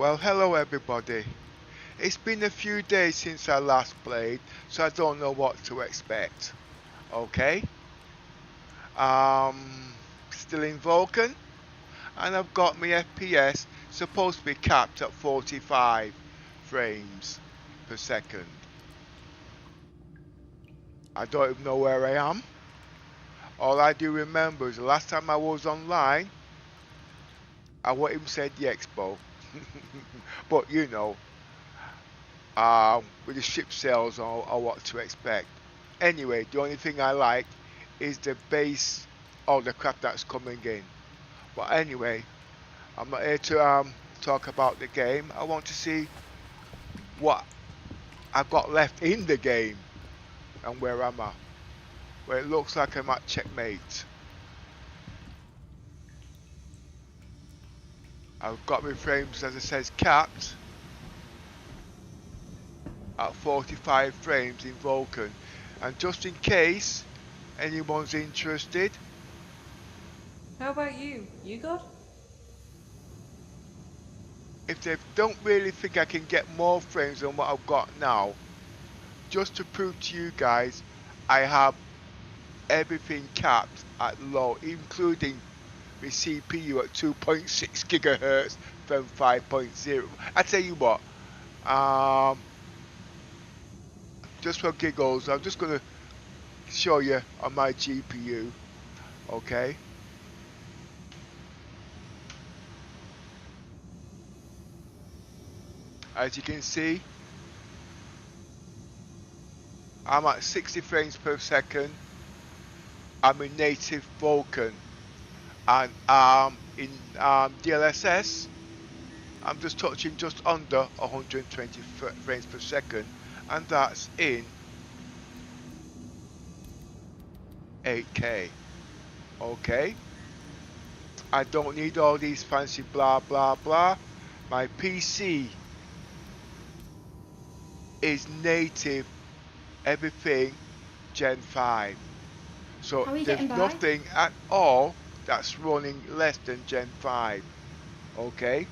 Well, hello everybody. It's been a few days since I last played, so I don't know what to expect. Okay? Still in Vulcan, and I've got my FPS supposed to be capped at 45 frames per second. I don't even know where I am. All I do remember is the last time I was online, I won't even say the expo, but you know, with the ship sales or what to expect. Anyway, the only thing I like is the base, all the crap that's coming in. But anyway, I'm not here to talk about the game. I want to see what I've got left in the game and where am I. Well, it looks like I'm at checkmate. I've got my frames, as it says, capped at 45 frames in Vulcan. And just in case anyone's interested, How about you? You good? if they don't really think I can get more frames than what I've got now, just to prove to you guys, I have everything capped at low, including my CPU at 2.6 gigahertz from 5.0. I tell you what, just for giggles, I'm just gonna show you on my GPU, okay? As you can see, I'm at 60 frames per second. I'm in native Vulkan, and in DLSS, I'm just touching just under 120 frames per second, and that's in 8K. Okay, I don't need all these fancy blah blah blah. My PC is native everything Gen 5, so How are you there's getting by? nothing at all that's running less than Gen 5. Okay,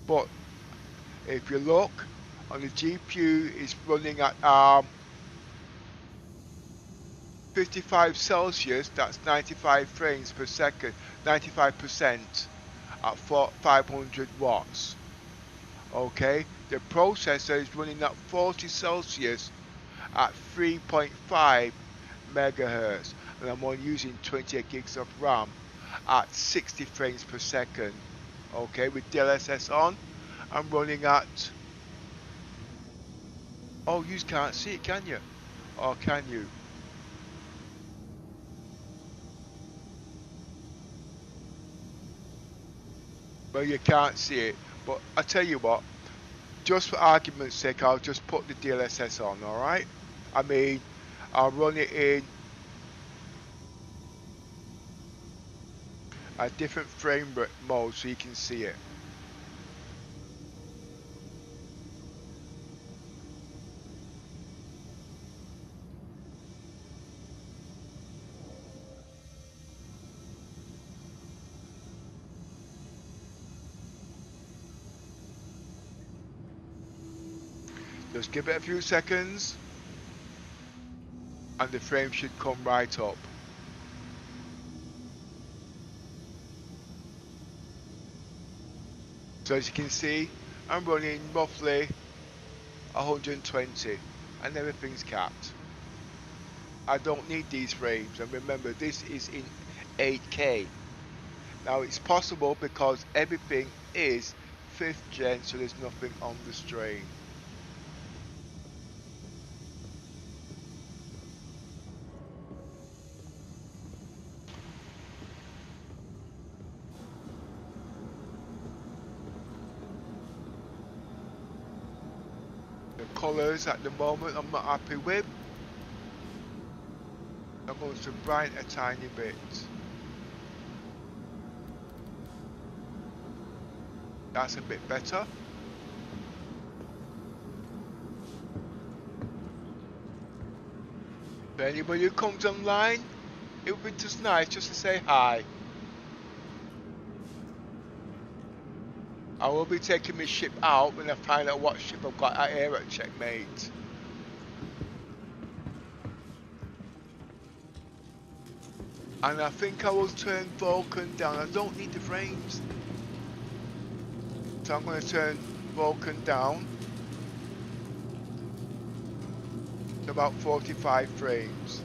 but if you look on the GPU, it's running at 55 Celsius, that's 95 frames per second, 95% at 500 watts. Okay, the processor is running at 40 Celsius at 3.5 megahertz, and I'm only using 28 gigs of RAM at 60 frames per second. Okay, with DLSS on, I'm running at, oh, you can't see it, can you? Or can you? Well, you can't see it, but I tell you what, just for argument's sake, I'll just put the DLSS on, alright? I mean, I'll run it in a different frame rate mode so you can see it. Just give it a few seconds and the frame should come right up. So as you can see, I'm running roughly 120 and everything's capped. I don't need these frames, and remember this is in 8K. Now it's possible because everything is 5th gen, so there's nothing on the strain. The colours at the moment I'm not happy with. I'm going to brighten a tiny bit. That's a bit better. If anybody who comes online, it would be just nice just to say hi. I will be taking my ship out when I find out what ship I've got out here at checkmate. And I think I will turn Vulcan down. I don't need the frames. So I'm going to turn Vulcan down to about 45 frames.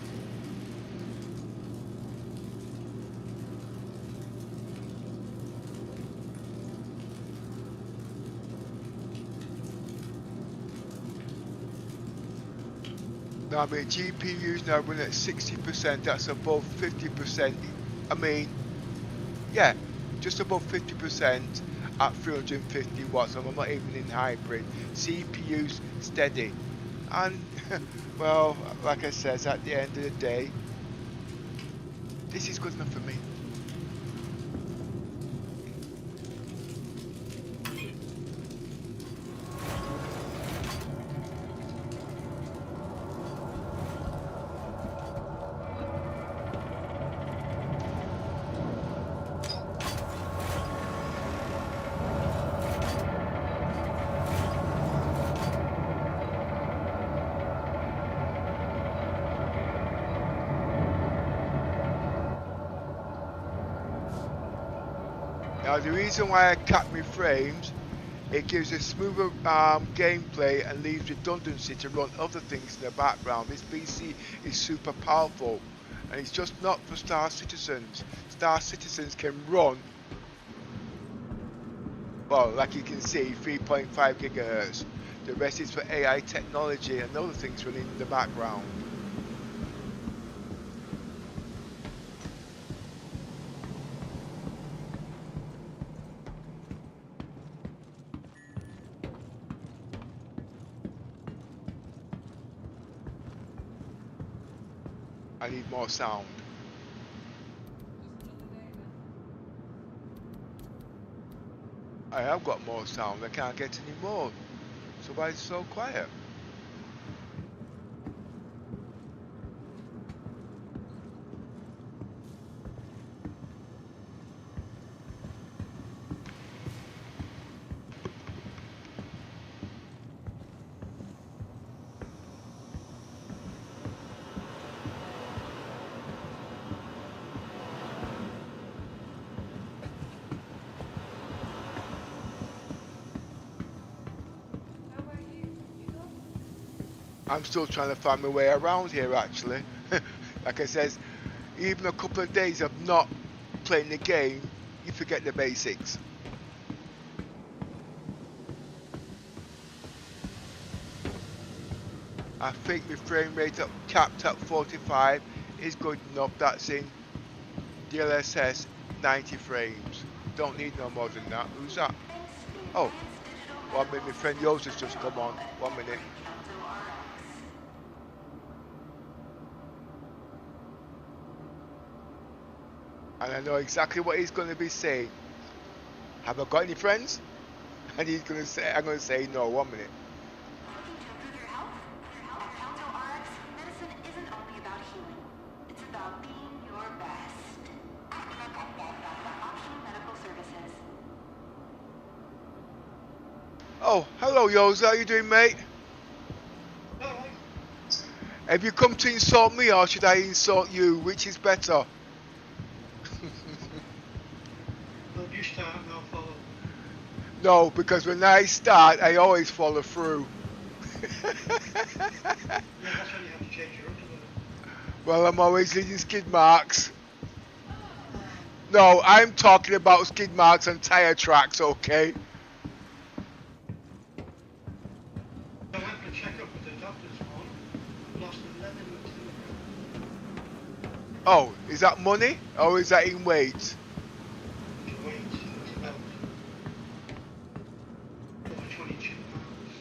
Now my GPU's now running at 60%, that's above 50%. I mean, yeah, just above 50% at 350 watts, and I'm not even in hybrid. CPU's steady. And, well, like I said, at the end of the day, this is good enough for me. Now the reason why I cap my frames, it gives a smoother gameplay and leaves redundancy to run other things in the background. This PC is super powerful, and it's just not for Star Citizens. Star Citizens can run, well, like you can see, 3.5 gigahertz. The rest is for AI technology and other things running in the background. I need more sound. I have got more sound, I can't get any more. So why is it so quiet? I'm still trying to find my way around here actually. Like I says, even a couple of days of not playing the game, you forget the basics. I think my frame rate up capped at 45 is good enough. That's in DLSS 90 frames. Don't need no more than that. Who's that? Oh, 1 minute, my friend Yost has just come on. 1 minute. And I know exactly what he's going to be saying. Have I got any friends? And he's going to say, I'm going to say no. 1 minute. Oh, hello, Yoza. How you doing, mate? Have you come to insult me, or should I insult you? Which is better? You start and I'll follow. No, because when I start, I always follow through. Yeah, that's when you have to change your underwear. Well, I'm always leaving skid marks. No, I'm talking about skid marks on tyre tracks, okay? I went for a check-up with the doctor this morning. Lost 11 kilograms. Oh, is that money? Or is that in weight? The weight was about over 22 pounds.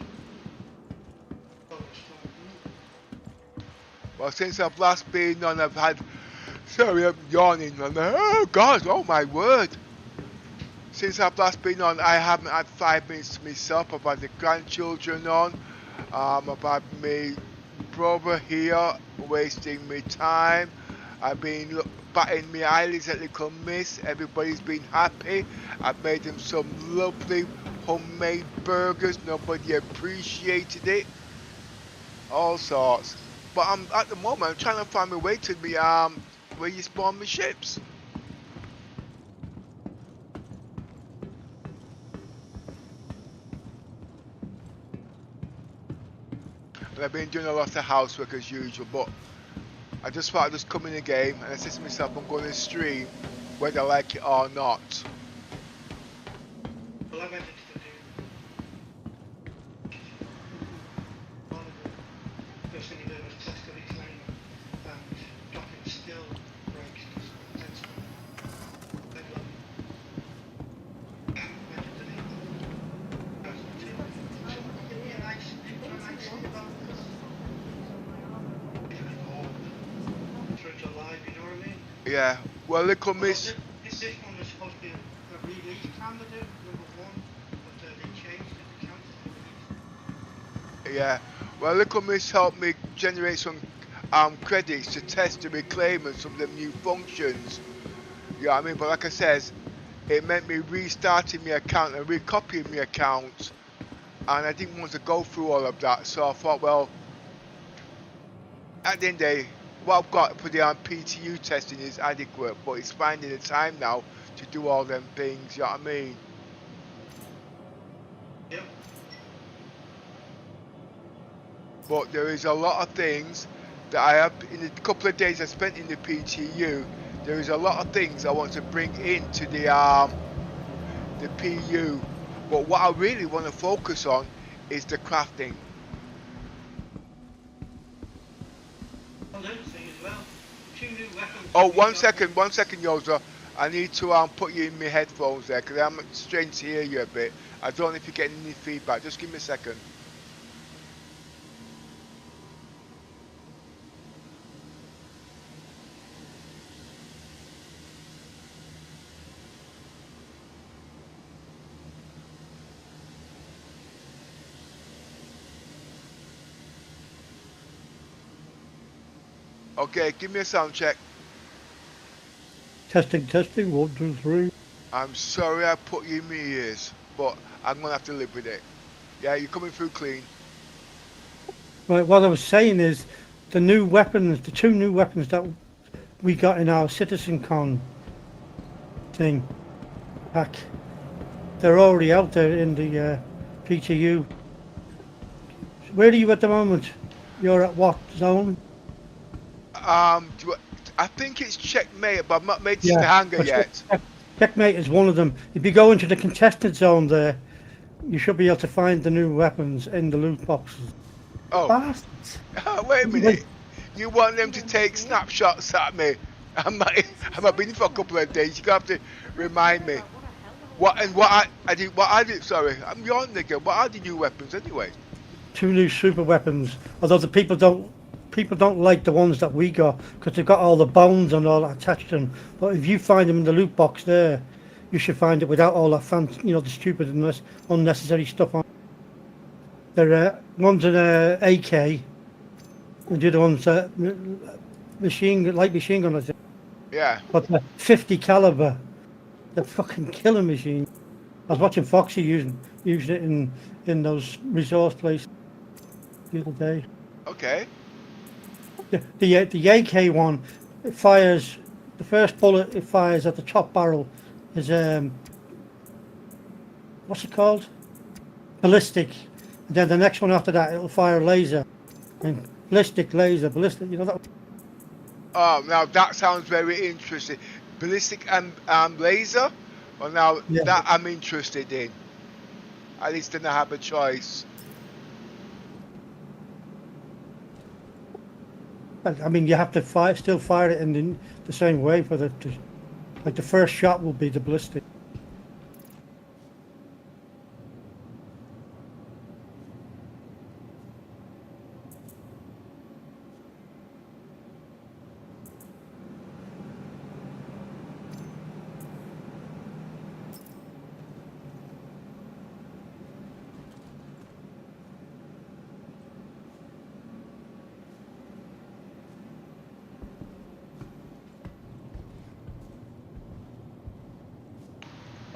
Well, since I've last been on, I've had... Sorry, I'm yawning. Oh, God, oh my word. Since I've last been on, I haven't had 5 minutes to myself. I've had the grandchildren on. I've had my brother here wasting my time. I've been batting my eyelids at little miss. Everybody's been happy. I've made them some lovely homemade burgers. Nobody appreciated it. All sorts. But I'm at the moment I'm trying to find my way to the where you spawn my ships. And I've been doing a lot of housework as usual, but I just thought I'd just come in the game and I said to myself I'm going to stream whether I like it or not. Well, I went into the new one of the first thing you did was test the reclaim and docking still breaks just intense. Then went into the through to live, you know what I mean? Yeah. Well, little miss. This one was supposed to be a release candidate, #1, but they changed it to cancel. Yeah. Well, little miss helped me generate some credits to test the reclaim and some of them new functions. You know what I mean? But like I says, it meant me restarting my account and recopying my account, and I didn't want to go through all of that. So I thought, well, at the end of the day, what I've got for the PTU testing is adequate, but it's finding the time now to do all them things. You know what I mean? Yep. But there is a lot of things that I have in the couple of days I spent in the PTU. There is a lot of things I want to bring into the PU. But what I really want to focus on is the crafting. Oh, one second, Yoza. I need to put you in my headphones there because I'm strange to hear you a bit. I don't know if you're getting any feedback. Just give me a second. Okay, give me a sound check. Testing, 1, 2, 3. I'm sorry I put you in my ears, but I'm going to have to live with it. Yeah, you're coming through clean. Right, what I was saying is the new weapons, the 2 new weapons that we got in our CitizenCon thing pack, they're already out there in the PTU. Where are you at the moment? You're at what zone? I think it's checkmate, but I've not made it to the hangar yet. Checkmate is one of them. If you go into the contested zone there, you should be able to find the new weapons in the loot boxes. Oh, bastards. Wait a minute. You want them to take snapshots at me? I'm not been for a couple of days. You're gonna have to remind me. What I did. Sorry, I'm your nigga. What are the new weapons anyway? 2 new super weapons. Although the people don't like the ones that we got because they've got all the bones and all that attached to them. But if you find them in the loot box there, you should find it without all that the stupid and unnecessary stuff on. There one's an AK, and the other one's light machine gun, I think. Yeah. But the 50 caliber, the fucking killer machine. I was watching Foxy using it in those resource places the other day. Okay. The AK one, it fires, the first bullet it fires at the top barrel is what's it called? Ballistic. And then the next one after that it'll fire laser. And ballistic, you know that. Oh, now that sounds very interesting. Ballistic and laser? Well, now that I'm interested in. At least then I have a choice. I mean, you have to still fire it in the same way for like the first shot will be the ballistic.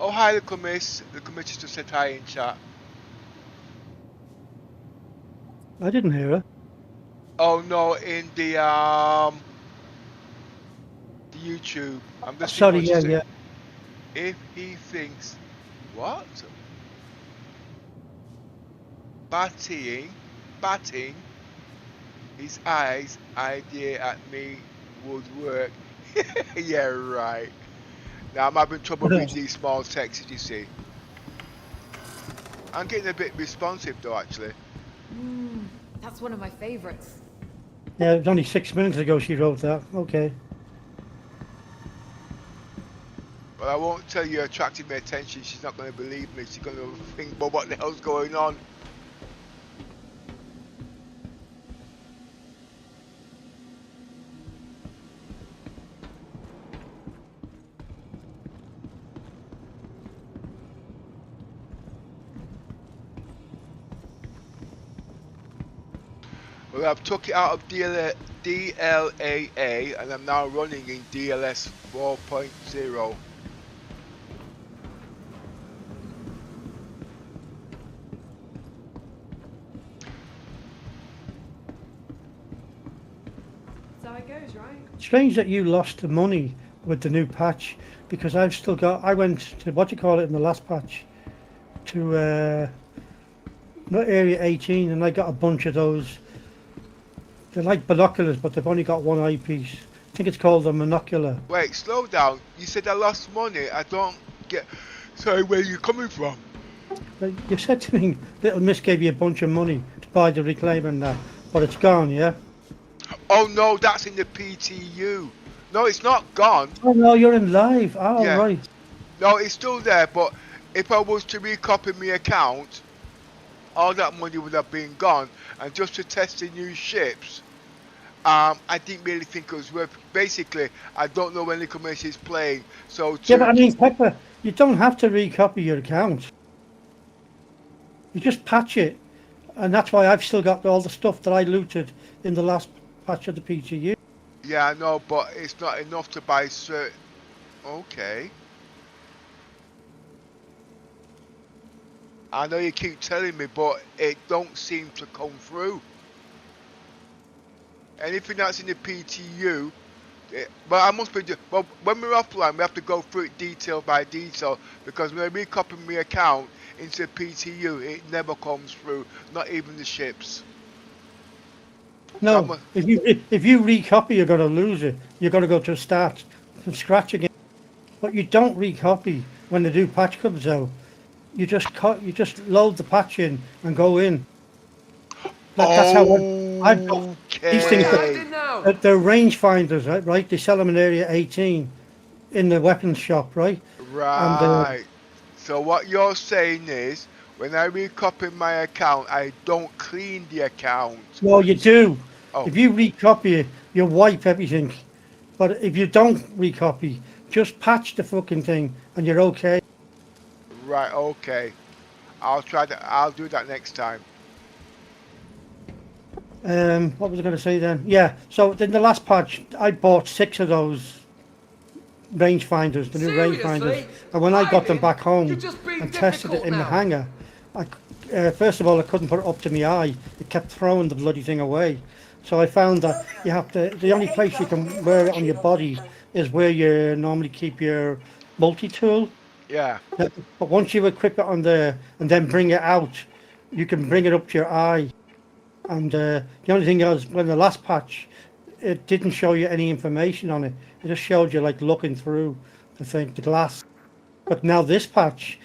Oh, hi, the commiss. The committee just said hi in chat. I didn't hear her. Oh no, in the YouTube. I'm Oh, just seeing sorry, what she yeah, said. yeah. If he thinks what? Batting his eyes idea at me would work. Yeah, right. Now I'm having trouble reading these small texts, you see. I'm getting a bit responsive though, actually. That's one of my favorites. Yeah, it was only 6 minutes ago she wrote that. Okay. But I won't tell you attracted my attention. She's not going to believe me. She's going to think, well, what the hell's going on? Well, I've took it out of DLAA and I'm now running in DLS 4.0. That's how it goes, right? Strange that you lost the money with the new patch, because I've still got. I went to what do you call it in the last patch to not Area 18, and I got a bunch of those. They're like binoculars, but they've only got one eyepiece. I think it's called a monocular. Wait, slow down. You said I lost money. I don't get. Sorry, where are you coming from? But you said to me, Little Miss gave you a bunch of money to buy the reclaimer and that, but it's gone, yeah? Oh no, that's in the PTU. No, it's not gone. Oh no, you're in live. Oh, Yeah. right. No, it's still there, but if I was to recopy my account, all that money would have been gone. And just to test the new ships, I didn't really think it was worth. Basically, I don't know when the commercial is playing, so Yeah, but I mean, Pepper, you don't have to recopy your account. You just patch it. And that's why I've still got all the stuff that I looted in the last patch of the PTU. yeah, I know, but it's not enough to buy certain. Okay. I know you keep telling me, but it don't seem to come through. Anything that's in the PTU, but I must be. Well, when we're offline, we have to go through it detail by detail, because when we copy my account into PTU, it never comes through, not even the ships. No, So if you recopy, you're going to lose it. You're going to go to start from scratch again. But you don't recopy when the new patch comes out. You just load the patch in and go in. That's how I've got these things. Okay. They're rangefinders, right? They sell them in Area 18 in the weapons shop, right? Right. So what you're saying is, when I recopy my account, I don't clean the account. No, you do. Oh. If you recopy it, you wipe everything. But if you don't recopy, just patch the fucking thing and you're okay. Right. Okay. I'll try that. I'll do that next time. What was I going to say then? Yeah, so in the last patch, I bought 6 of those rangefinders, the new rangefinders. And when I got them back home and tested it in the hangar, first of all, I couldn't put it up to my eye. It kept throwing the bloody thing away. So I found that you have to, the only place you can wear it on your body is where you normally keep your multi-tool. Yeah. But once you equip it on there and then bring it out, you can bring it up to your eye. And the only thing is, when the last patch, it didn't show you any information on it. It just showed you like looking through the thing, the glass. But now this patch,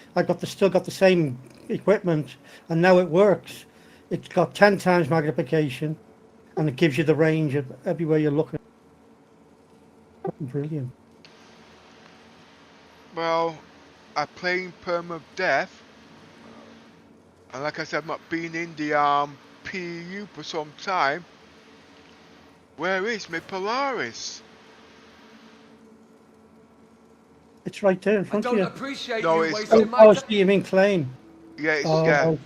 still got the same equipment, and now it works. It's got 10 times magnification, and it gives you the range of everywhere you're looking. Brilliant. Well, I'm playing Perma Death, and like I said, I've not been in the PU for some time. Where is my Polaris? It's right there in I front of don't you. appreciate No, you it's- wasting my Oh, time. see, you mean Claim. Yeah, it's, Oh, yeah. oh,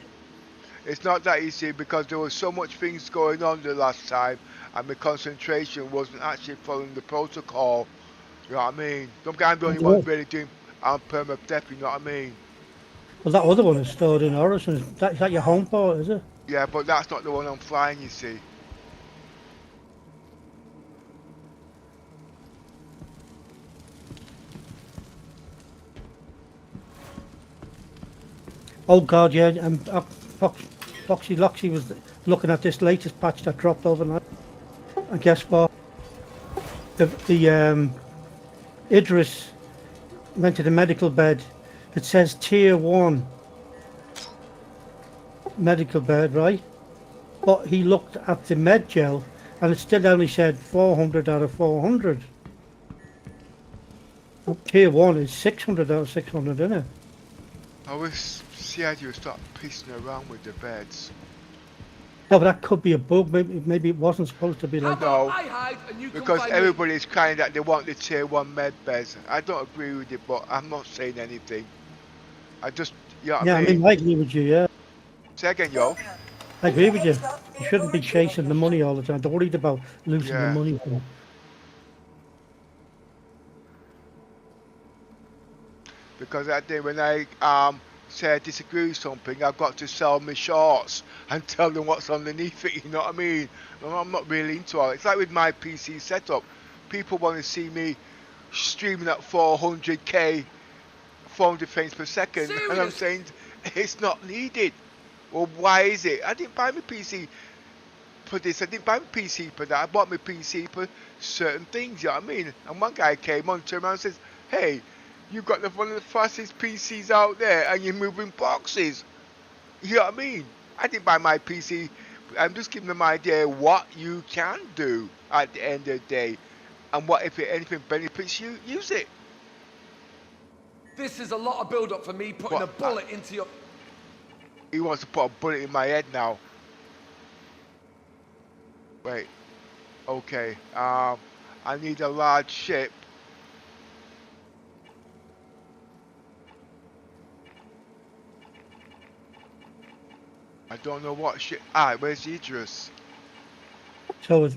It's not that easy because there was so much things going on the last time, and my concentration wasn't actually following the protocol. You know what I mean? I'm the only one really doing and permadeath, you know what I mean? Well, that other one is stored in Horizon. Is that your home port, is it? Yeah, but that's not the one I'm flying, you see. Oh God, yeah. And Foxy Loxy was looking at this latest patch that dropped overnight. And guess what? The Idris went to the medical bed. It says tier 1 medical bed, right? But he looked at the med gel and it still only said 400 out of 400. Tier 1 is 600 out of 600, isn't it? I wish CID would start pissing around with the beds. No, but that could be a bug. Maybe it wasn't supposed to be like that. No, I hide and you because come find everybody's crying that they want the tier 1 med beds. I don't agree with it, but I'm not saying anything. I just, you know what Yeah, I mean? I agree with you, yeah. Say again, yo. I agree with you. You shouldn't be chasing the money all the time. They're worried about losing the Yeah. money. Because that day when I say I disagree with something, I've got to sell my shorts and tell them what's underneath it, you know what I mean? No, I'm not really into it. It's like with my PC setup. People want to see me streaming at 400k, 400 frames per second, and I'm saying it's not needed. Well, why is it? I didn't buy my PC for this, I didn't buy my PC for that. I bought my PC for certain things, you know what I mean? And one guy came on, turned around and says, hey, you've got one of the fastest PCs out there and you're moving boxes. You know what I mean? I didn't buy my PC. I'm just giving them an idea what you can do at the end of the day. And what if anything benefits you, use it. This is a lot of build-up for me putting What? a bullet into your... He wants to put a bullet in my head now. Wait. Okay. I need a large ship. I don't know what ship. Where's Idris? So,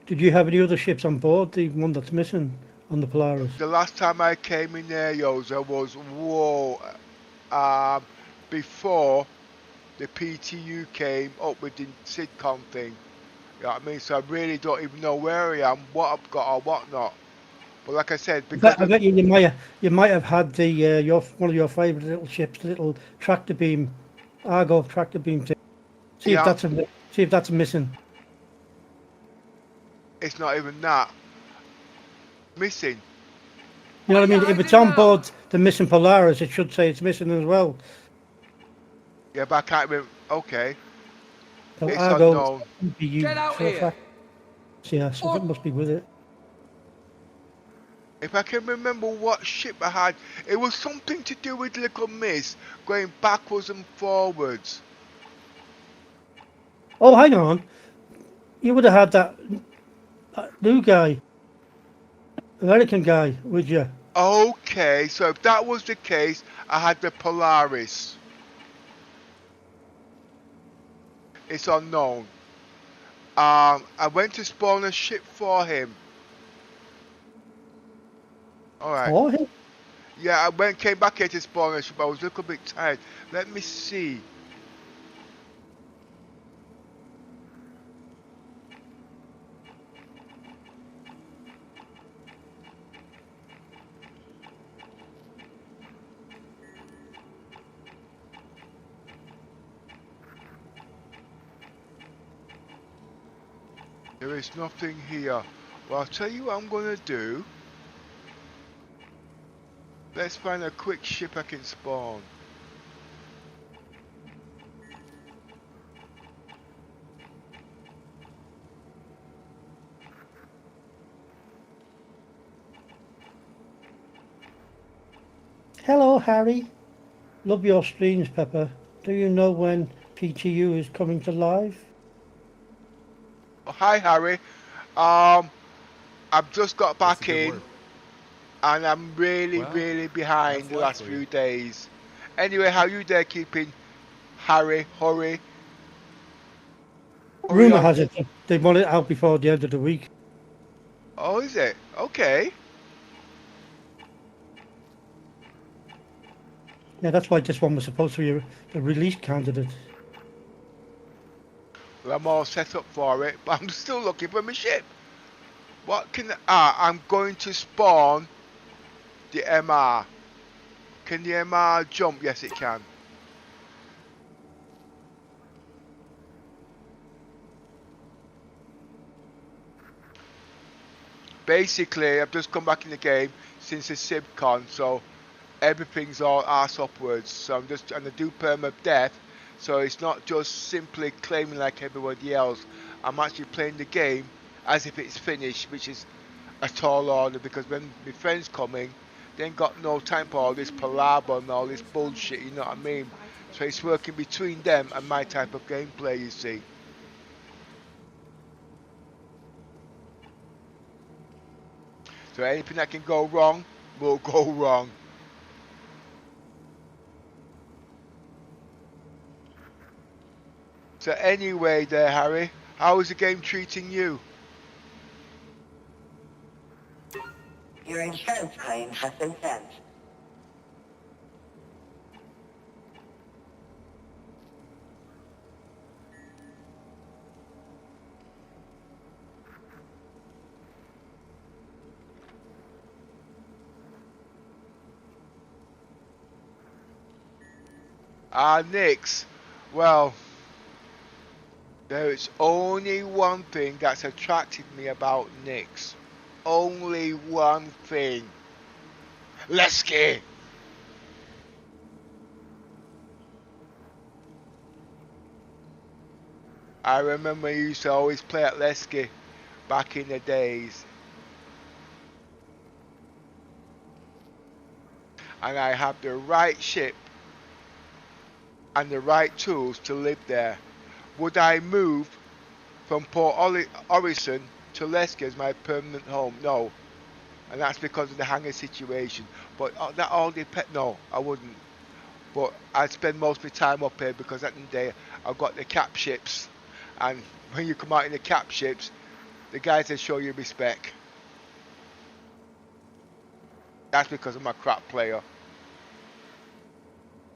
did you have any other ships on board? The one that's missing on the Polaris? The last time I came in there, Yoza, was before the PTU came up with the sitcom thing. You know what I mean? So I really don't even know where I am, what I've got or what not. But like I said, because I bet you might have had the one of your favourite little ships, the little tractor beam, Argo tractor beam thing. See Yeah. if that's missing. it's not even that missing. You know what I mean? If it's on board the missing Polaris, it should say it's missing as well. Yeah, but I can't remember. Okay. So It's Argo unknown. would be used Get out for a here. fact. Yeah, something must be with it. If I can remember what ship I had, it was something to do with Little Miss going backwards and forwards. Oh, hang on. You would have had that new guy, American guy, would you? Okay, so if that was the case, I had the Polaris. It's unknown. I went to spawn a ship for him. Alright. For him? Yeah, I came back here to spawn a ship. I was a little bit tired. Let me see. There is nothing here. Well, I'll tell you what I'm going to do. Let's find a quick ship I can spawn. Hello, Harry. Love your streams, Pepper. Do you know when PTU is coming to live? Oh, hi, Harry. I've just got back in. And I'm really behind the last few days. Anyway, how you there keeping, Harry? Hurry. Rumour has it they want it out before the end of the week. Oh, is it? Okay. Yeah, that's why this one was supposed to be a release candidate. Well, I'm all set up for it, but I'm still looking for my ship. What can... I'm going to spawn the MR. Can the MR jump? Yes, it can. Basically, I've just come back in the game since the SibCon, so everything's all arse upwards. So I'm just trying to do perma death, so it's not just simply claiming like everybody else. I'm actually playing the game as if it's finished, which is a tall order, because when my friends coming, they ain't got no time for all this palaver and all this bullshit, you know what I mean? So it's working between them and my type of gameplay, you see. So anything that can go wrong will go wrong. So anyway there, Harry, how is the game treating you? Your insurance claim has been sent. Nix. Well, there is only one thing that's attracted me about Nix. Only one thing. Lesky! I remember I used to always play at Lesky back in the days. And I have the right ship and the right tools to live there. Would I move from Port Orison to Lesky as my permanent home? No. And that's because of the hangar situation. But that all depends. No, I wouldn't. But I'd spend most of my time up here because at the end of the day, I've got the cap ships. And when you come out in the cap ships, the guys that show you respect. That's because I'm a crap player.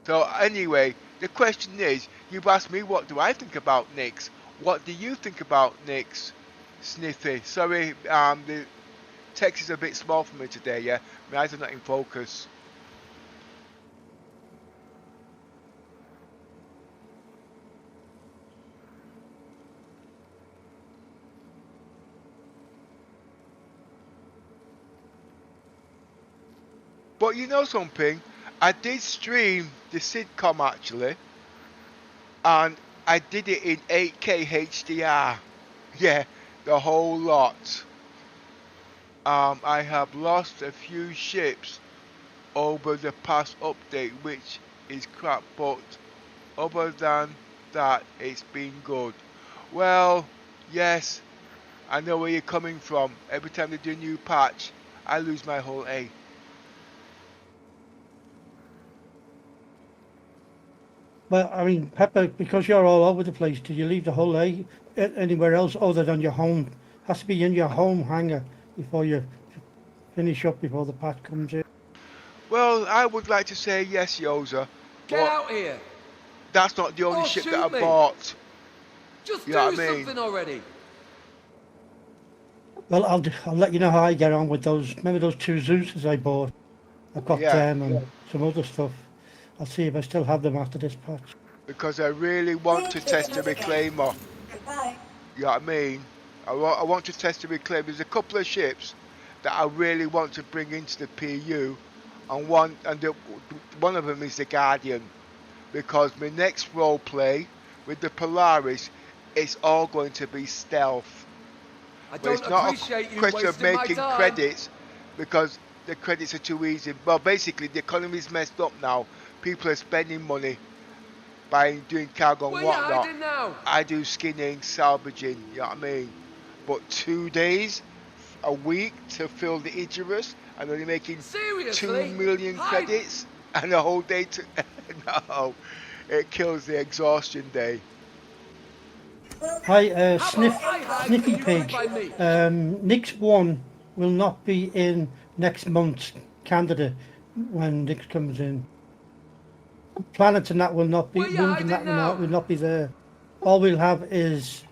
So anyway, the question is, you've asked me what do I think about Nix. What do you think about Nix, Sniffy? Sorry, the text is a bit small for me today, yeah? My eyes are not in focus. But you know something? I did stream the sitcom actually, and I did it in 8K HDR. Yeah, the whole lot. I have lost a few ships over the past update, which is crap, but other than that, it's been good. Well, yes, I know where you're coming from. Every time they do a new patch, I lose my whole A. Well, I mean, Pepper, because you're all over the place, do you leave the whole A anywhere else other than your home? Has to be in your home hangar before you finish up before the patch comes in. Well, I would like to say yes, Yoza. Get out here! That's not the only Oh, ship shoot that I me. bought. Just You do know what I mean? something already! Well, I'll let you know how I get on with those. Remember those two Zeus's I bought? I've got Yeah. them and some other stuff. I'll see if I still have them after this patch. Because I really want to test the reclaimer. Goodbye. You know what I mean? I want to test the reclaimer. There's a couple of ships that I really want to bring into the PU, and one of them is the Guardian, because my next role play with the Polaris, it's all going to be stealth. I But don't it's not appreciate a you question of wasting my making time. credits, because the credits are too easy. Well, basically, the economy's messed up now. People are spending money by doing cargo and Where you whatnot. hiding now? I do skinning, salvaging, you know what I mean? But 2 days, a week to fill the Icarus, and only making Seriously? 2 million Hide. credits, and a whole day to... No, it kills the exhaustion day. Hi, How about I hide Sniffy and you Pig. find me? Nix 1 will not be in next month's candidate when Nix comes in. planets and that will not be, Where you moons and that hiding now? will not be there. All we'll have is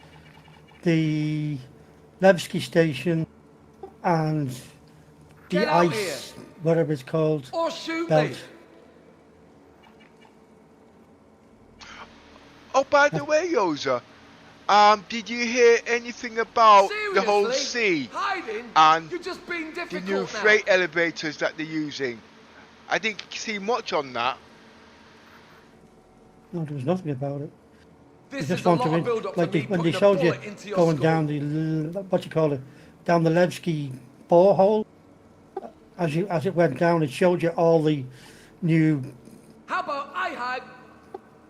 the Levski station and the Get out ice, whatever it's called, Or shoot belt. me. Oh, by the way, Yoza, did you hear anything about the whole Seriously? sea Hiding? and You're just being the difficult new now. freight elevators that they're using? I didn't see much on that. No, there was nothing about it. This Just is a want lot to of build up like for me when they putting a showed you bullet into your going skull. down the what you call it, down the Levski borehole. As it went down, it showed you all the new How about I hide?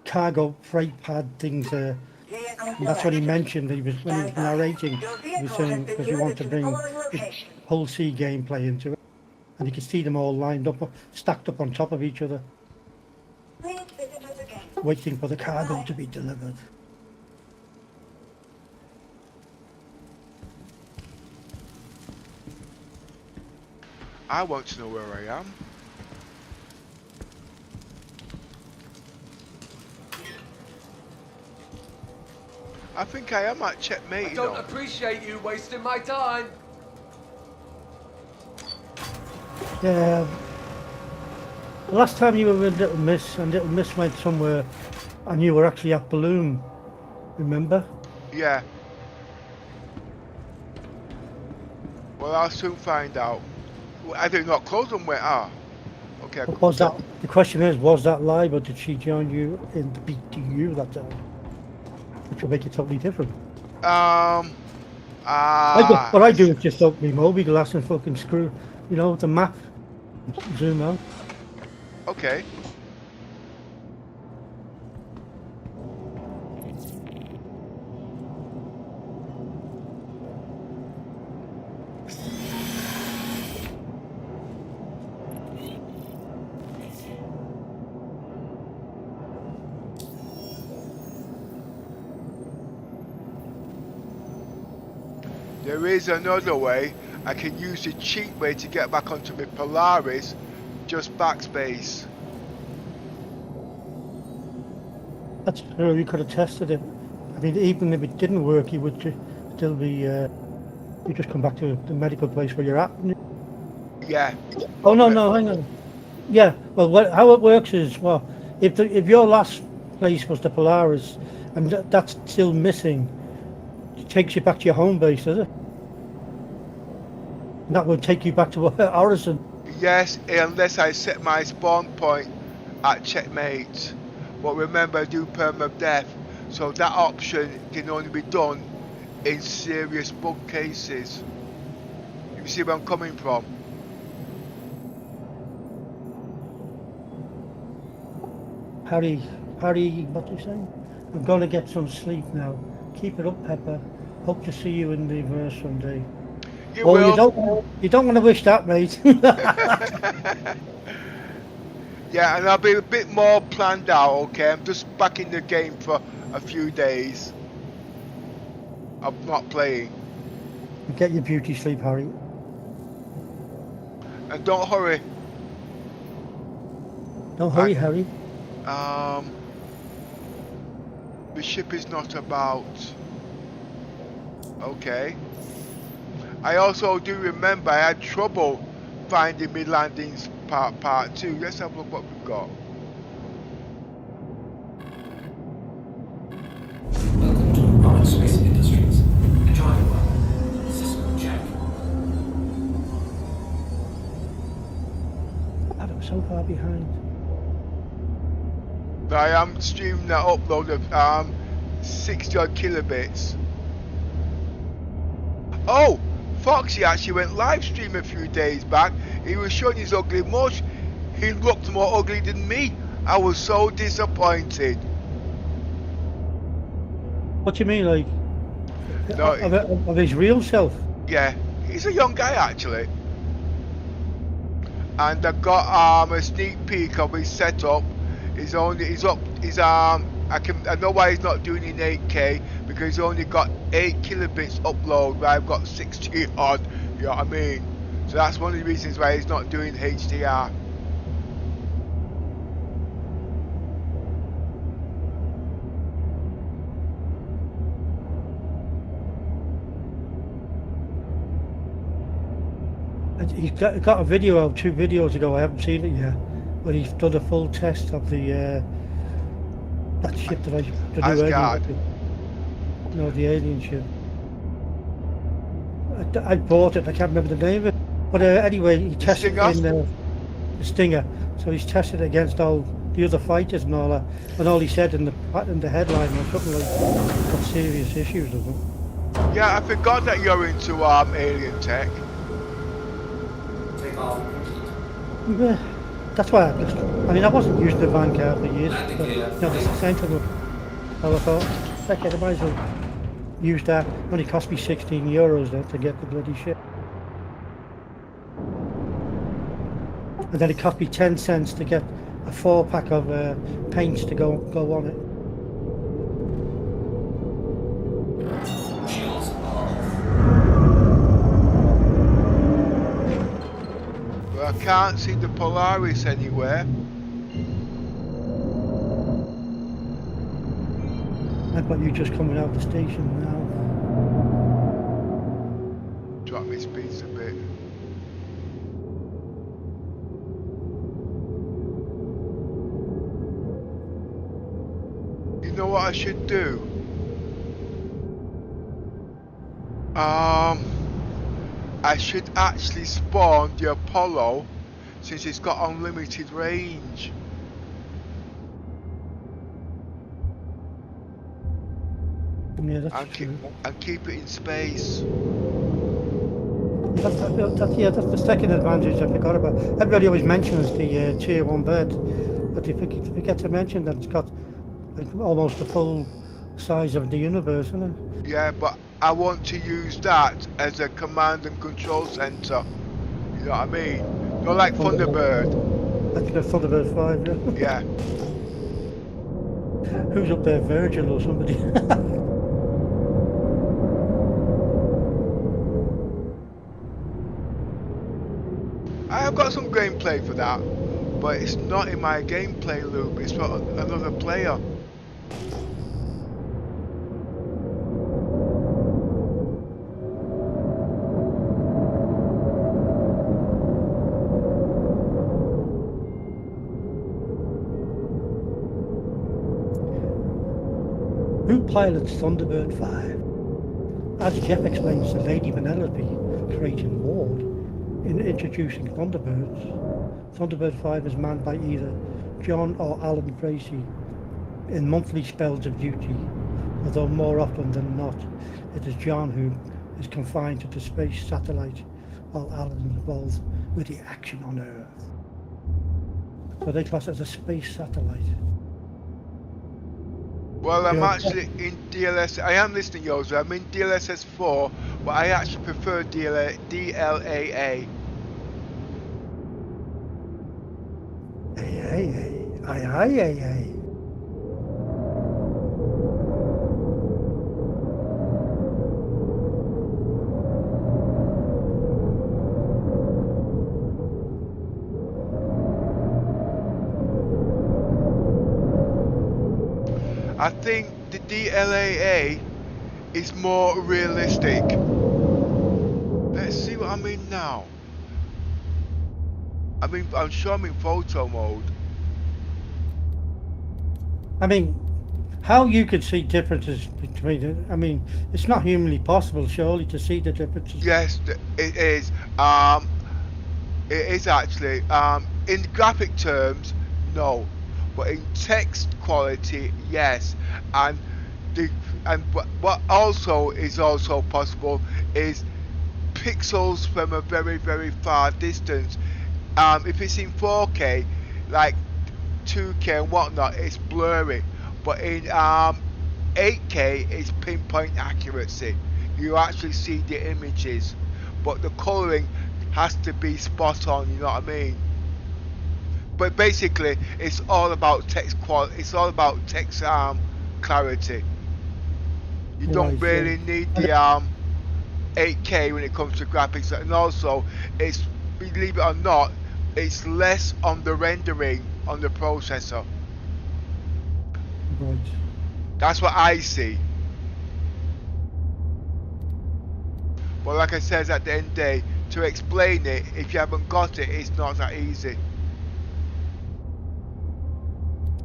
cargo freight pad things there. And that's what he mentioned. When he was narrating. He was saying because he wanted to bring the whole sea gameplay into it, and you could see them all lined up, stacked up on top of each other, waiting for the cargo to be delivered. I want to know where I am. I think I am at checkmate, I you don't know. appreciate you wasting my time. Yeah. The last time you were with Little Miss, and Little Miss went somewhere, and you were actually at Balloon. Remember? Yeah. Well, I'll soon find out. I did not close them where okay. But was that the question? Is was that live, or did she join you in the BTU that time? Which will make it totally different. What I do is just open my Moby glass and fucking screw, the map, zoom out. Okay. There is another way. I can use the cheap way to get back onto my Polaris, just backspace. That's true. You could have tested it. I mean, even if it didn't work, you would still be. You just come back to the medical place where you're at. Yeah. Oh no, hang on. Yeah. Well, how it works is if your last place was the Polaris, and that's still missing, it takes you back to your home base, does it? And that will take you back to Orison. Yes, unless I set my spawn point at checkmate. But remember, I do permadeath, so that option can only be done in serious bug cases. You see where I'm coming from? Harry, what do you say? I'm gonna get some sleep now. Keep it up, Pepper. Hope to see you in the verse someday. You will. You don't want to wish that, mate. Yeah, and I'll be a bit more planned out, okay? I'm just back in the game for a few days. I'm not playing. Get your beauty sleep, Harry. And don't hurry. Don't hurry, Harry. The ship is not about. Okay. I also do remember I had trouble finding my landings part 2. Let's have a look what we've got. Welcome to Rocket Space Industries. Enjoy the work. System check. I'm so far behind. I am streaming that upload of 60 odd kilobits. Oh, Foxy actually went live stream a few days back. He was showing his ugly mush. He looked more ugly than me. I was so disappointed. What do you mean, like? No, Of his real self? yeah, he's a young guy actually. And I got a sneak peek of his setup. I know why he's not doing it in 8K, because he's only got 8 kilobits upload where I've got 60 odd, you know what I mean? So that's one of the reasons why he's not doing HDR. He's got a video out 2 videos ago. I haven't seen it yet, but he's done a full test of the that ship that the new Asgard. alien. No, the alien ship. I bought it. I can't remember the name of it. But anyway, he tested it in the Stinger. So he's tested it against all the other fighters and all that. And all he said in the headline was something like got serious issues with them. Yeah, I forgot that you're into alien tech. Take off. Yeah, that's why I wasn't using the Vanguard for years. But, you know, the Sentinel. So I thought, heck it, I might as well use that. It only cost me €16 then to get the bloody ship. And then it cost me 10 cents to get a 4-pack of paints to go on it. Shields off. Well, I can't see the Polaris anywhere. I've got you just coming out of the station now. Drop my speeds a bit. You know what I should do? I should actually spawn the Apollo since it's got unlimited range. Yeah, that's And true. keep it in space. That's the second advantage I forgot about. Everybody always mentions the Tier 1 bed, but you forget to mention that it's got like, almost the full size of the universe, isn't it? Yeah, but I want to use that as a command and control center. You know what I mean? Not like Thunderbird. That's the Thunderbird 5, yeah. Yeah. Who's up there, Virgil or somebody? I have got some gameplay for that, but it's not in my gameplay loop. It's for another player. Who pilots Thunderbird 5? As Jeff explains to Lady Vanellope, creating Ward, in introducing Thunderbirds, Thunderbird 5 is manned by either John or Alan Tracy in monthly spells of duty, although more often than not, it is John who is confined to the space satellite while Alan is involved with the action on Earth. So they class it as a space satellite. Well, I'm Yeah. actually in DLS. I am listening, Yoza. I'm in DLSS 4, but I actually prefer DLAA. Hey. I think the DLAA is more realistic. Let's see what I'm in now. I'm sure I'm in photo mode. I mean, how you could see differences between it, I mean, it's not humanly possible, surely, to see the differences. Yes, it is. It is actually. In graphic terms, no, but in text quality, yes. And what also is also possible is pixels from a very, very far distance. If it's in 4K, like 2K and whatnot, it's blurry, but in 8K it's pinpoint accuracy. You actually see the images, but the coloring has to be spot on, you know what I mean? But basically it's all about text quality, it's all about text clarity. You don't Right, really yeah. need the 8K when it comes to graphics, and also it's, believe it or not, it's less on the rendering on the processor. Right. That's what I see. But like I said, at the end of the day, to explain it. If you haven't got it, it's not that easy.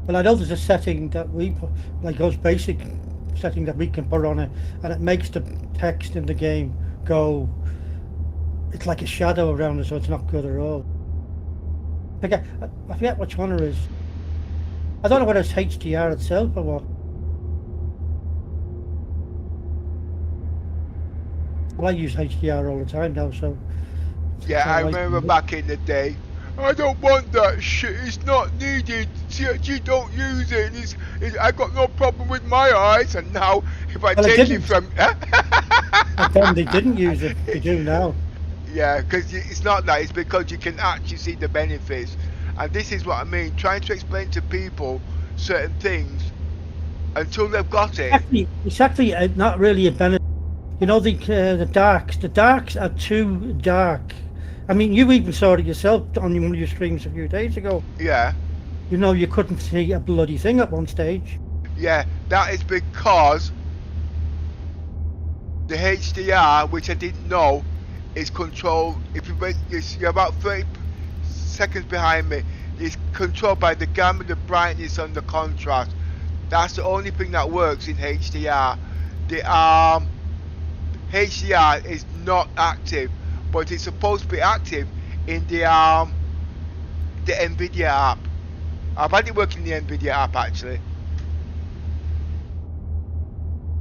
Well, I know there's a setting that we put, like those basic setting that we can put on it, and it makes the text in the game go. It's like a shadow around it, so it's not good at all. I forget which one it is. I don't know whether it's HDR itself or what. Well, I use HDR all the time now, so. Yeah, so I remember back in the day. I don't want that shit. It's not needed. CRG don't use it. I got no problem with my eyes. And now, if I take it from, And then they didn't use it. They do now. Yeah, because it's not that. It's because you can actually see the benefits. And this is what I mean. Trying to explain to people certain things until they've got it. It's actually not really a benefit. You know, the darks. The darks are too dark. I mean, you even saw it yourself on one of your streams a few days ago. Yeah. You know, you couldn't see a bloody thing at one stage. Yeah, that is because the HDR, which I didn't know, is controlled. If you're about 30 seconds behind me, it's controlled by the gamma, the brightness, and the contrast. That's the only thing that works in HDR. The HDR is not active, but it's supposed to be active in the NVIDIA app. I've had it working in the NVIDIA app actually.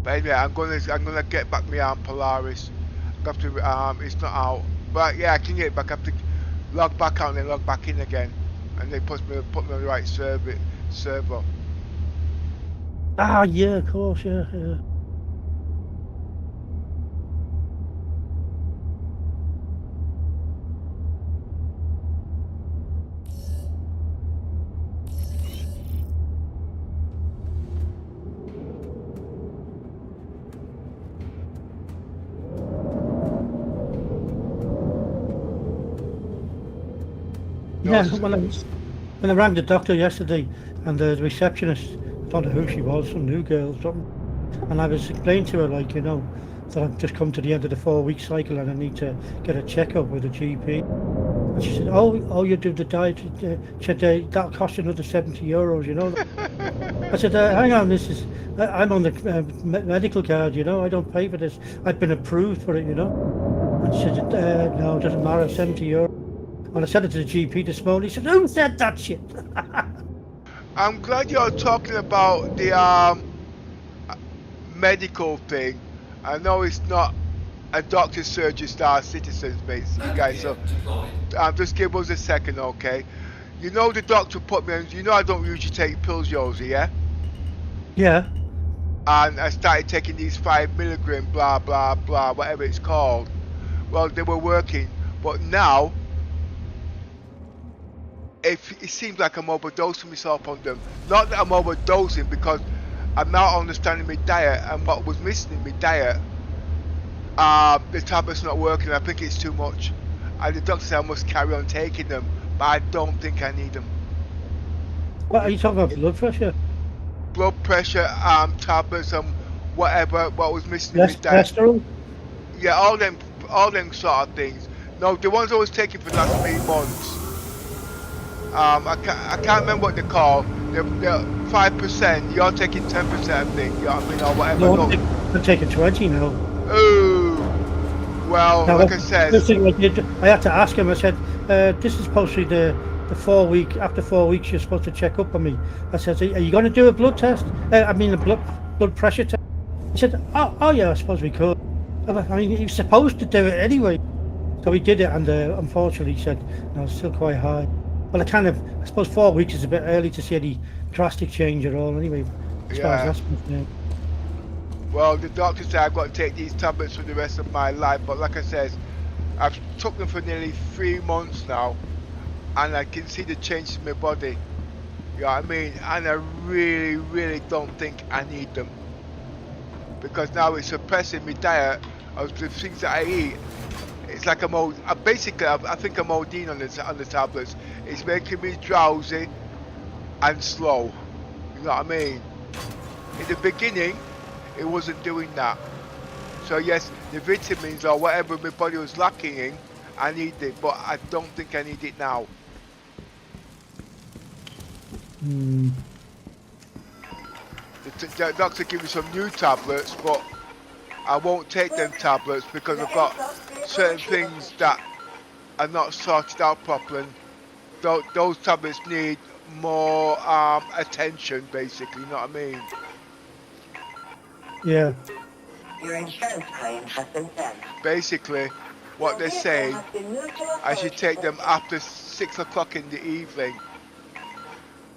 But anyway, I'm gonna get back my Polaris. I have to, it's not out. But yeah, I can get it back. I have to log back out and then log back in again, and they put me on the right server. Ah, yeah, of course, yeah. Yeah, when I rang the doctor yesterday, and the receptionist, I don't know who she was, some new girl or something, and I was explaining to her, like, you know, that I've just come to the end of the 4-week cycle and I need to get a checkup with a GP. And she said, oh, you do the diet, that'll cost you another €70, you know. I said, hang on, I'm on the medical card, you know, I don't pay for this. I've been approved for it, you know. And she said, no, it doesn't matter, €70. And I said it to the GP this morning. He said, who said that shit? I'm glad you're talking about the medical thing. I know it's not a doctor, surgeon, star citizens, basically, guys. So just give us a second, okay? You know the doctor put me on. You know I don't usually take pills, Josie, yeah? Yeah. And I started taking these 5 milligram, blah blah blah, whatever it's called. Well, they were working, but now. It seems like I'm overdosing myself on them. Not that I'm overdosing, because I'm now understanding my diet, and what was missing in my diet, the tablet's not working. I think it's too much, and the doctor said I must carry on taking them, but I don't think I need them. What are you talking about? Blood pressure? Blood pressure, tablets, and whatever. What was missing in my diet? Cholesterol? Yeah, all them sort of things. No, the ones I was taking for the last 3 months. I can't remember what they're called. They're 5%. You're taking 10%, I think. You know what I mean, or whatever. No, I'm taking 20 now. Ooh. Well, now, like I said, I had to ask him. I said, "This is supposed to be the 4 week. After 4 weeks, you're supposed to check up on me." I said, "Are you going to do a blood test? A blood pressure test?" He said, "Oh yeah, I suppose we could." I mean, he was supposed to do it anyway, so he did it, and unfortunately, he said, "No, it's still quite high." Well, I suppose 4 weeks is a bit early to see any drastic change at all, anyway, as far as that's concerned. Well, the doctor said I've got to take these tablets for the rest of my life, but like I said, I've took them for nearly 3 months now, and I can see the changes in my body. You know what I mean? And I really, really don't think I need them, because now it's suppressing my diet of the things that I eat. It's like I think I'm ODing on the tablets. It's making me drowsy and slow. You know what I mean? In the beginning, it wasn't doing that. So yes, the vitamins or whatever my body was lacking in, I need it, but I don't think I need it now. Hmm. The doctor gave me some new tablets, but I won't take them tablets because I've got certain things that are not sorted out properly. Those tablets need more attention, basically, you know what I mean? Yeah. Your insurance claim has been sent. Basically, what Your they're vehicle saying, has been moved to a I should storage take them facility. after 6 o'clock in the evening.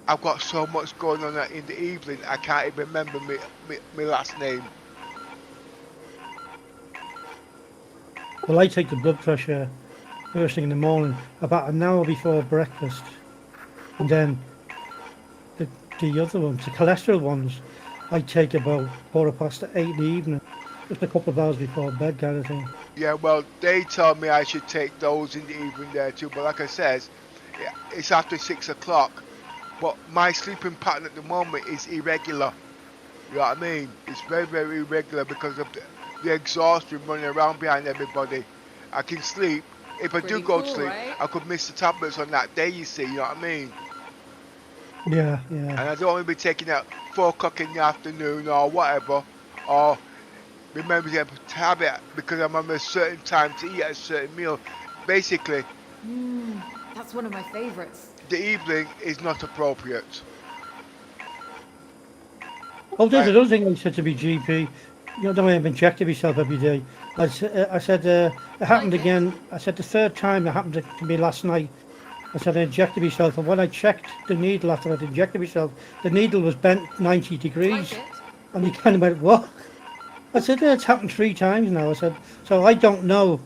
I've got so much going on in the evening, I can't even remember my last name. Well, I take the blood pressure first thing in the morning, about an hour before breakfast, and then the other ones, the cholesterol ones, I take about 8:15 in the evening, just a couple of hours before bed, kind of thing. Yeah, well, they told me I should take those in the evening there too, but like I says, it's after 6 o'clock. But my sleeping pattern at the moment is irregular. You know what I mean? It's very, very irregular because of the exhaustion running around behind everybody. I can sleep. If I do Pretty go to cool, sleep, right? I could miss the tablets on that day, you see, you know what I mean? Yeah, And yeah. I don't want to be taking it at 4 o'clock in the afternoon or whatever, or remember to have it because I'm on a certain time to eat at a certain meal. Basically, That's one of my favorites. the evening is not appropriate. Oh, there's Right? another thing I said to my GP. You know, the way I've injected myself every day. I said it happened Like it? again. I said the third time it happened to me last night. I said I injected myself, and when I checked the needle after I'd injected myself, the needle was bent 90 degrees. Like it? And he kind of went, what? I said, yeah, it's happened 3 times now. I said, so I don't know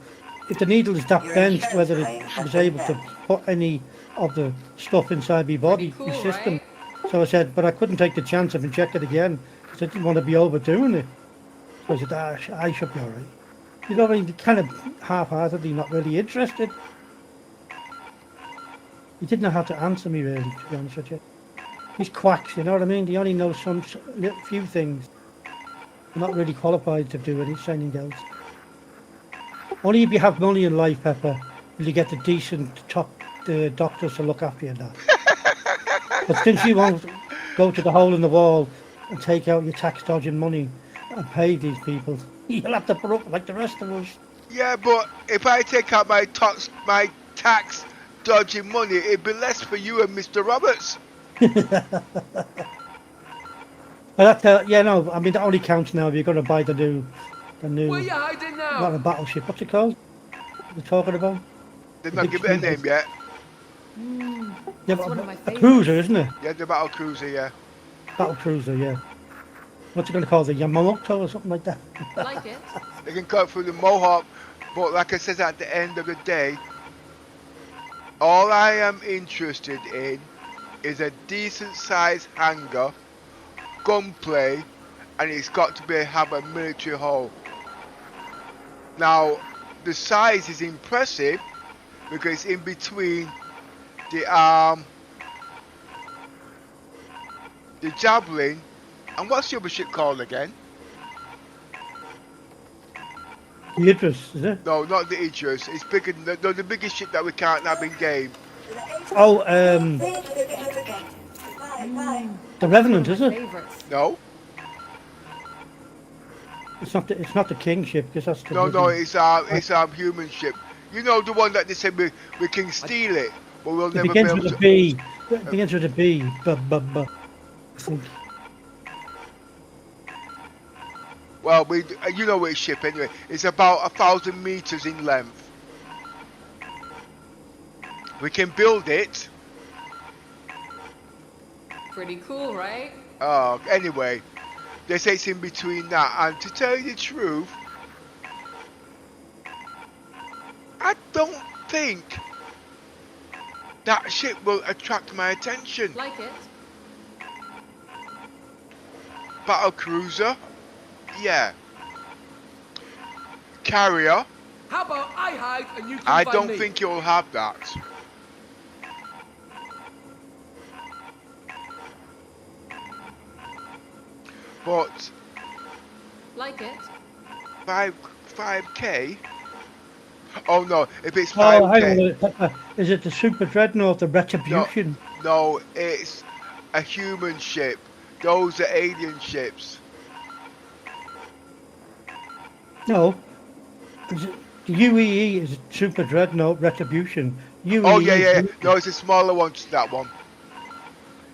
if the needle is that Your bent, insurance whether claim it has was been able to sent. put any of the stuff inside my body, Pretty my cool, system. right? So I said, but I couldn't take the chance of injecting again because I didn't want to be overdoing it. So I said, I should be all right. You know, I mean, kind of half-heartedly not really interested. He didn't know how to answer me, really, to be honest with you. He's quacks, you know what I mean? He only knows some few things. Not really qualified to do anything else. Only if you have money in life, Pepper, will you get the decent top doctors to look after you now. But since you won't go to the hole in the wall and take out your tax dodging money and pay these people, you'll have to put up like the rest of us. Yeah, but if I take out my tax dodging money, it'd be less for you and Mr. Roberts. But that, yeah, no, I mean that only counts now if you're going to buy the new, Where you hiding not a now? battleship. What's it called? We're talking about? They've The not big given it a name cruiser. yet. Yeah, That's but one of my a favorites. cruiser, isn't it? Yeah, the battle cruiser, yeah. Battle cruiser, yeah. What's it going to call the Yamamoto or something like that? Like it? They can cut through the Mohawk, but like I said at the end of the day, all I am interested in is a decent sized hangar, gunplay, and it's got to have a military hull. Now, the size is impressive because it's in between the Javelin, and what's the other ship called again? The Idris, is it? No, not the Idris. It's bigger than the biggest ship that we can't have in game. Oh, Please look at the gate. Bye, bye. the One Revenant, of is my it? favorites. No, It's not the King ship, because that's the no, bloody- it's human ship. You know the one that they said we can steal it, but we'll It never be begins able with a to. B. It begins with a B. I think. Well, you know which ship anyway. It's about 1,000 meters in length. We can build it. Pretty cool, right? Anyway, they say it's in between that, and to tell you the truth, I don't think that ship will attract my attention. Like it? Battle cruiser, yeah. Carrier, How about I hide and you can I find don't me? think you'll have that. But Like it? 5K, Oh no, if it's Oh, hang on a 5K, minute. Is it the Super Dreadnought, the no, Retribution? no, it's a human ship. Those are alien ships. No. Is it, the UEE is Super Dreadnought Retribution. Oh yeah, UEE yeah, yeah. is... No, it's a smaller one. That one.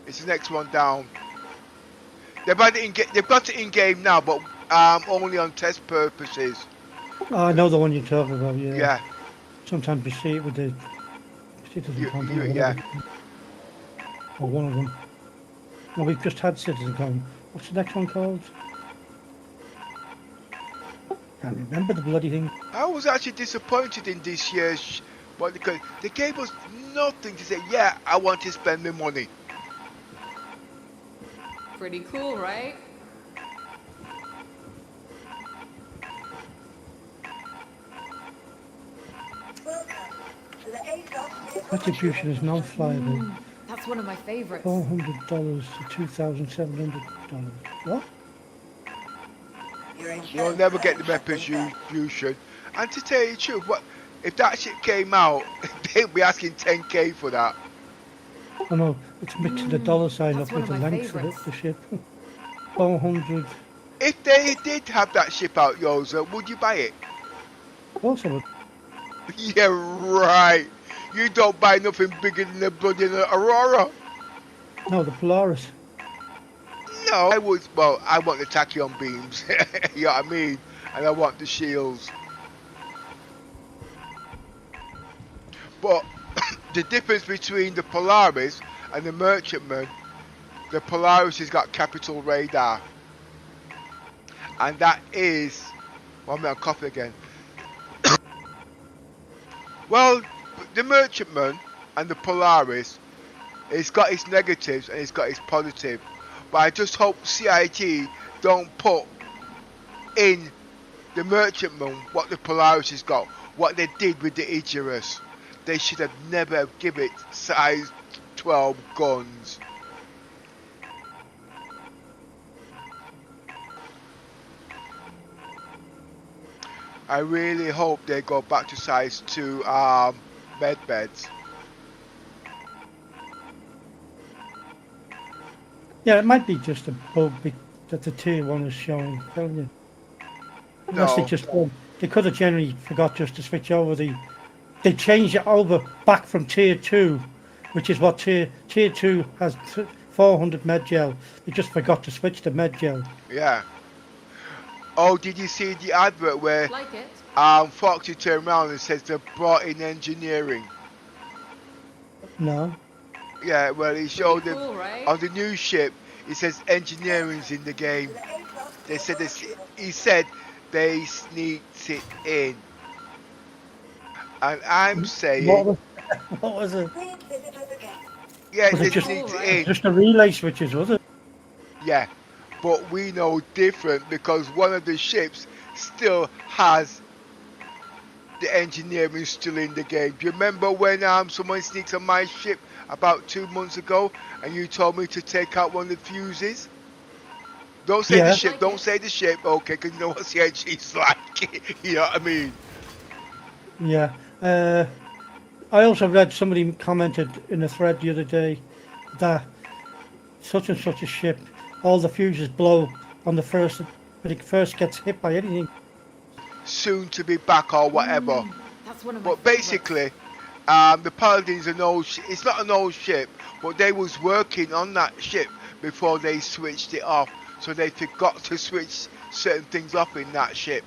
It's the next one down. They've got it in game now, but only on test purposes. Oh, I know the one you're talking about, yeah. Yeah, Sometimes you see it with the citizen content or yeah. whatever. Or one of them. No, we've just had citizen content. What's the next one called? Can't remember the bloody thing. I was actually disappointed in this year's, because they gave us nothing to say. Yeah, I want to spend my money. Pretty cool, right? Welcome to the ASOS Retribution is non-flyable. That's one of my favorites. $400 to $2,700. What? Your You'll never get the retribution. And to tell you the truth, what if that shit came out? They'd be asking 10K for that. Oh no, it's mixing the dollar sign That's up one with the of my length of it, favorites. the ship. 400. If they did have that ship out, Yoza, would you buy it? Also, Yeah, right. You don't buy nothing bigger than the bloody Aurora. no, the Polaris. No, I would. Well, I want the tachyon beams. You know what I mean? And I want the shields. But the difference between the Polaris and the Merchantman, the Polaris has got capital radar, and that is. Well, I'm coughing again. Well, the Merchantman and the Polaris, it's got its negatives and it's got its positive. But I just hope CIG don't put in the Merchantman what the Polaris has got, what they did with the Icarus. They should have never given it size 12 guns. I really hope they go back to size 2 med beds. Yeah, it might be just a bug that the tier 1 is showing, telling you. Unless they No. just they could have generally forgot just to switch over they changed it over back from tier 2, which is what tier 2 has 400 med gel. They just forgot to switch to med gel. Yeah. Oh, did you see the advert where Like it? Foxy turned around and says they brought in engineering? No. Yeah, well, he showed them Cool, right? on the new ship. It says engineering's in the game. They said this. He said they sneaked it in, and I'm saying, What was it? yeah, Was they it just- sneaked it Right. in. Just the relay switches, was it? Yeah, but we know different because one of the ships still has the engineering still in the game. Do you remember when someone sneaked on my ship about 2 months ago and you told me to take out one of the fuses? Don't say Yeah. the ship, don't say the ship, okay, because you know what CIG's like. You know what I mean? Yeah. I also read somebody commented in a thread the other day that such and such a ship, all the fuses blow on the first when it first gets hit by anything. Soon to be back or whatever. That's one of my But favorites. basically, the Paladin's an old it's not an old ship, but they was working on that ship before they switched it off. So they forgot to switch certain things off in that ship.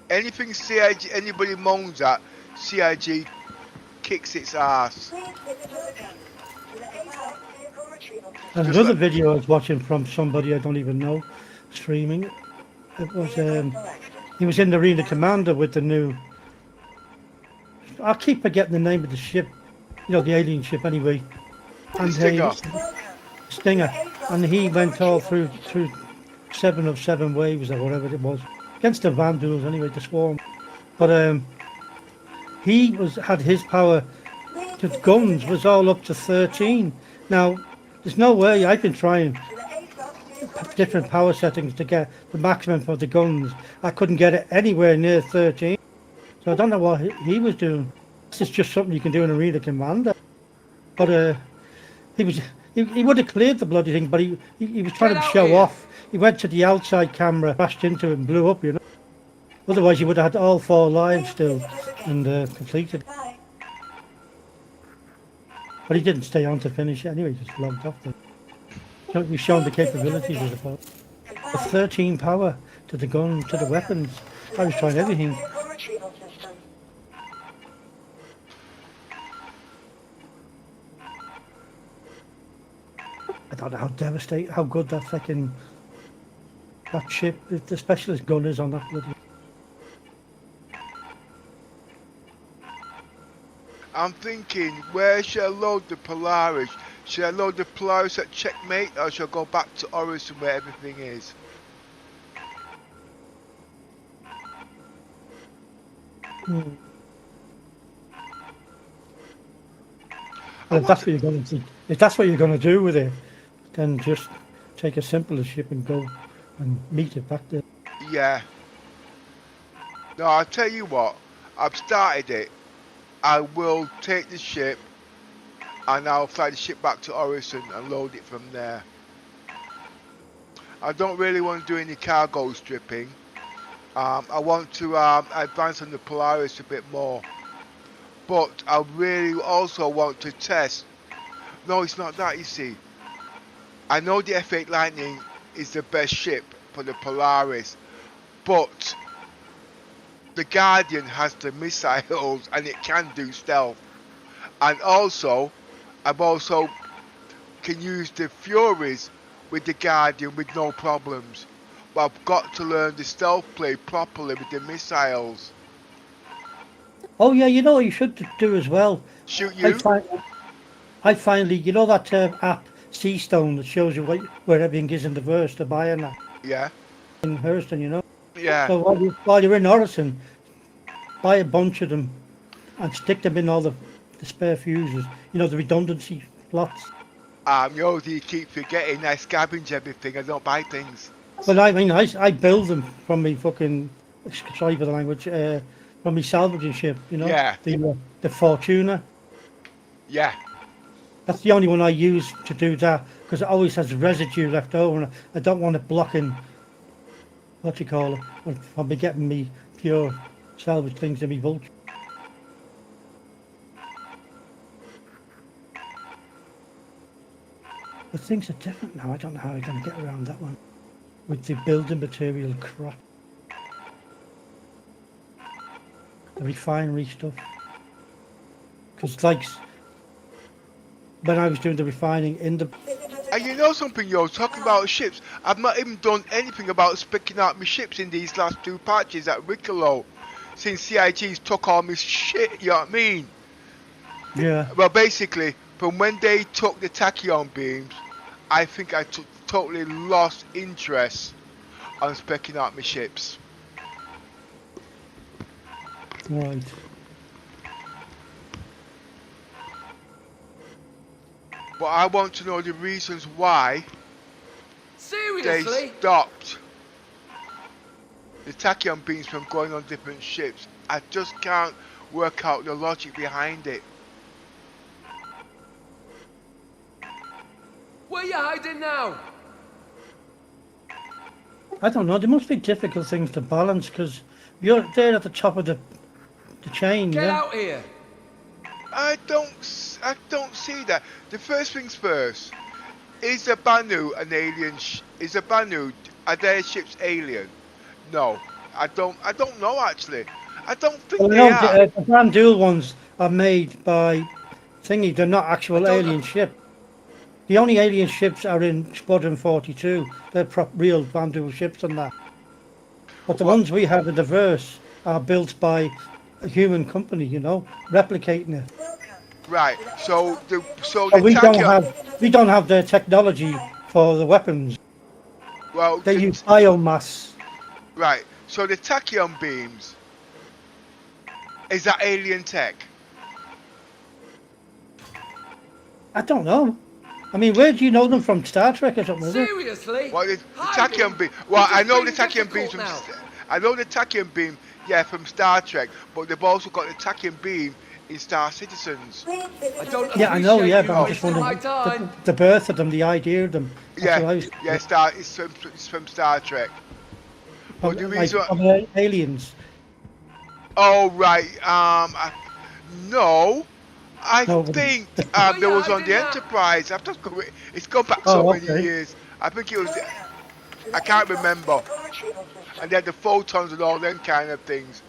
Anything CIG, anybody moans at, CIG kicks its ass. And Just another like- video I was watching from somebody I don't even know, streaming. It was he was in the Arena Commander with the new. I keep forgetting the name of the ship, you know, the alien ship anyway. And Stinger. Stinger, and he went all through 7 of 7 waves or whatever it was against the Vandals anyway, the Swarm. But he had his power to guns was all up to 13. Now there's no way I've been trying different power settings to get the maximum for the guns. I couldn't get it anywhere near 13. So I don't know what he was doing. This is just something you can do in Arena Commander. But he would have cleared the bloody thing, but he was trying to show off. He went to the outside camera, crashed into it and blew up, you know. Otherwise he would have had all 4 lives still and completed. But he didn't stay on to finish it anyway, he just logged off there. So we've shown the capabilities of the phone. The 13 power to the gun, to the weapons. I was trying everything. Retrieval system. I don't know how devastating, how good that ship, the specialist gun is on that bloody. I'm thinking, where should I load the Polaris? Should I load the Polaris at Checkmate, or should I go back to Orison where everything is? If that's what you're going to do with it, then just take a simpler ship and go and meet it back there. Yeah. No, I'll tell you what. I've started it. I will take the ship and I'll fly the ship back to Orison and load it from there. I don't really want to do any cargo stripping. I want to advance on the Polaris a bit more. But I really also want to test. No, it's not that, you see. I know the F8 Lightning is the best ship for the Polaris, but the Guardian has the missiles and it can do stealth. And also, I've also can use the Furies with the Guardian with no problems. But I've got to learn the stealth play properly with the missiles. Oh yeah, you know what you should do as well. Shoot you? I finally, you know that app Seastone that shows you where everything is in the verse, the buy and that. Yeah. In Hurston, you know. Yeah. So while you're in Orison, buy a bunch of them and stick them in all the spare fuses. You know, the redundancy slots. You keep forgetting I scavenge everything. I don't buy things. But I mean, I build them from me fucking, sorry for the language, from me salvaging ship, you know. Yeah. The Fortuna. Yeah. That's the only one I use to do that, because it always has residue left over, and I don't want it blocking, what you call it, I'll be getting me pure salvage things in me vulture. But things are different now. I don't know how I'm going to get around that one with the building material crap. The refinery stuff. Because like when I was doing the refining in the... And you know something, you're talking about ships. I've not even done anything about specking out my ships in these last 2 patches at Wicklow. Since CIG's took all my shit, you know what I mean? Yeah. Well, basically, from when they took the tachyon beams, I think I totally lost interest on specking out my ships. Right. But I want to know the reasons why Seriously? they stopped the tachyon beams from going on different ships. I just can't work out the logic behind it. Where you hiding now? I don't know. There must be difficult things to balance because you're there at the top of the chain. Get yeah? out here. I don't see that. The first things first. Is the Banu an alien? Is the Banu, are their ships alien? No, I don't know actually. I don't think they are. The Grand Dual ones are made by thingy. They're not actual alien ships. The only alien ships are in Squadron 42. They're real Grand Dual ships and that. But the ones we have in the verse are built by a human company, you know, replicating it. Right. So we don't have their technology for the weapons. Well, they use biomass. Right. So the tachyon beams, is that alien tech? I don't know. I mean, where do you know them from? Star Trek or something, is it? Seriously? Well, the Hiding? tachyon beam. Well, You're I just know the being tachyon beam difficult from. now. I know the tachyon beam, yeah, from Star Trek, but they've also got the tachyon beam in Star Citizens. I don't Yeah, I know, yeah, appreciate but you I'm just wasting my wondering time. the birth of them, the idea of them. That's Yeah, what I was yeah, it's from Star Trek. But the like reason, from aliens. oh right, no, I No, but think Oh there yeah, was I on did the that. Enterprise. It's gone back so oh, many okay. years. I think it was. I can't remember. And then the photons and all them kind of things.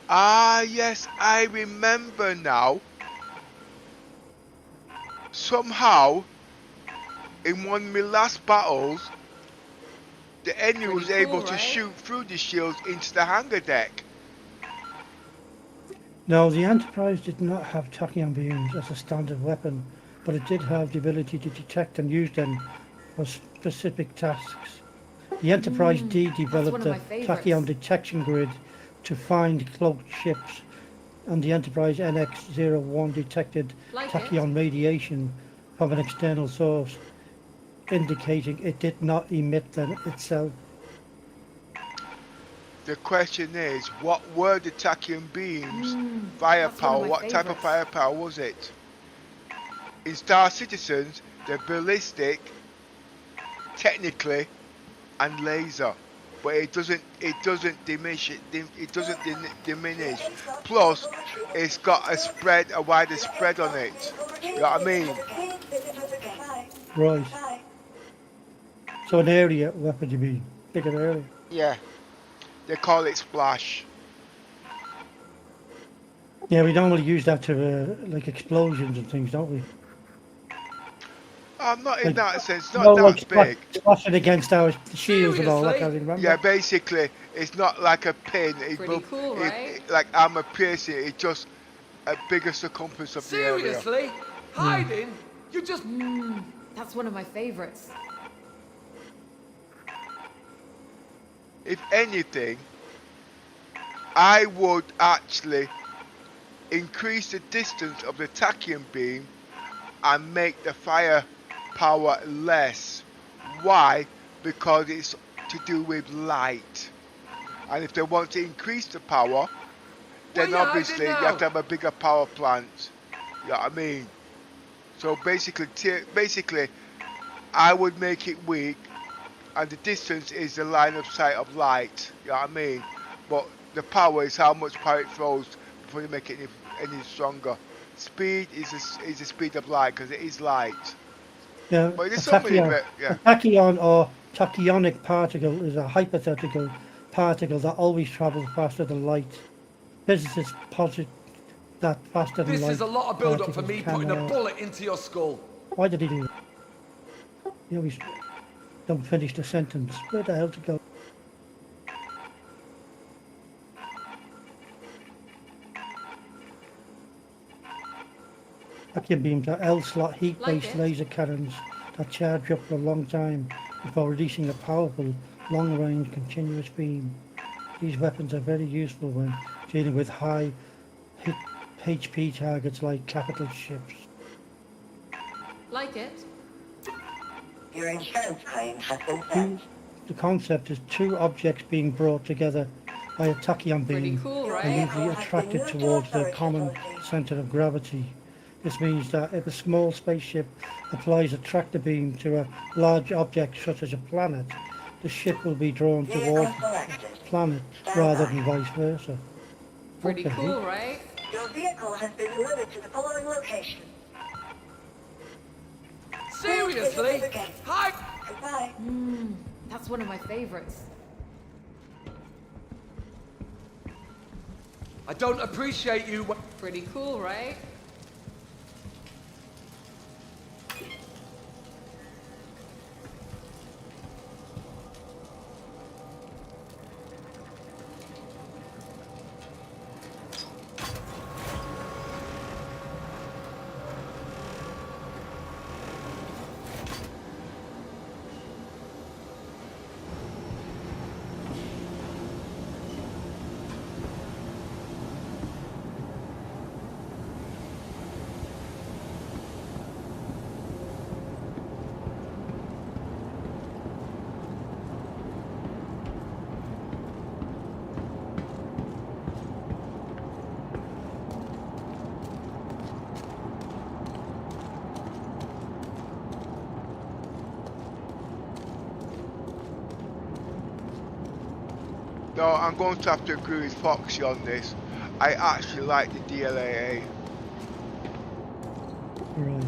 Ah, yes, I remember now. Somehow, in one of my last battles, the enemy Pretty was able cool, to right? shoot through the shields into the hangar deck. No, the Enterprise did not have tachyon beams as a standard weapon, but it did have the ability to detect and use them for specific tasks. The Enterprise D That's developed one of the my favorites. tachyon detection grid to find cloaked ships, and the Enterprise NX-01 detected Like it? tachyon radiation from an external source, indicating it did not emit them itself. The question is, what were the tachyon beams? That's one Firepower, of my what type of favorites. firepower was it? In Star Citizens, they're ballistic, technically, and laser. But it doesn't diminish diminish. Plus, it's got a wider spread on it. You know what I mean? Right. So an area weapon, you mean? Bigger area. Yeah. They call it splash. Yeah, we normally use that to like explosions and things, don't we? Not in Like, that sense, no, not like that big. splashing against our shields and all that. Seriously? I remember. Yeah, basically, it's not like a pin. Pretty cool, right? Like armor piercing. It's just a bigger circumference of the area. Seriously? Hiding? You just That's one of my favorites. If anything, I would actually increase the distance of the tachyon beam and make the firepower less. Why? Because it's to do with light. And if they want to increase the power, then Well, yeah, I obviously did you now. have to have a bigger power plant. You know what I mean? So basically, I would make it weak, and the distance is the line of sight of light. You know what I mean? But the power is how much power it throws before you make it any stronger. Speed is the speed of light because it is light. Yeah, But a there's so many tachyon, yeah. a tachyon or tachyonic particle is a hypothetical particle that always travels faster than light. Physicists posit that faster than This light is a lot of build-up for particles me can, putting a bullet into your skull. Why did he do that? He always don't finish the sentence. Where the hell to go? Vacuum beams are L-slot heat-based Like it? laser cannons that charge up for a long time before releasing a powerful, long-range continuous beam. These weapons are very useful when dealing with high HP targets like capital ships. Like it? Your insurance claim has been sent. The concept is two objects being brought together by a tachyon Pretty beam cool, and right? usually attracted towards their common center of gravity. This means that if a small spaceship applies a tractor beam to a large object such as a planet, the ship will be drawn towards Vehicle the selected. planet rather than vice versa. Pretty Okay. cool, right? Your vehicle has been delivered to the following location. Seriously? Hide. Goodbye. That's one of my favorites. I don't appreciate you. Pretty cool, right? No, I'm going to have to agree with Foxy on this. I actually like the DLAA. Right.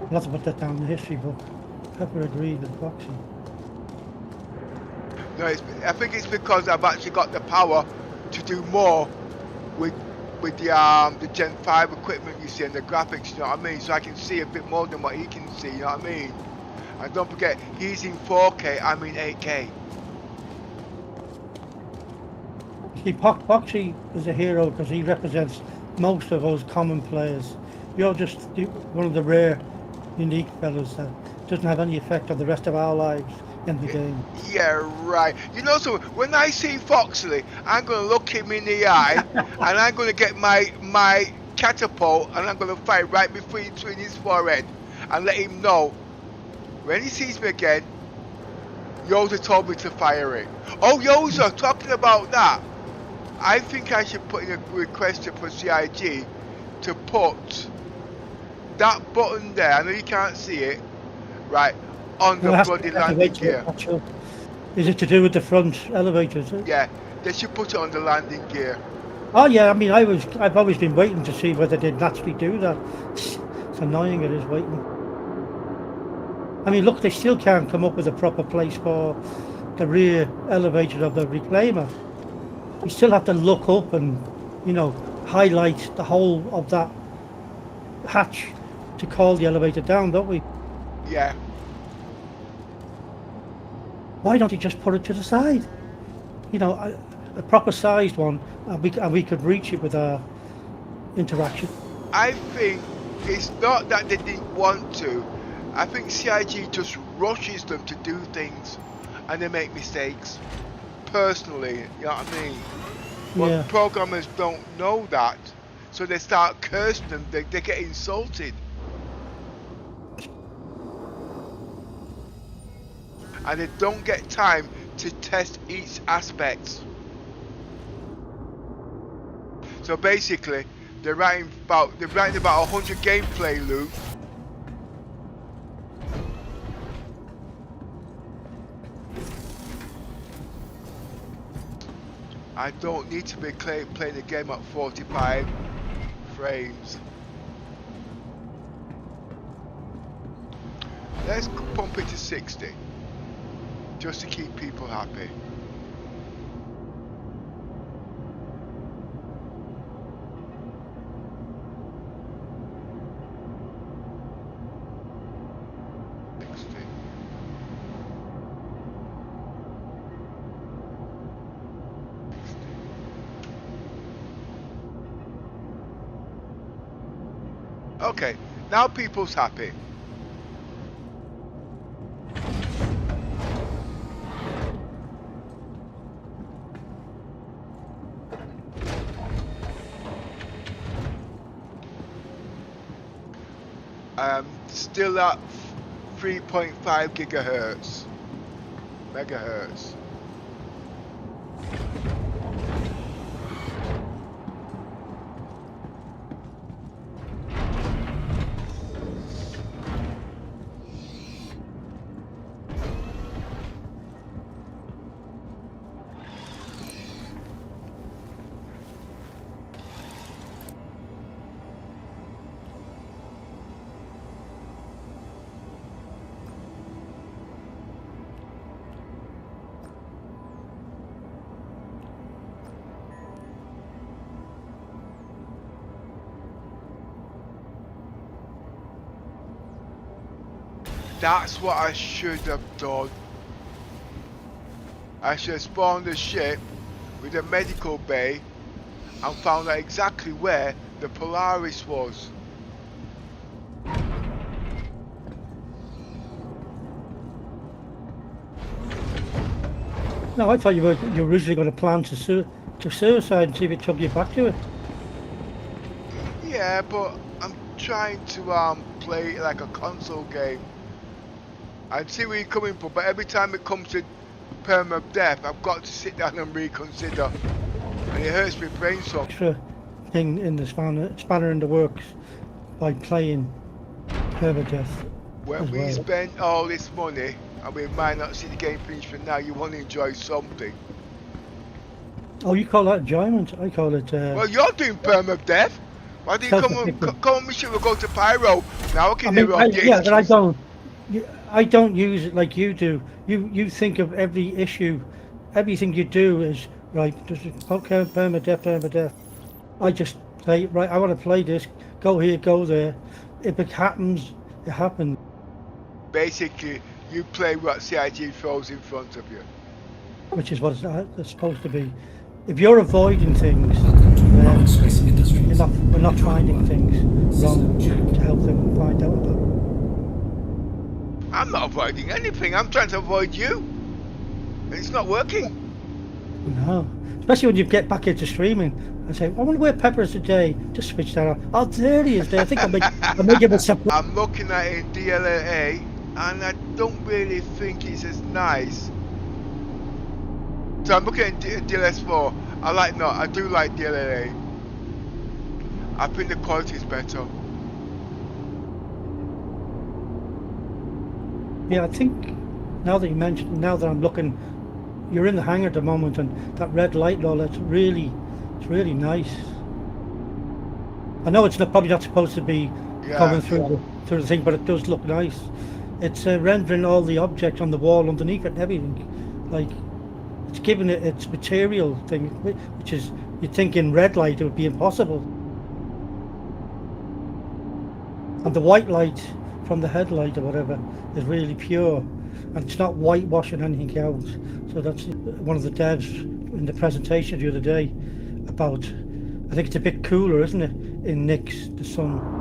I'll have to put that down in the history book. Pepper agreed with Foxy. No, I think it's because I've actually got the power to do more with the Gen 5 equipment you see and the graphics, you know what I mean? So I can see a bit more than what he can see, you know what I mean? And don't forget, he's in 4K, I'm in 8K. See, Foxy is a hero because he represents most of us common players. You're just one of the rare, unique fellas that doesn't have any effect on the rest of our lives in the game. Yeah, right. You know, so when I see Foxley, I'm going to look him in the eye and I'm going to get my catapult and I'm going to fire right between his forehead and let him know when he sees me again, Yoda told me to fire it. Oh, Yoda, talking about that, I think I should put in a request for CIG to put that button there, I know you can't see it, right, on the bloody landing gear. Is it to do with the front elevators? Yeah, they should put it on the landing gear. Oh yeah, I mean, I've always been waiting to see whether they'd actually do that. It's annoying, it is waiting. I mean, look, they still can't come up with a proper place for the rear elevator of the reclaimer. We still have to look up and, you know, highlight the whole of that hatch to call the elevator down, don't we? Yeah. Why don't you just put it to the side? You know, a proper sized one, and we could reach it with our interaction. I think it's not that they didn't want to. I think CIG just rushes them to do things and they make mistakes. Personally, you know what I mean? But Yeah. programmers don't know that. So they start cursing them, they get insulted. And they don't get time to test each aspect. So basically, they're writing about 100 gameplay loops. I don't need to be playing the game at 45 frames. Let's pump it to 60, just to keep people happy. Okay, now people's happy. Still at 3.5 megahertz. That's what I should have done. I should have spawned a ship with a medical bay and found out exactly where the Polaris was. No, I thought you were originally going to plan to suicide and see if it took you back to it. Yeah, but I'm trying to play like a console game. I see where you're coming from, but every time it comes to perma death, I've got to sit down and reconsider, and it hurts my brain so. Extra thing in the spanner in the works by playing permadeath. When as we well. spend all this money and we might not see the game finished for now, you want to enjoy something. Oh, you call that enjoyment? I call it Well, you're doing permadeath. Why do you come on? self-inflicted. Come on, mission. We'll go to pyro. Now, okay, I there mean, are yeah, but I extras. don't. I don't use it like you do. You think of every issue, everything you do is right. Does it okay? Permadeath. I just say right. I want to play this. Go here, go there. If it happens, it happens. Basically, you play what CIG throws in front of you. Which is what it's supposed to be. If you're avoiding things, Welcome to then Space Industries. we're not Enjoy finding the things System wrong check. to help them find out about. I'm not avoiding anything. I'm trying to avoid you. And it's not working. No, especially when you get back into streaming and say, I wonder where Pepper is today. Just switch that on. Oh, there he is there. I think I'll make him a surprise. I'm looking at it in DLNA, and I don't really think it's as nice. So I'm looking at DLS4. I do like DLNA. I think the quality is better. Yeah, I think now that you mentioned, now that I'm looking, you're in the hangar at the moment, and that red light and all that's really, it's really nice. I know it's probably not supposed to be coming through the thing, but it does look nice. It's rendering all the objects on the wall underneath it and everything. Like, it's giving it its material thing, which is, you'd think in red light it would be impossible. And the white light from the headlight or whatever is really pure, and it's not whitewashing anything else. So that's one of the devs in the presentation the other day about, I think it's a bit cooler, isn't it, in Nick's the sun.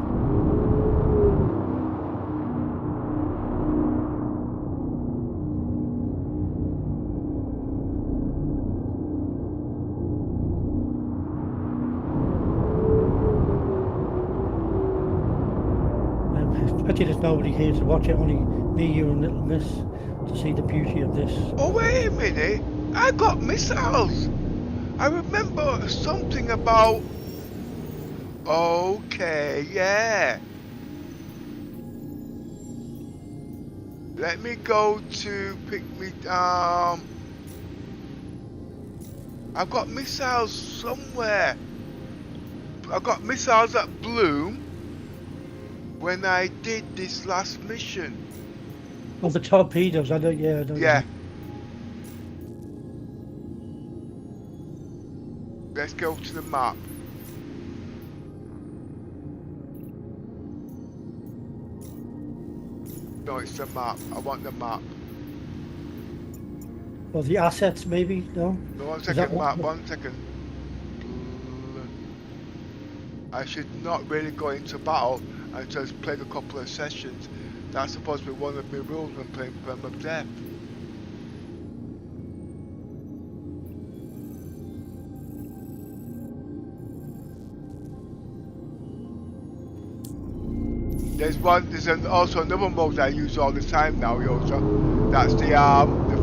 I bet you there's nobody here to watch it, only me, you and Little Miss, to see the beauty of this. Oh, wait a minute. I got missiles. I remember something about... Okay, yeah. Let me go to pick me... I've got missiles somewhere. I got missiles at Bloom when I did this last mission. Oh, the torpedoes, I don't, yeah, I don't Yeah. know. Let's go to the map. No, it's the map. I want the map. Or the assets, maybe, no? No, 1 Is second, that what- map. 1 second. I should not really go into battle and just play a couple of sessions. That's supposed to be one of my rules when playing permadeath. There's also another mode I use all the time now, Yosa. That's the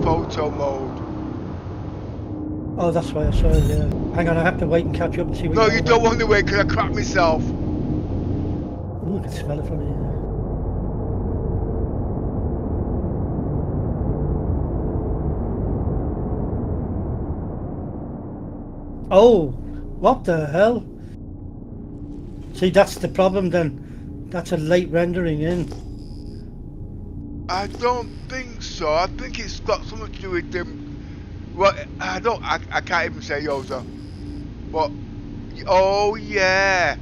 photo mode. Oh, that's why I saw it, yeah. Hang on, I have to wait and catch up and see what No, you don't want to wait because I crap myself. Ooh, I can smell it from here. Oh, what the hell? See, that's the problem then. That's a late rendering in. I don't think so. I think it's got something to do with them. Well, I can't even say Yosa. But, oh yeah.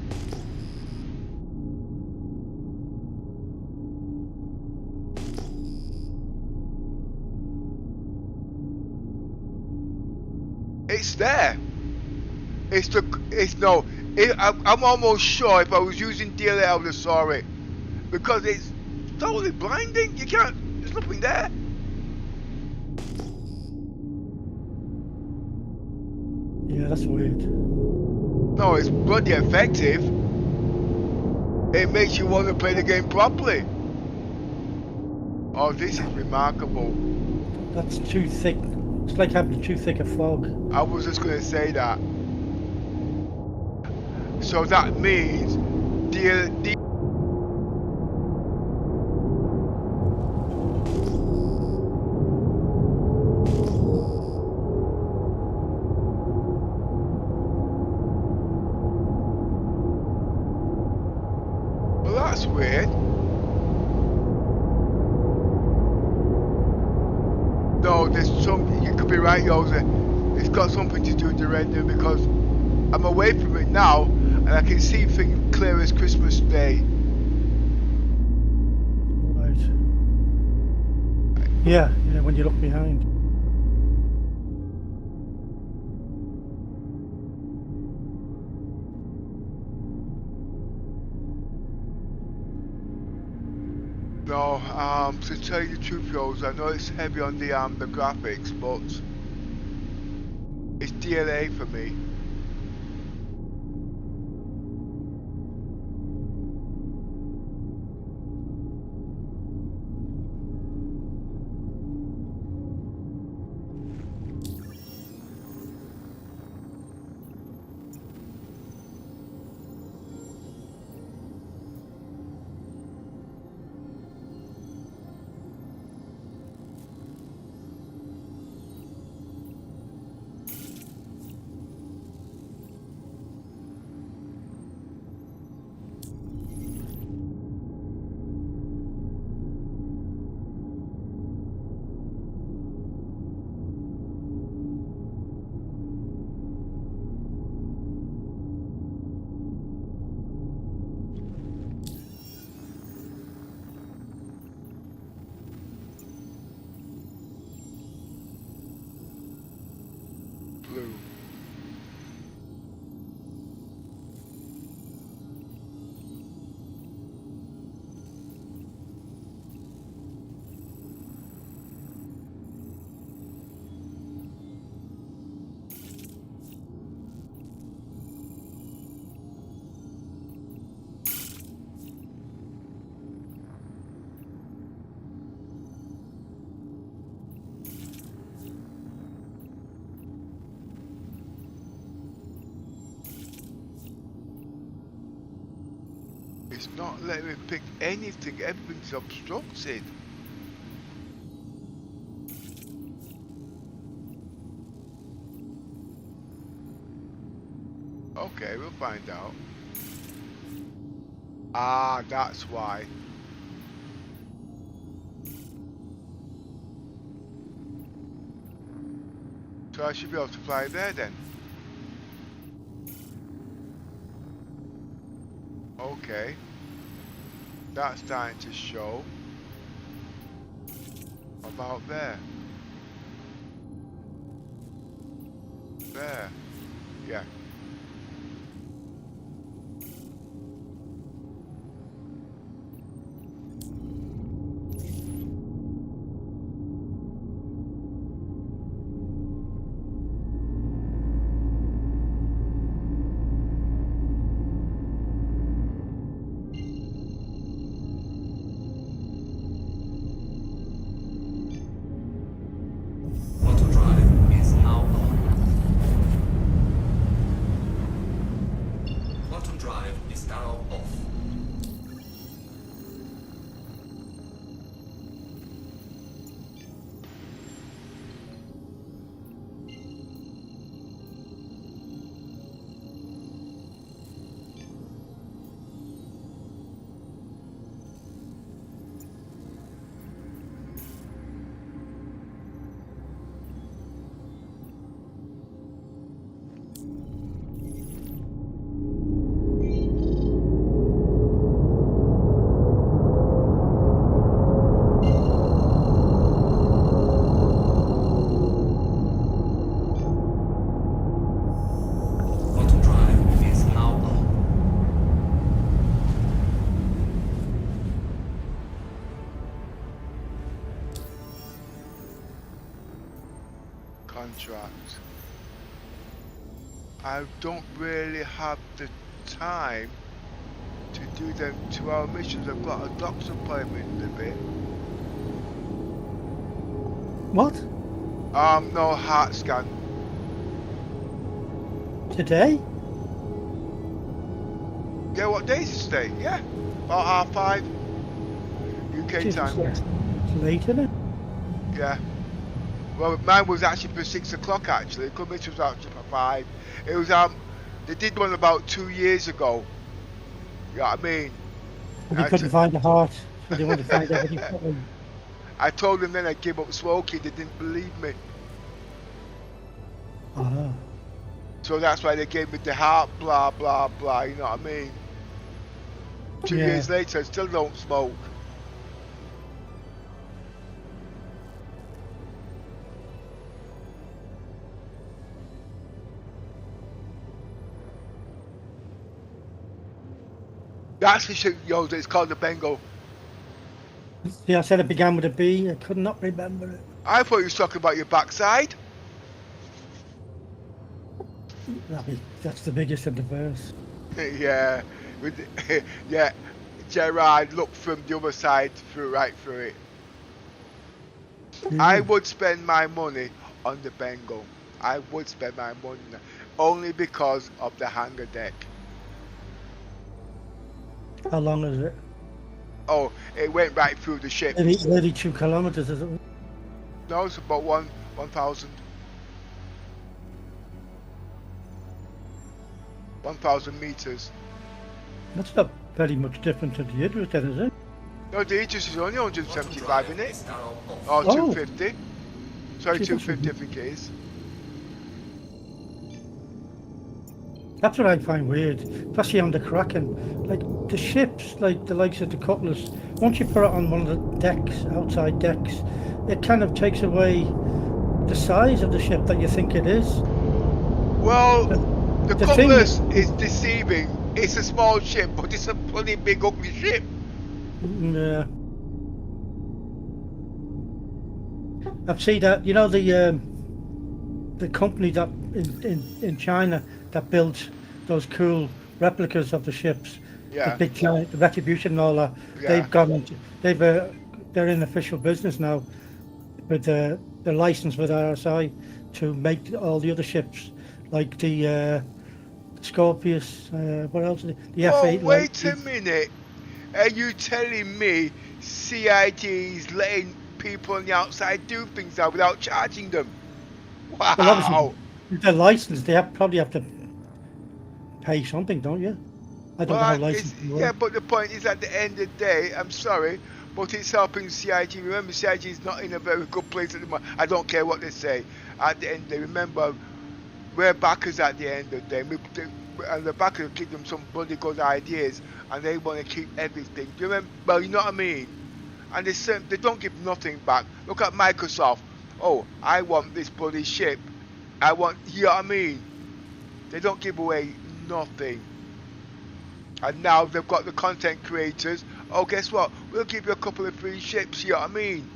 It's there. I'm almost sure if I was using DLL I would have saw it. Because it's totally blinding. You can't, there's nothing there. Yeah, that's weird. No, it's bloody effective. It makes you want to play the game properly. Oh, this is remarkable. That's too thick. It's like having too thick a fog. I was just going to say that. So that means know, there's some. You could be right, Jose. It's got something to do with the rendering because I'm away from it now, and I can see things clear as Christmas Day. Right. Yeah, when you look behind. No, to tell you the truth, Rose, I know it's heavy on the graphics, but it's DLA for me. Blue. It's not letting me pick anything, everything's obstructed. Okay, we'll find out. Ah, that's why. So I should be able to fly there then. Okay. That's starting to show. About there. There. Yeah. Auto drive is now on. Auto drive is now off. Auto drive is now on. Contract. I don't really have the time to do them 2-hour missions. I've got a doctor's appointment in a bit. What? No heart scan. Today? Yeah, what day is it today? Yeah, about 5:30 UK time. It's late, isn't it? Yeah. Well, mine was actually for 6 o'clock actually. Commission was actually for 5. It was they did one about 2 years ago. You know what I mean? But they couldn't find the heart, so they wanted to find everything. I told them then I gave up smoking. They didn't believe me. Ah. So that's why they gave me the heart, blah, blah, blah, you know what I mean? 2 Yeah. years later, I still don't smoke. That's the shit, yo, it's called the Bengal. See, I said it began with a B. I could not remember it. I thought you was talking about your backside. That's the biggest in the verse. Yeah, yeah, Gerard looked from the other side right through it. I would spend my money on the Bengal. I would spend my money only because of the hangar deck. How long is it? Oh, it went right through the ship. 32 kilometers, is it? No, it's about 1,000. 1,000 meters. That's not very much different to the Idris then, is it? No, the Aegis is only 175 in it. Or Oh. 250. Sorry, Gee, that's 250 I think it is. That's what I find weird, especially on the Kraken. Like the ships, like the likes of the Cutlass, once you put it on one of the decks, outside decks, it kind of takes away the size of the ship that you think it is. Well, the the thing Cutlass is deceiving. It's a small ship, but it's a bloody big ugly ship. Yeah. I've seen that. You know the company that in China that builds those cool replicas of the ships, Yeah. the big giant, the Retribution and all that. Yeah. They've gone into, they're in official business now with the license with RSI to make all the other ships like the Scorpius. What else? The F8. Oh, wait a minute. Are you telling me CIG's letting people on the outside do things now without charging them? Wow. Well, obviously, if they're licensed, they probably have to pay something, don't you? I don't know how licensed you are. yeah, but the point is, at the end of the day, I'm sorry, but it's helping CIG. Remember, CIG is not in a very good place at the moment. I don't care what they say. At the end of the day, remember, we're backers at the end of the day. And the backers give them some bloody good ideas, and they want to keep everything. Do you remember? Well, you know what I mean? And they don't give nothing back. Look at Microsoft. Oh, I want this bloody ship. You know what I mean? They don't give away nothing. And now they've got the content creators. Oh, guess what? We'll give you a couple of free ships, you know what I mean?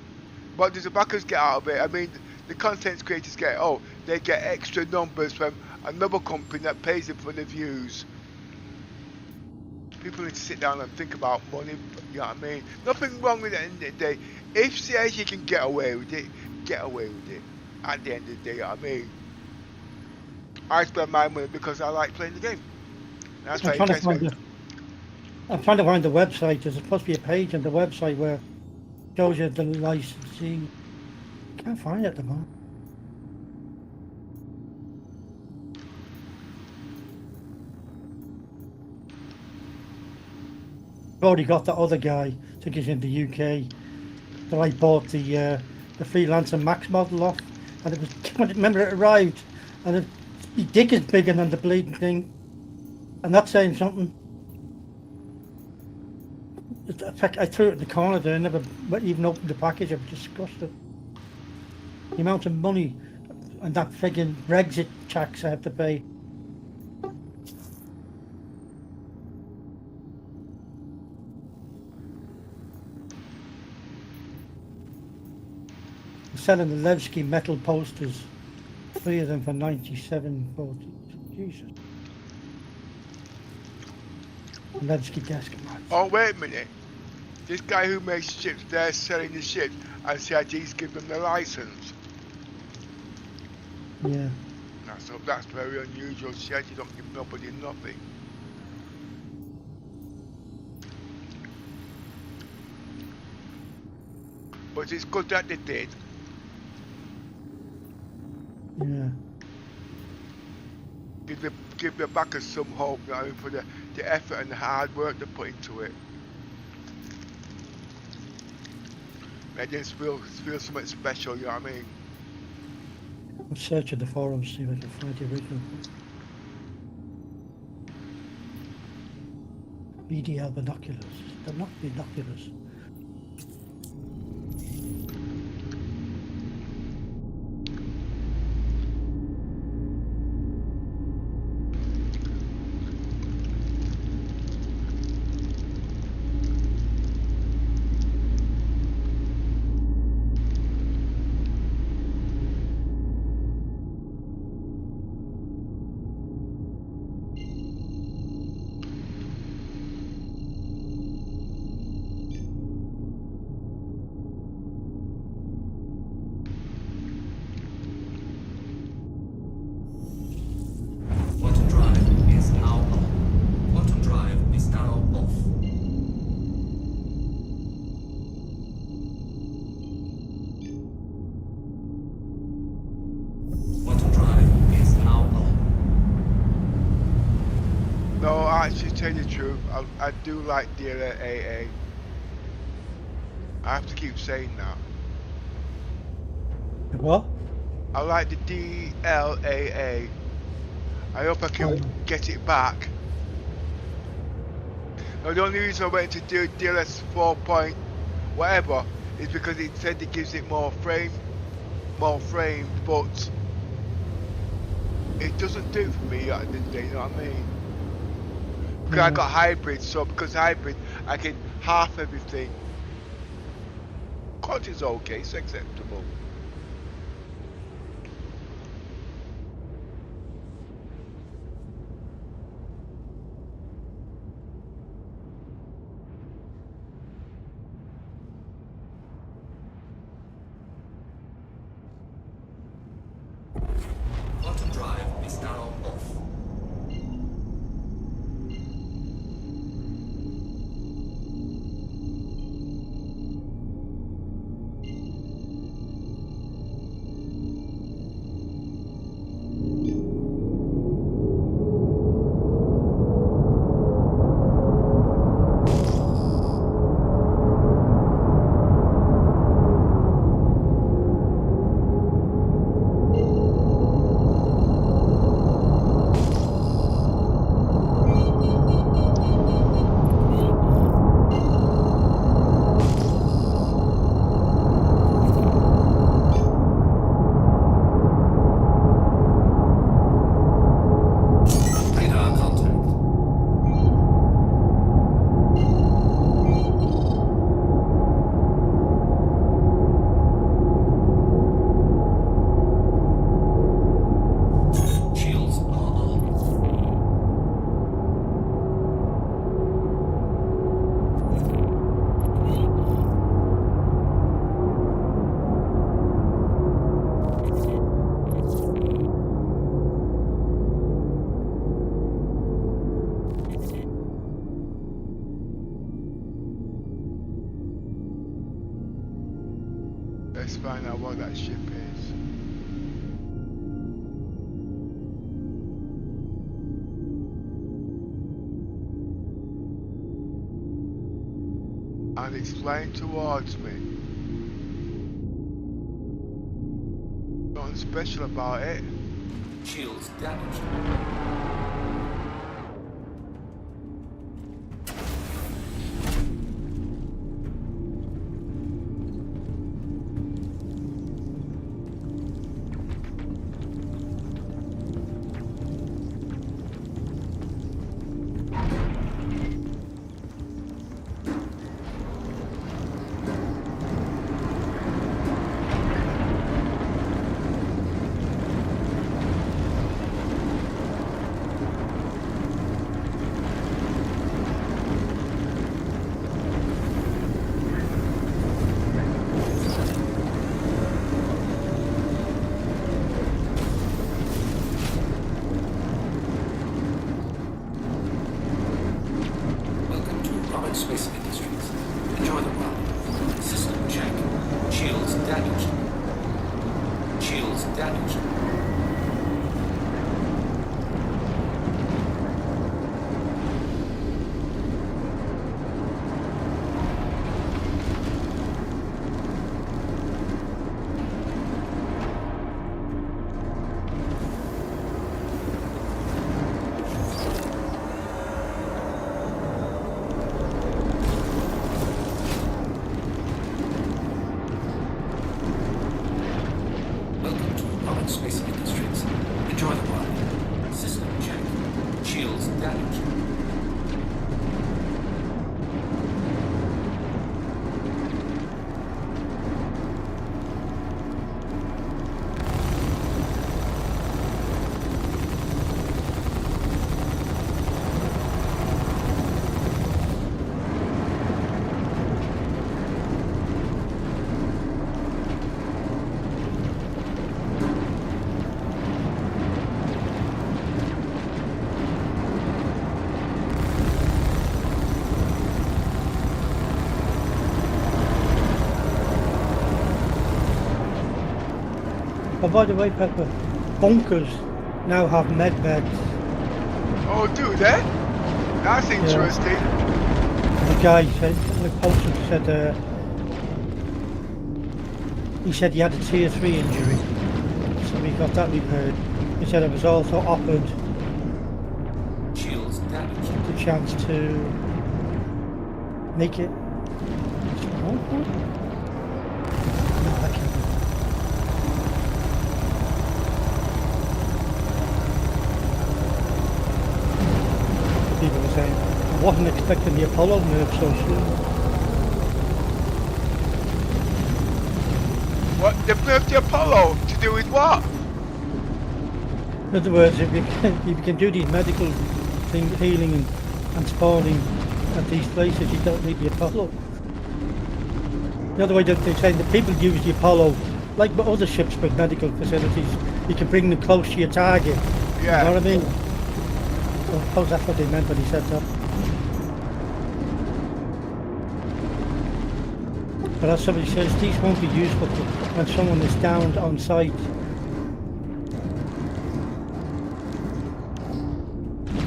What does the backers get out of it? I mean, the content creators they get extra numbers from another company that pays them for the views. People need to sit down and think about money, you know what I mean? Nothing wrong with it at the end of the day. If CIG can get away with it, get away with it. At the end of the day, you know what I mean? I spend my money because I like playing the game. That's why I'm trying to find the website. There's supposed to be a page on the website where it shows you the licensing. Can't find it at the moment. I've already got that other guy, I think he's in the UK, that I bought the Freelancer Max model off, and it was, I remember it arrived, and the dick is bigger than the bleeding thing, and that's saying something. In fact, I threw it in the corner there, I never even opened the package. I was disgusted. The amount of money and that friggin' Brexit tax I have to pay. Selling the Levski metal posters, 3 of them for 97.40. Jesus. Levski desk mats. Oh, wait a minute. This guy who makes ships, they're selling the ships, and CIG's give them the license. Yeah. That's very unusual. CIG don't give nobody nothing. But it's good that they did. Yeah. Give the backers some hope, you know, for the effort and the hard work they put into it. I just feel something special, you know what I mean? I'm searching the forums, see if I can find the original. BDL binoculars. They're not binoculars. Quantum drive is now on. Quantum drive is now off. Quantum drive is now on. No, actually, tell you the truth, I do like DLAA. I have to keep saying that. What? I like the DLAA. I hope I can get it back. Now, the only reason I went to do DLS 4 point whatever is because it said it gives it more frames, but it doesn't do for me at the end of the day, you know what I mean? Because I got hybrid, so because hybrid, I can half everything. Quality's okay, it's acceptable. Quantum drive is now off. Radar contact. Shields are on. Let's find out what that ship is. And it's flying towards me. Nothing special about it. Shields damaged. Welcome to Rocket Space Industries. Enjoy the ride. System check. Shields damaged. Shields damaged. on space industries. Enjoy the ride. System check. Shields damaged. Oh, by the way, Pepper, bunkers now have med beds. Oh, do they? That's interesting. The guy said, the posted said, he said he had a tier 3 injury, so he got that repaired. He said it was also offered Shields damaged. the chance to make it. No, I can't. People were saying, I wasn't expecting the Apollo nerve so soon. What? They've nerfed the Apollo to do with what? In other words, if you can do these medical things, healing and spawning at these places, you don't need the Apollo. The other way that they're saying that people use the Apollo, like other ships with medical facilities, you can bring them close to your target. Yeah. You know what I mean? I suppose that's what they meant when he said that. But as somebody says, these won't be useful when someone is downed on site.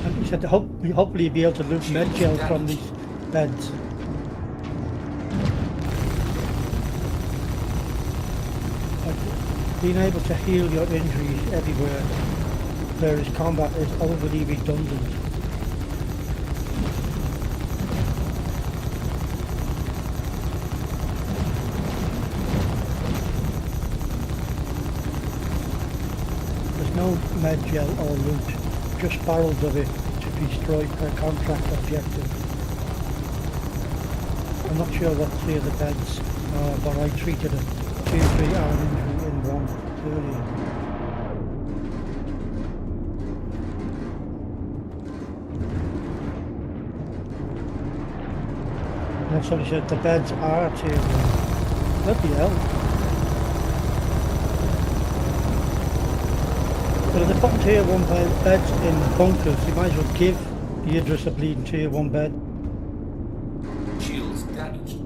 And he said, hopefully you'll be able to loot med gel from these beds. Like, being able to heal your injuries everywhere, whereas combat is overly redundant. There's no med gel or loot, just barrels of it to be destroyed per contract objective. I'm not sure what three of the beds are, but I treated a tier 3 arm injury in one earlier. And somebody said the beds are tier 1. Bloody hell. But if they're putting tier 1 beds in bunkers, you might as well give the Idris a bleeding tier 1 bed. Shields damaged.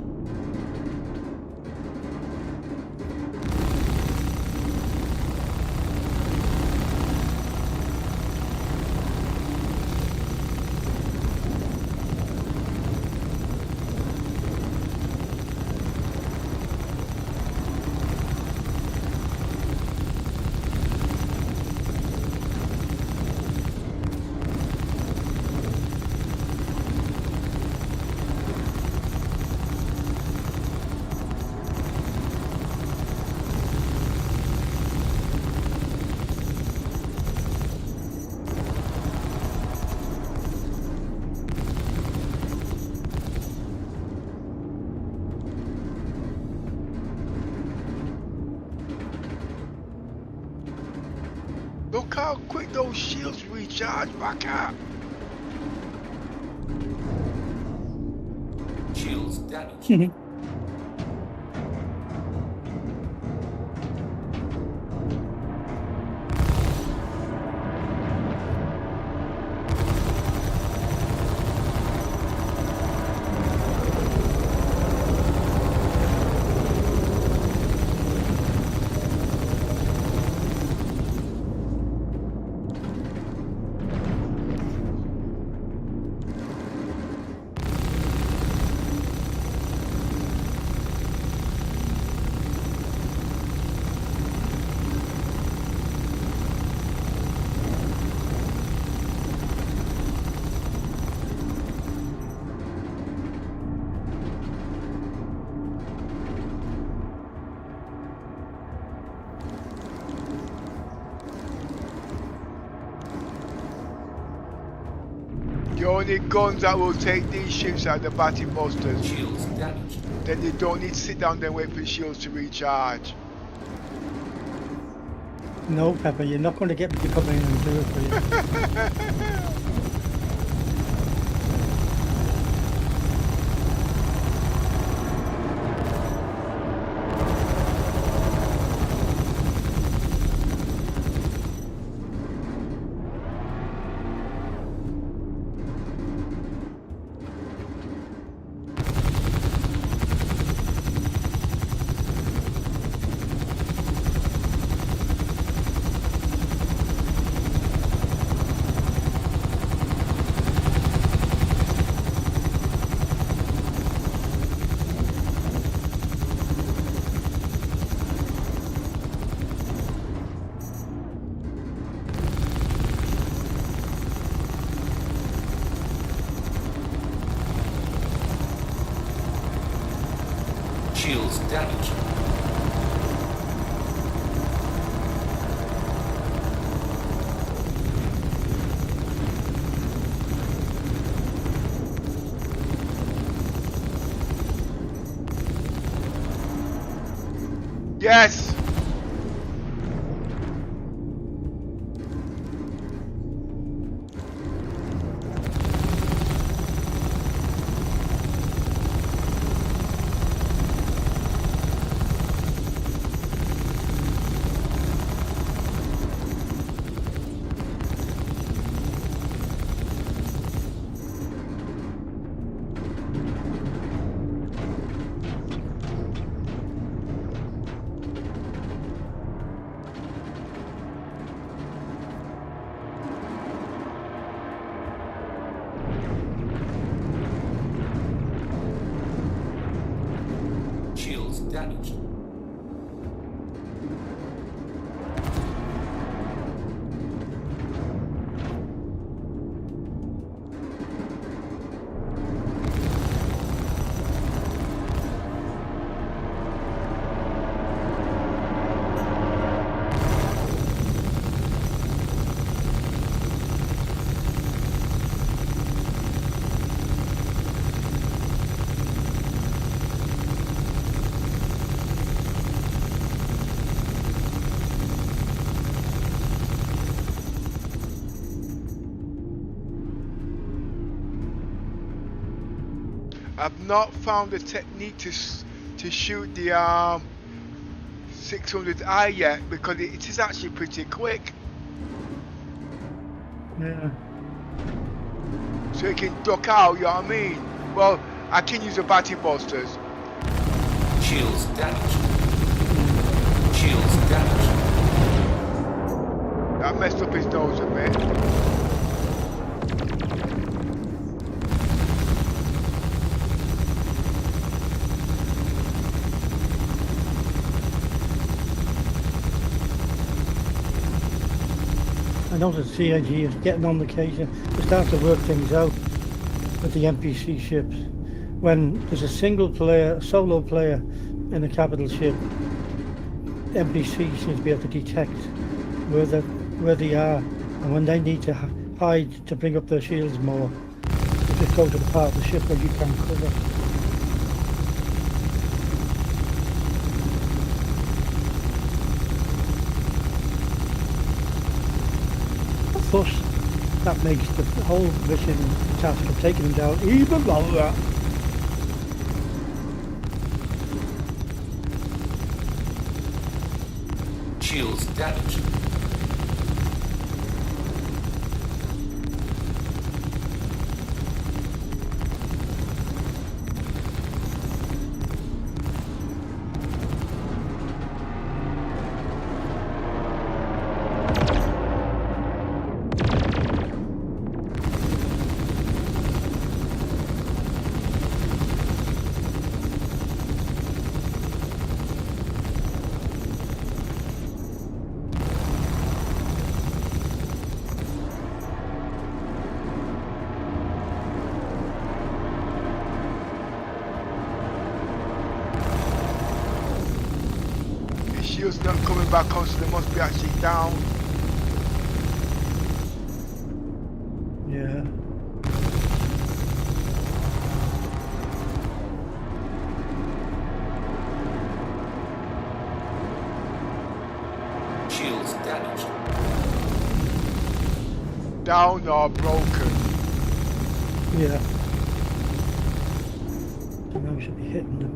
Look how quick those shields recharge back up. Shields damaged. The only guns that will take these ships are the batty busters. Shields damaged. Then you don't need to sit down there and wait for the shields to recharge. No, Pepper, you're not going to get me to come in and do it for you. Shields damaged. Yes! Shields damaged. I've not found a technique to shoot the 600i yet because it is actually pretty quick. Yeah. So you can duck out, you know what I mean? Well, I can use the batty busters. Shields damaged. Shields damaged. That messed up his nose a bit. I noticed CIG is getting on the case and they're starting to work things out with the NPC ships. When there's a single player, a solo player in a capital ship, NPC seems to be able to detect where they are, and when they need to hide to bring up their shields more, they just go to the part of the ship where you can cover. Plus, that makes the whole mission task of taking them down even longer. Shields damaged. Shield's not coming back on, so they must be actually down. Yeah. Shields damaged. Down or broken. Yeah. So now we should be hitting them.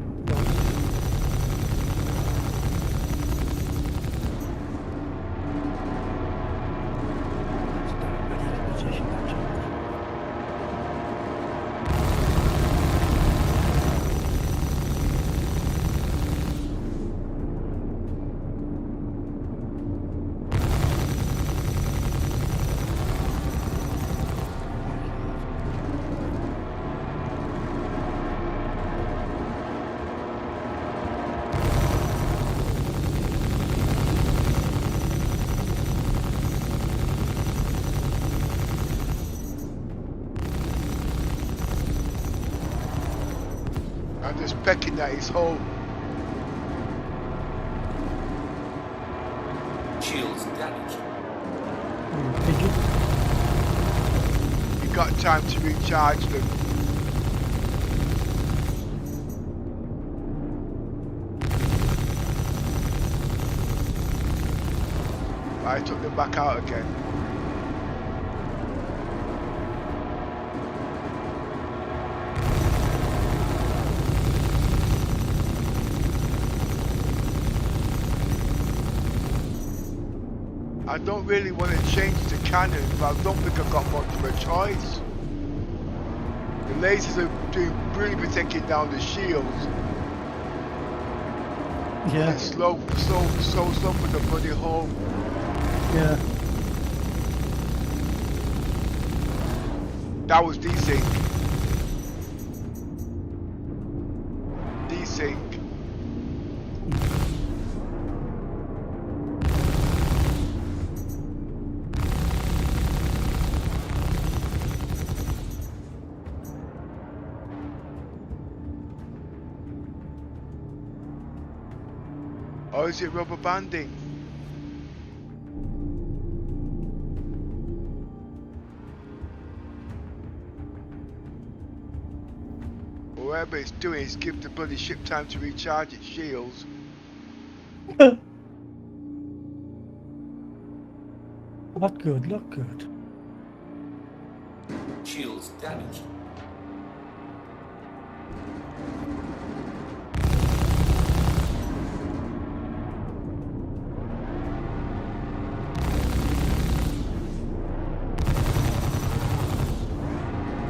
I'm just pecking at his hole. Shields damaged. Did you? You got time to recharge them. I took them back out again. I don't really want to change the cannon, but I don't think I've got much of a choice. The lasers are doing brilliant for taking down the shields. Yeah. It's slow for the bloody hole. Yeah. That was desync. Desync. Or is it rubber banding? Whatever it's doing is give the bloody ship time to recharge its shields. Not good, not good. Shields damaged.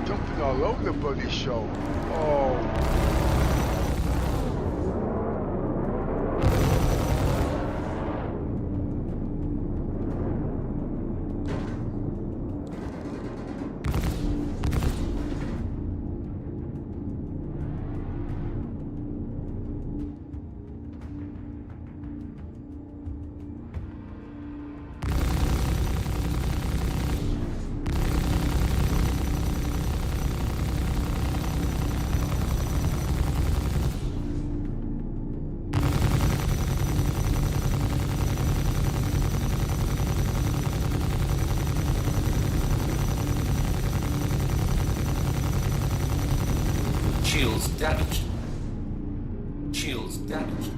Jumping all over the bloody show. Oh. Shields damaged. Shields damaged.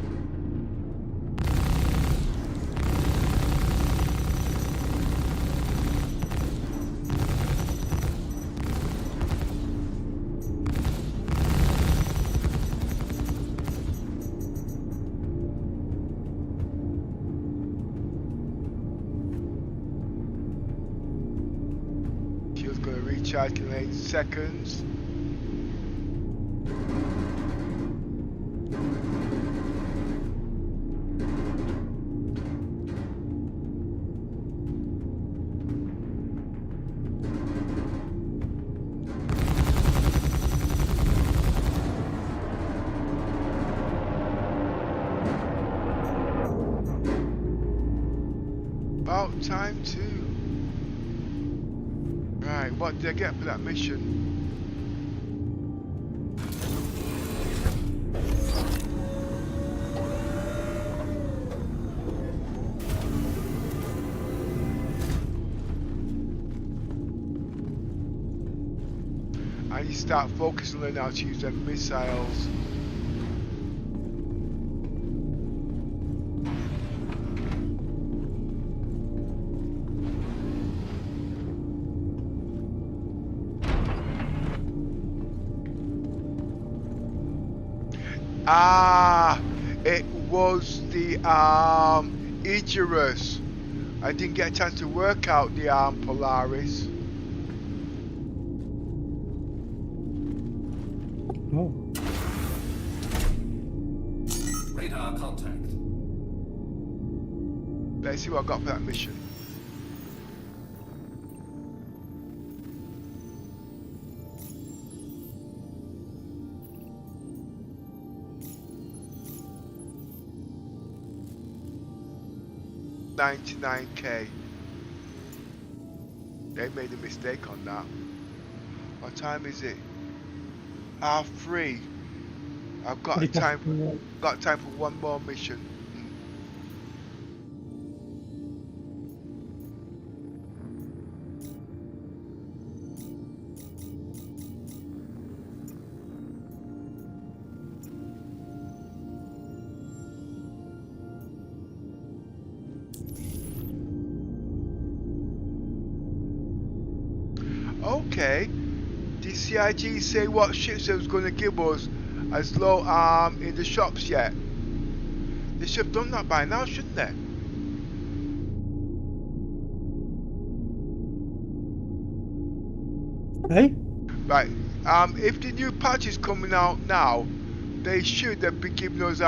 Shield's gonna recharge in 8 seconds. About time to. Right, what did I get for that mission? I need to start focusing on how to use them missiles. Ah, it was the Icarus. I didn't get a chance to work out the Polaris. Oh. Radar contact. Let's see what I got for that mission. $99K. They made a mistake on that. What time is it? 3:30. I've got Pretty time. possible. Got time for one more mission. Okay. Did CIG say what ships it was going to give us as low in the shops yet? They should have done that by now, shouldn't they? Hey? Right. If the new patch is coming out now, they should have been giving us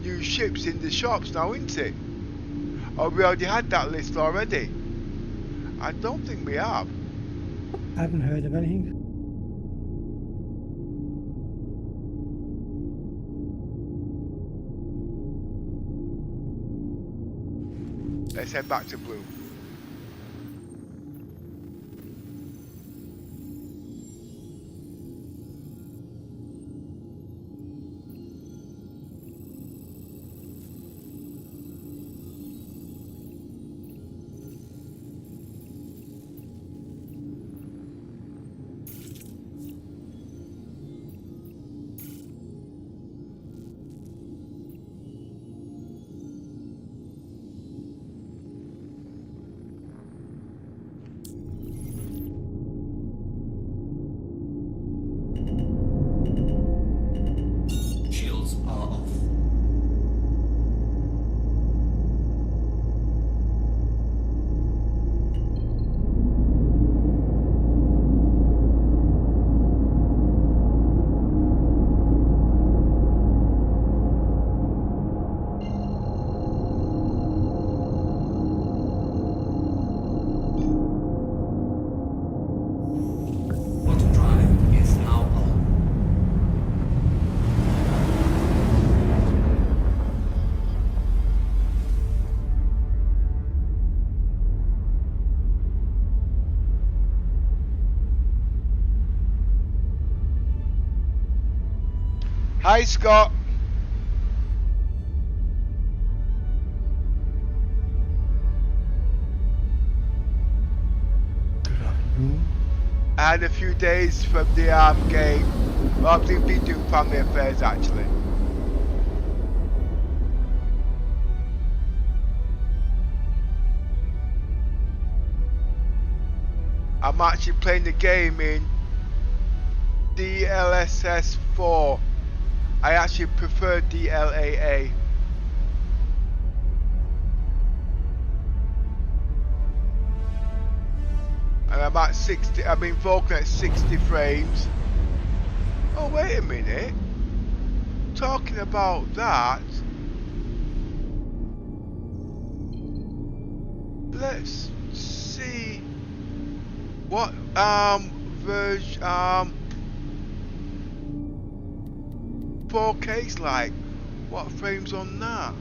new ships in the shops now, isn't it? Or we already had that list already? I don't think we have. I haven't heard of anything. Let's head back to blue. Shields are off. Water drive is now on. Hi, Scott. I had a few days from the game. Well, I've been doing family affairs actually. I'm actually playing the game in DLSS 4. I actually prefer DLAA. And I'm at 60, I'm invoking at 60 frames. Oh, wait a minute. Talking about that. Let's see what version 4K's like. What frames on that?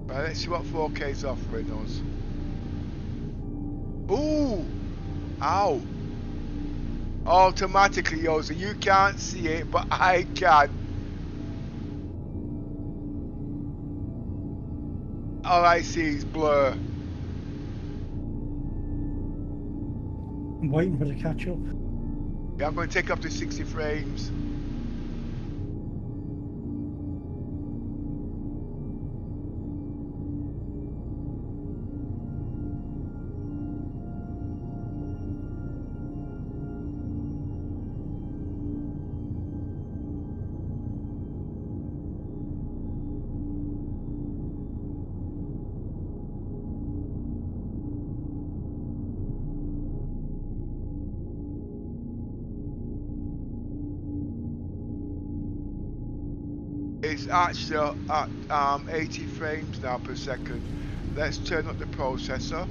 Right, let's see what 4K's offering us. Ooh! Ow! Automatically, Yosa, you can't see it, but I can. all I see is blur. I'm waiting for the catch up. Yeah, I'm going to take up to 60 frames. It's actually at 80 frames now per second. Let's turn up the processor.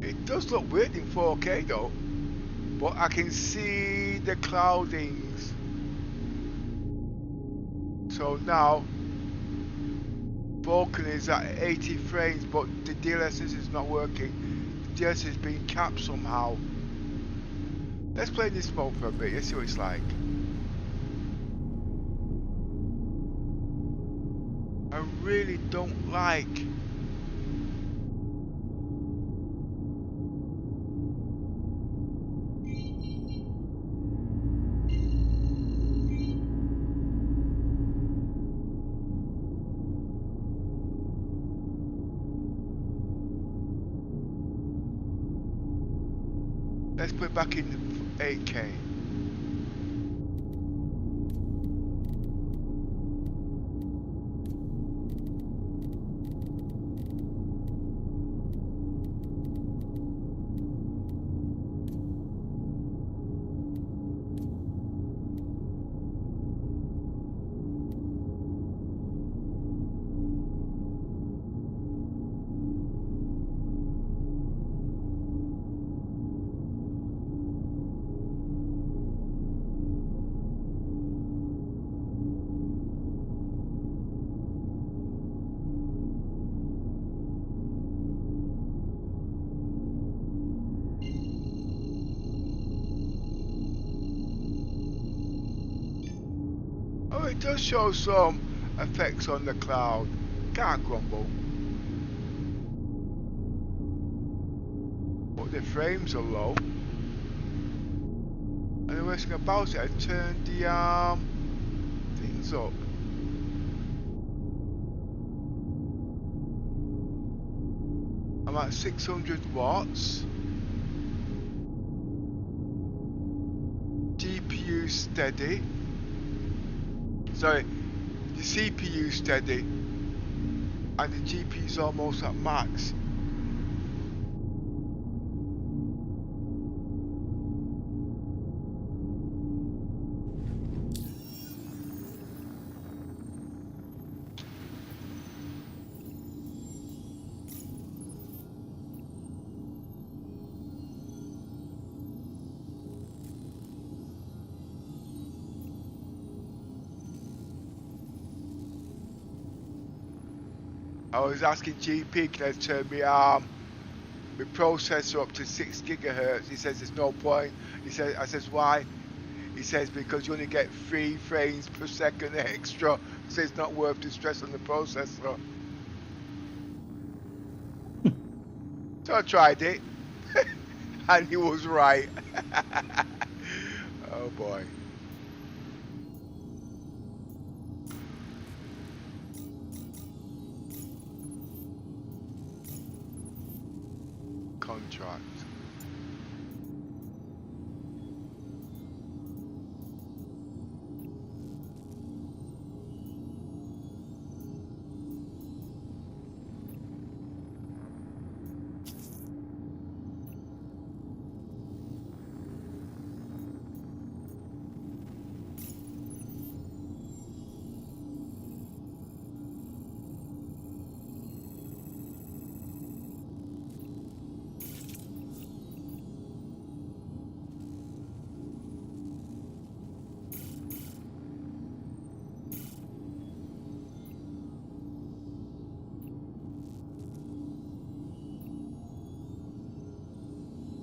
It does look weird in 4K though, but I can see the cloudings. So now Vulcan is at 80 frames, but the DLSS is not working. The DLSS is being capped somehow. Let's play this mode for a bit. Let's see what it's like. I really don't like. Let's put it back in 8K. Oh, it does show some effects on the cloud. Can't grumble. But the frames are low. And the worst thing about it, I turned the things up. I'm at 600 watts. GPU steady. Sorry, the CPU steady, and the GPU is almost at max. I was asking GP, can I turn my processor up to 6 gigahertz? He says there's no point. I says why? He says because you only get 3 frames per second extra, so it's not worth the stress on the processor. So I tried it, and he was right. Oh boy. Contract.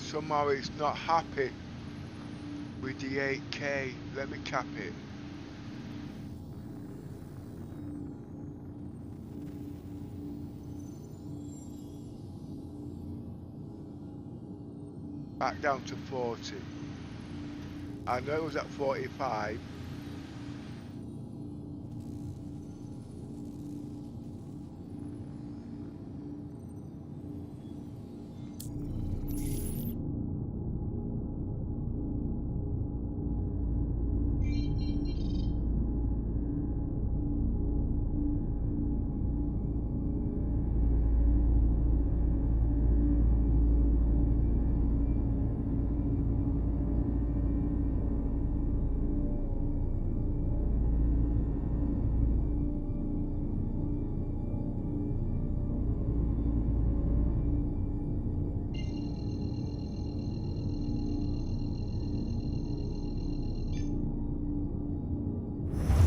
Somehow it's not happy with the 8K. Let me cap it. Back down to 40. I know it was at 45.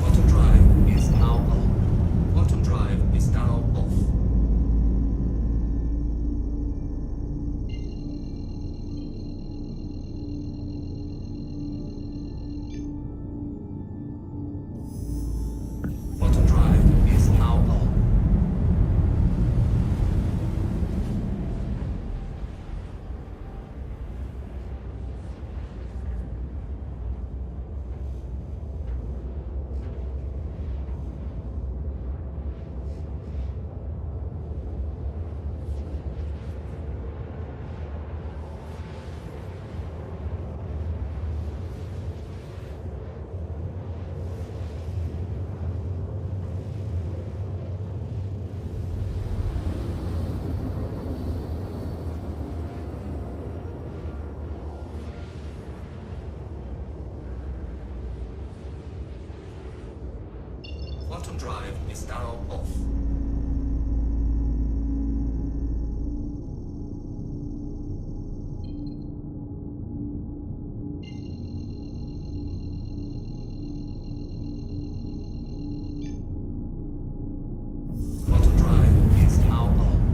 Quantum drive is now on. Quantum drive is now off. Quantum drive is now on. Quantum drive is now off. Quantum drive is now on.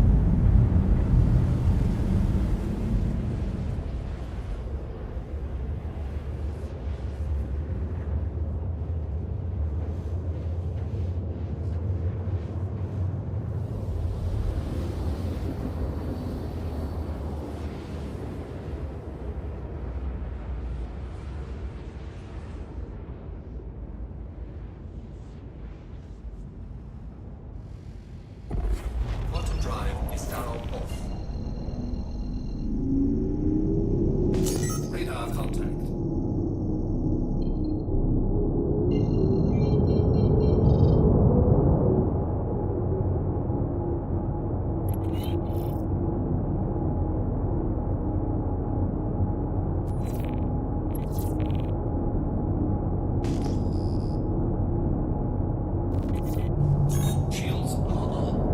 Quantum drive is now off. Radar contact. Shields are on.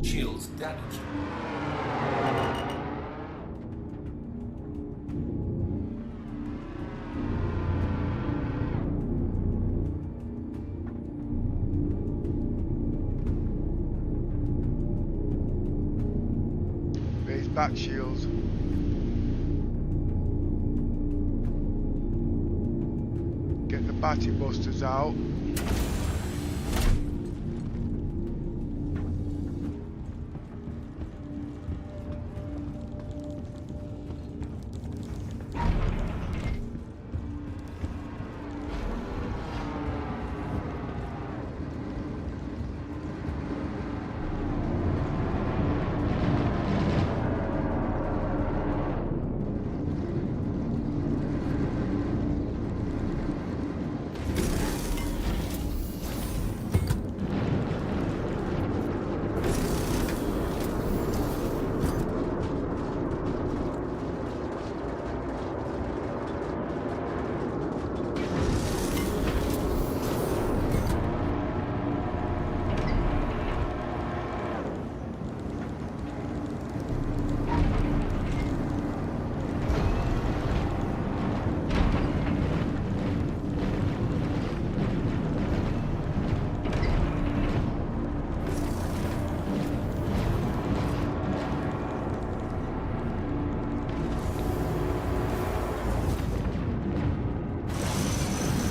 Shields damaged. Raise back shields. Get the battery busters out.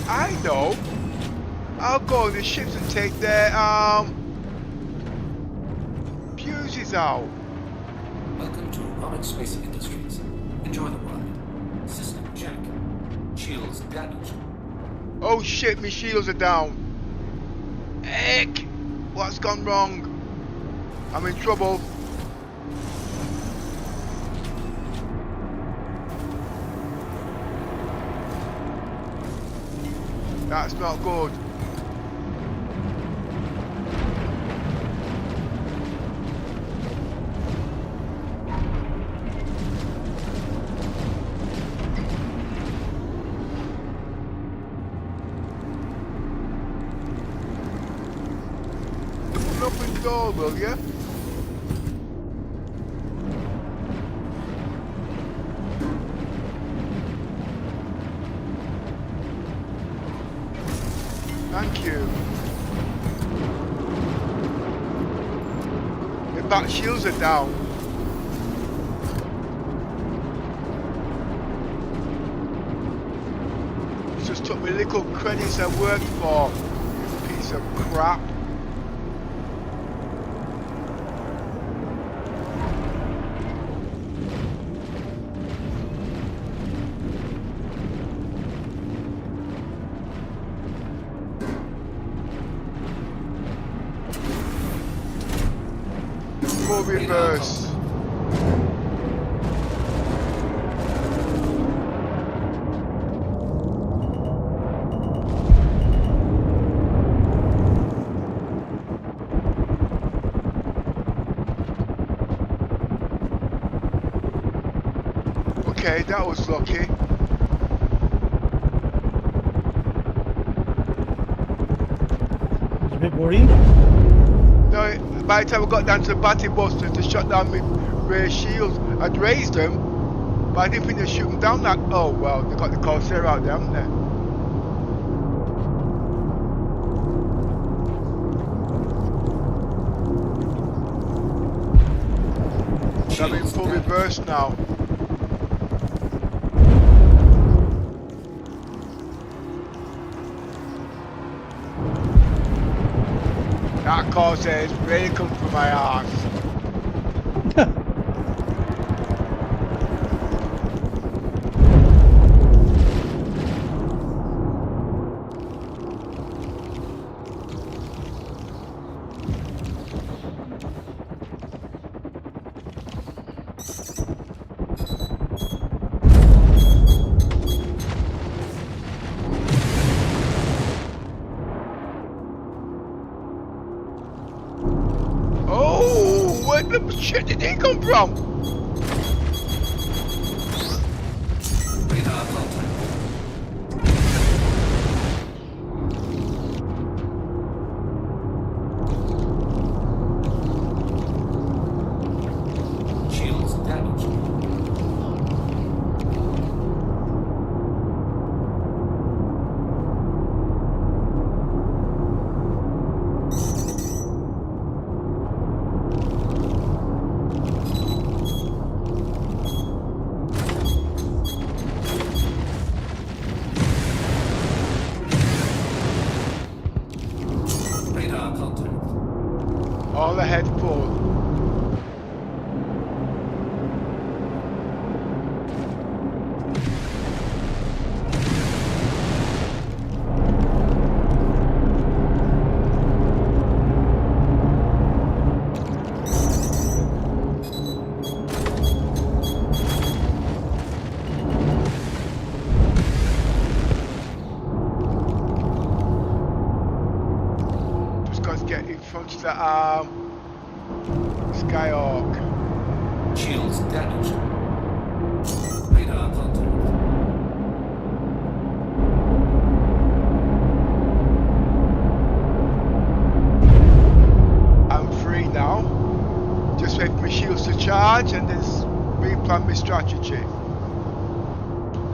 I know. I'll go on the ships and take their fuses out. Welcome to Rocket Space Industries. Enjoy the ride. System check. Shields damaged. Oh shit, my shields are down. Heck! What's gone wrong? I'm in trouble. That's not good. Open the door, will you? Thank you. The back shields are down. It just took me little credits I worked for. Piece of crap. Full reverse. Okay, that was lucky. It's a bit worrying. No, by the time I got down to the battery busters to shut down my rear shields, I'd raised them, but I didn't think they'd shoot them down that. Oh well, they got the Corsair out there, haven't they? I'm in full reverse now. That Corsair is really come for my arse. Oh, where the shit did he come from? Radar contact. Shields damaged. Radar contact. All ahead full. Just got to get in front of the Skyhawk. Shields damaged. Radar contact. I'm free now. Just wait for my shields to charge and then replan my strategy.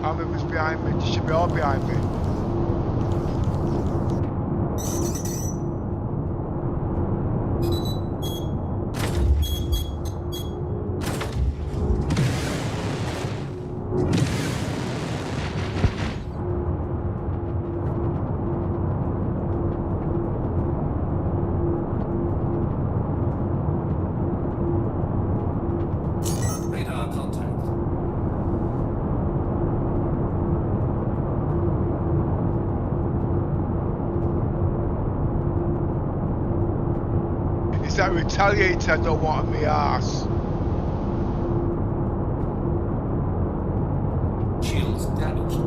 How many was behind me? They should be all behind me. retaliator I don't want on my arse. Shields damaged.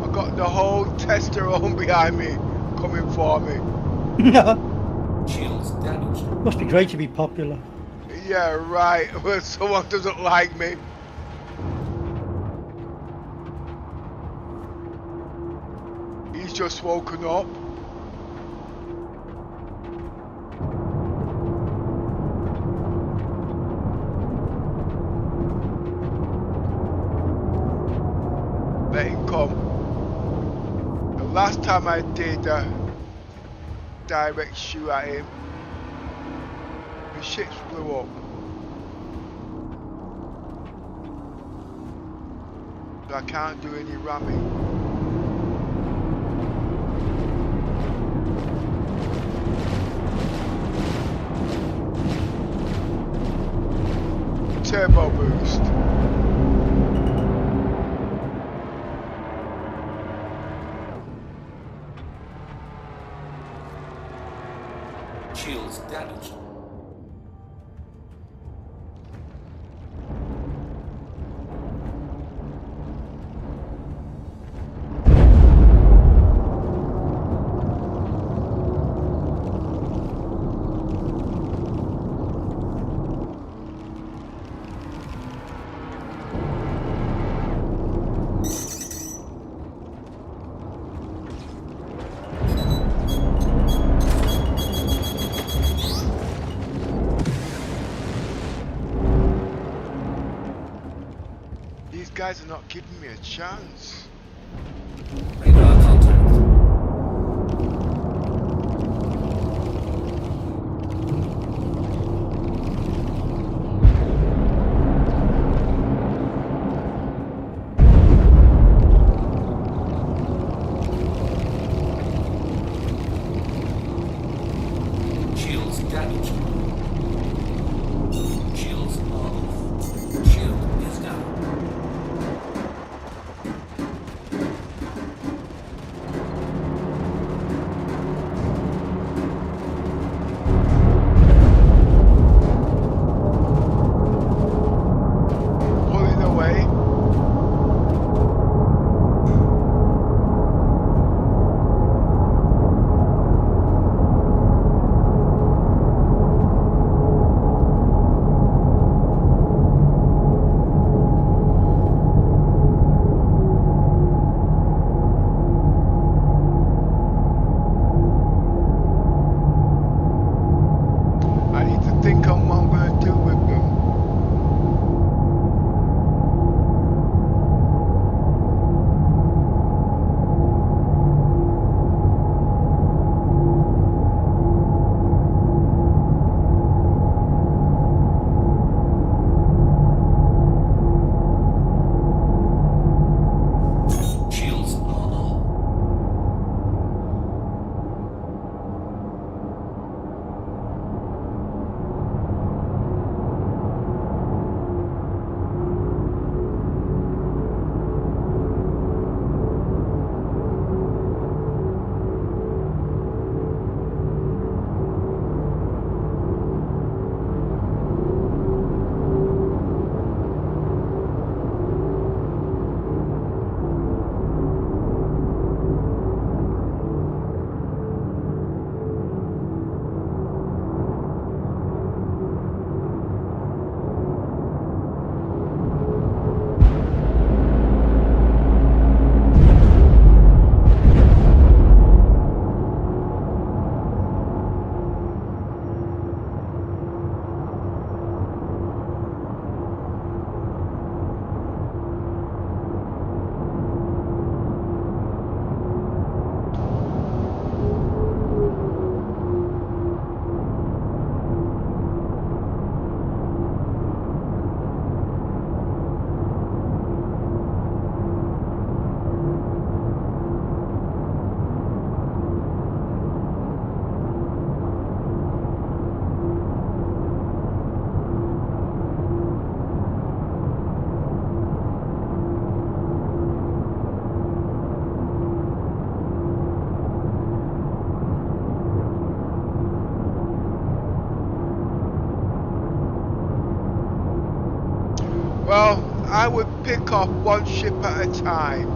I got the whole testosterone behind me, coming for me. Shields damaged. Must be great to be popular. Yeah, right. When someone doesn't like me. He's just woken up. Let him come. The last time I did a direct shoot at him, the ships blew up. So I can't do any ramming. Turbo boost. Shields damaged. These guys are not giving me a chance. Radar contact. Shields damaged. Shields are off. Shield is down. Pulling away. Well, I would pick off one ship at a time.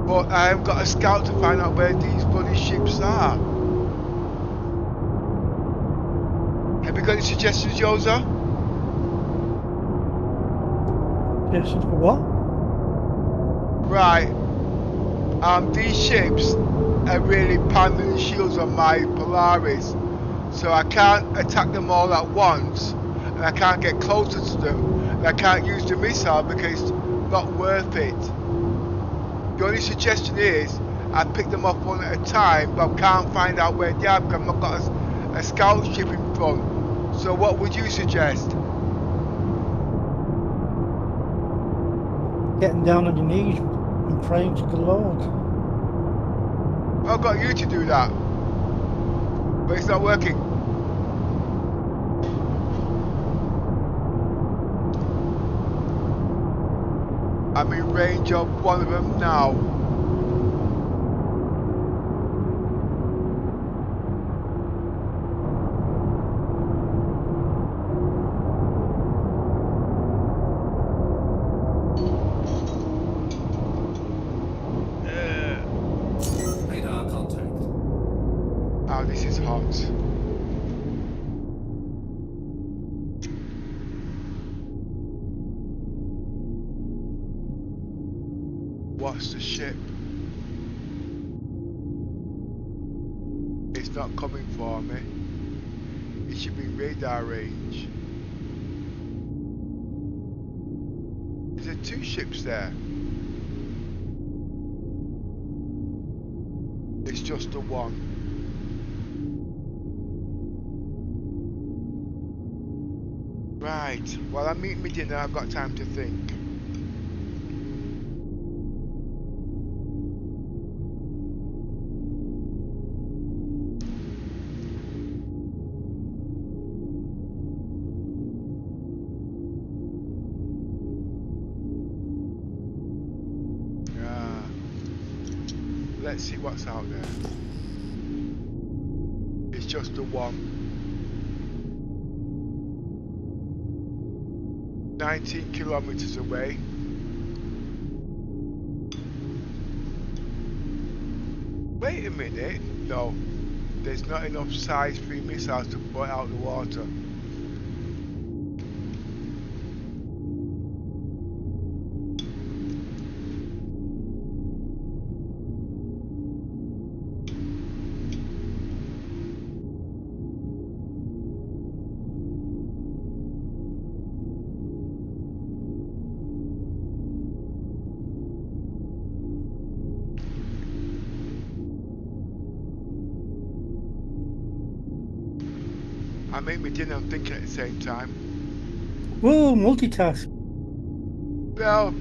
But I have got a scout to find out where these bloody ships are. Have you got any suggestions, Yosa? Yes, for what? Right. These ships are really pounding the shields on my Polaris. So I can't attack them all at once. And I can't get closer to them. And I can't use the missile because it's not worth it. The only suggestion is I pick them up one at a time, but I can't find out where they are because I've not got a scout ship in front. So what would you suggest? Getting down on your knees and praying to the Lord. I've got you to do that, but it's not working. I'm in range of one of them now. Radar contact. Oh, this is hot. What's the ship? It's not coming for me. It should be radar range. Is there two ships there? It's just the one. Right. Well, I'm eating my dinner. I've got time to think. Let's see what's out there. It's just the one. 19 kilometers away. Wait a minute. No, there's not enough size 3 missiles to put out the water. I make my dinner and thinking at the same time. Whoa, multitask. Well,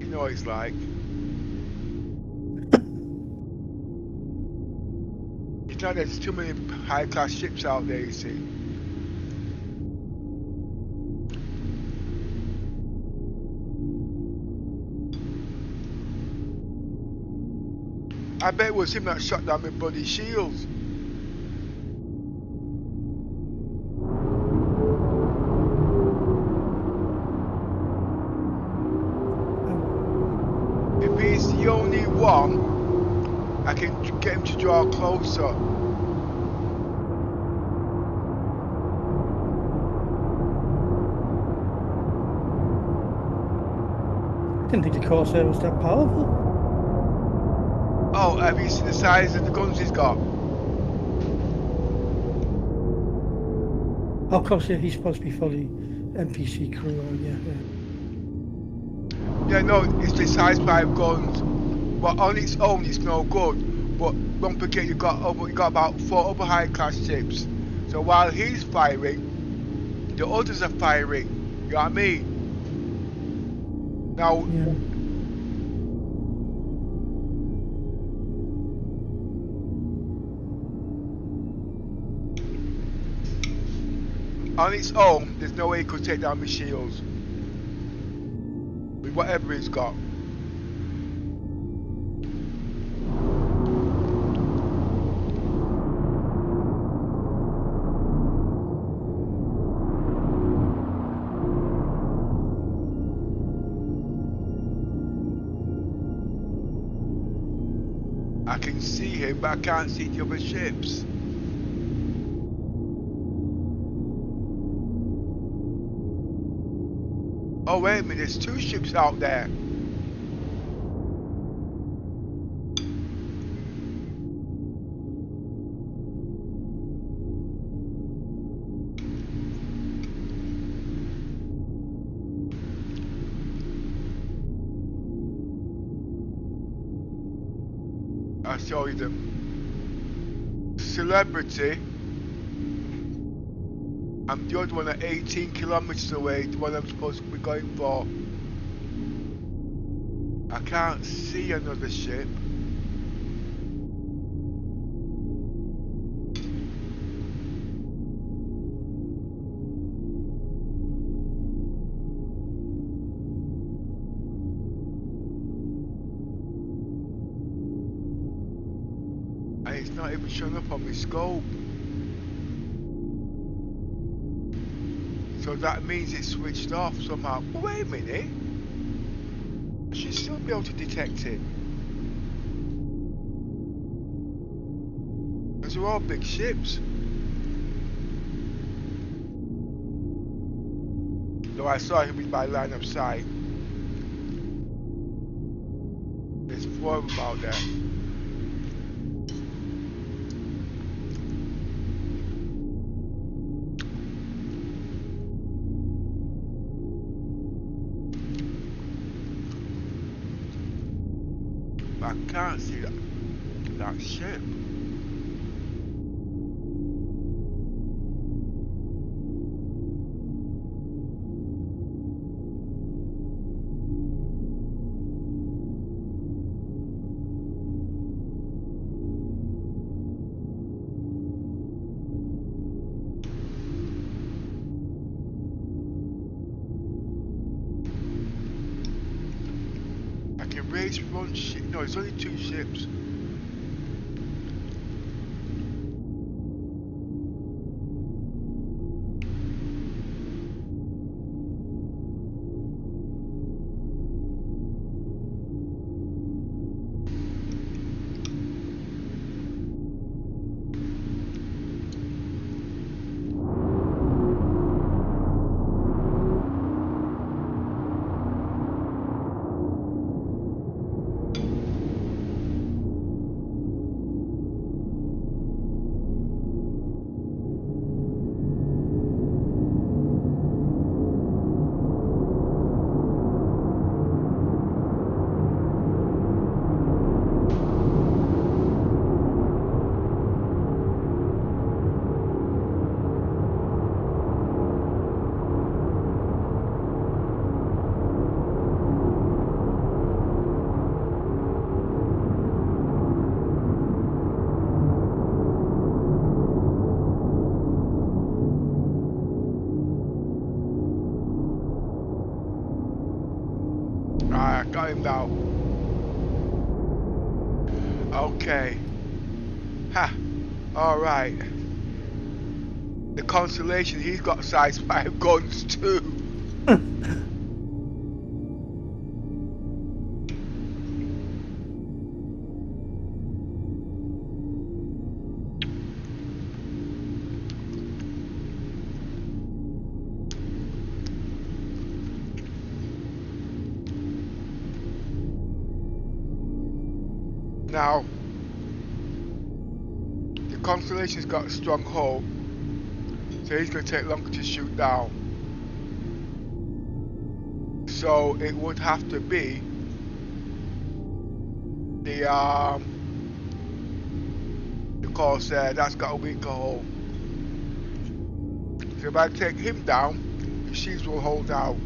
you know what it's like. It's not there's too many high-class ships out there, you see. I bet it was him that shot down my bloody shields. If he's the only one, I can get him to draw closer. Didn't think the Corsair was that powerful. Oh, have you seen the size of the guns he's got? Of course, yeah, he's supposed to be fully NPC crew, yeah. Yeah, no, it's the size 5 guns. But on its own, it's no good. But don't forget, you got about 4 other high-class ships. So while he's firing, the others are firing. You know what I mean? Now, Yeah. on its own, there's no way he could take down my shields. With whatever he's got. I can see him, but I can't see the other ships. Oh wait a minute, there's two ships out there. I'll show you them. Celebrity. I'm the other one at 18 kilometers away, the one I'm supposed to be going for. I can't see another ship. And it's not even showing up on my scope. So that means it's switched off somehow. Oh, wait a minute. I should still be able to detect it. Those are all big ships. Though I saw him with my line of sight. There's 4 of them out there. I can't see that ship. I can raise one ship. No, it's only 2 ships. I got him now. Okay. Ha. Alright. The Constellation, he's got size 5 guns too. Now, the Constellation's got a strong hull, so he's going to take longer to shoot down. So it would have to be the Corsair that's got a weaker hull. So if I take him down, the shields will hold out.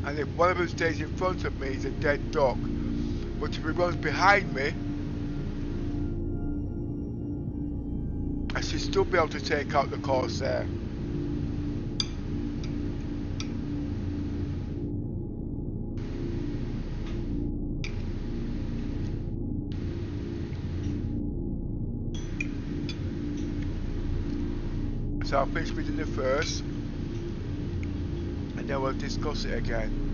And if one of them stays in front of me, he's a dead duck. But if he runs behind me, I should still be able to take out the Corsair. So I'll finish reading the first, and then we'll discuss it again.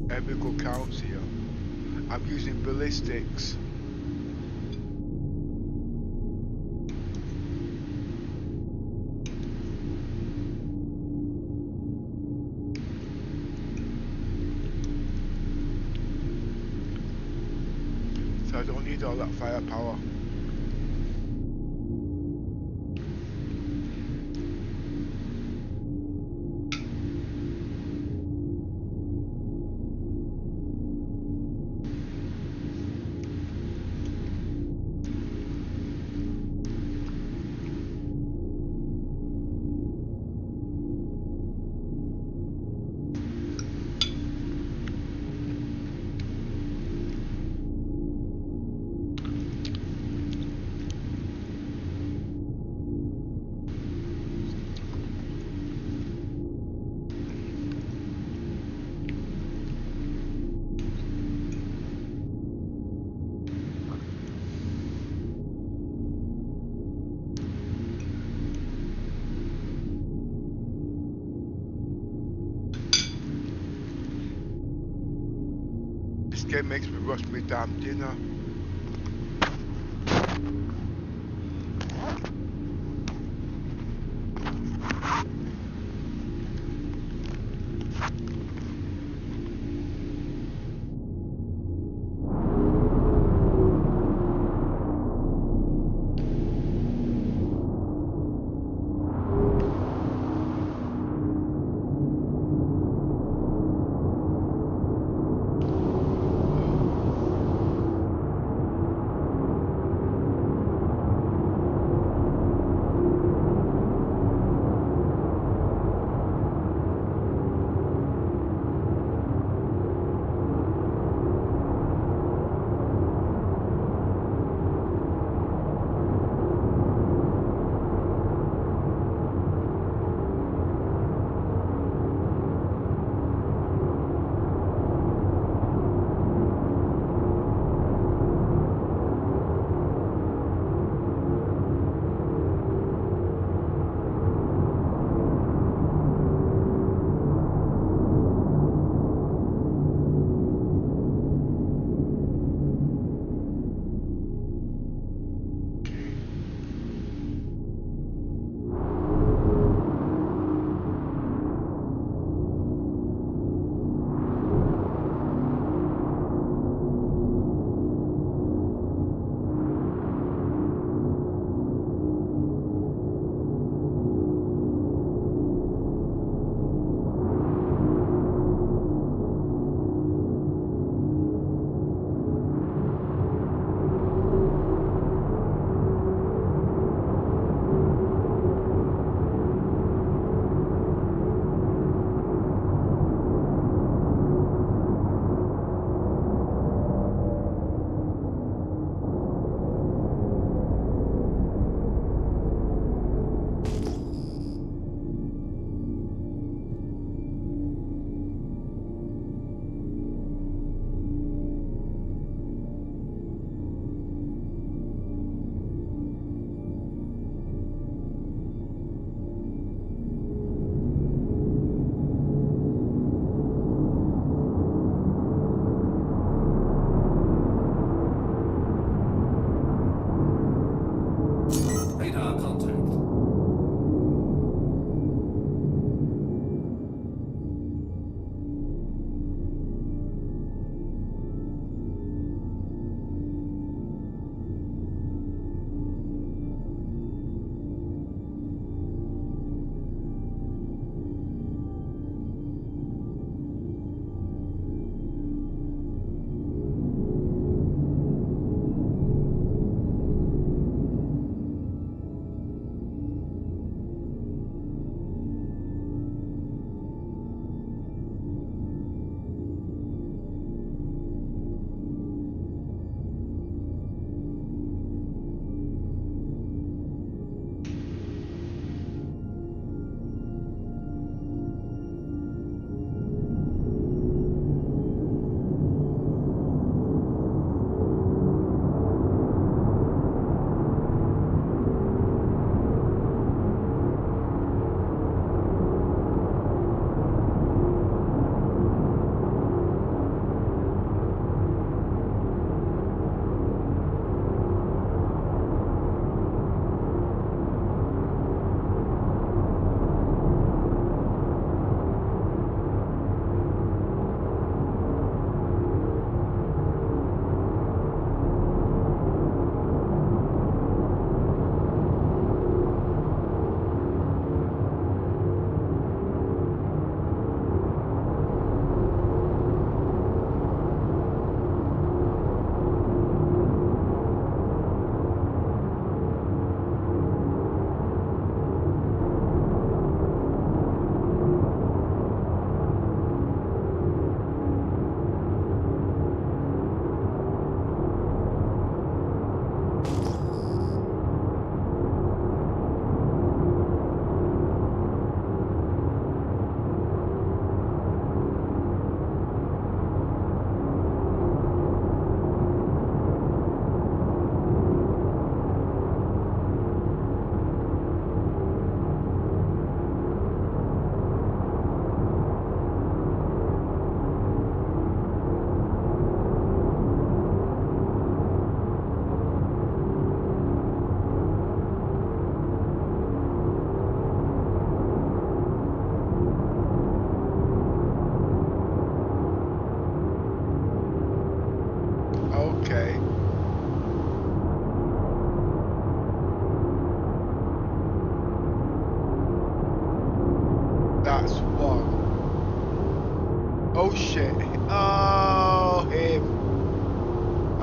Chemical counts here. I'm using ballistics. So I don't need all that firepower. This game makes me rush my damn dinner.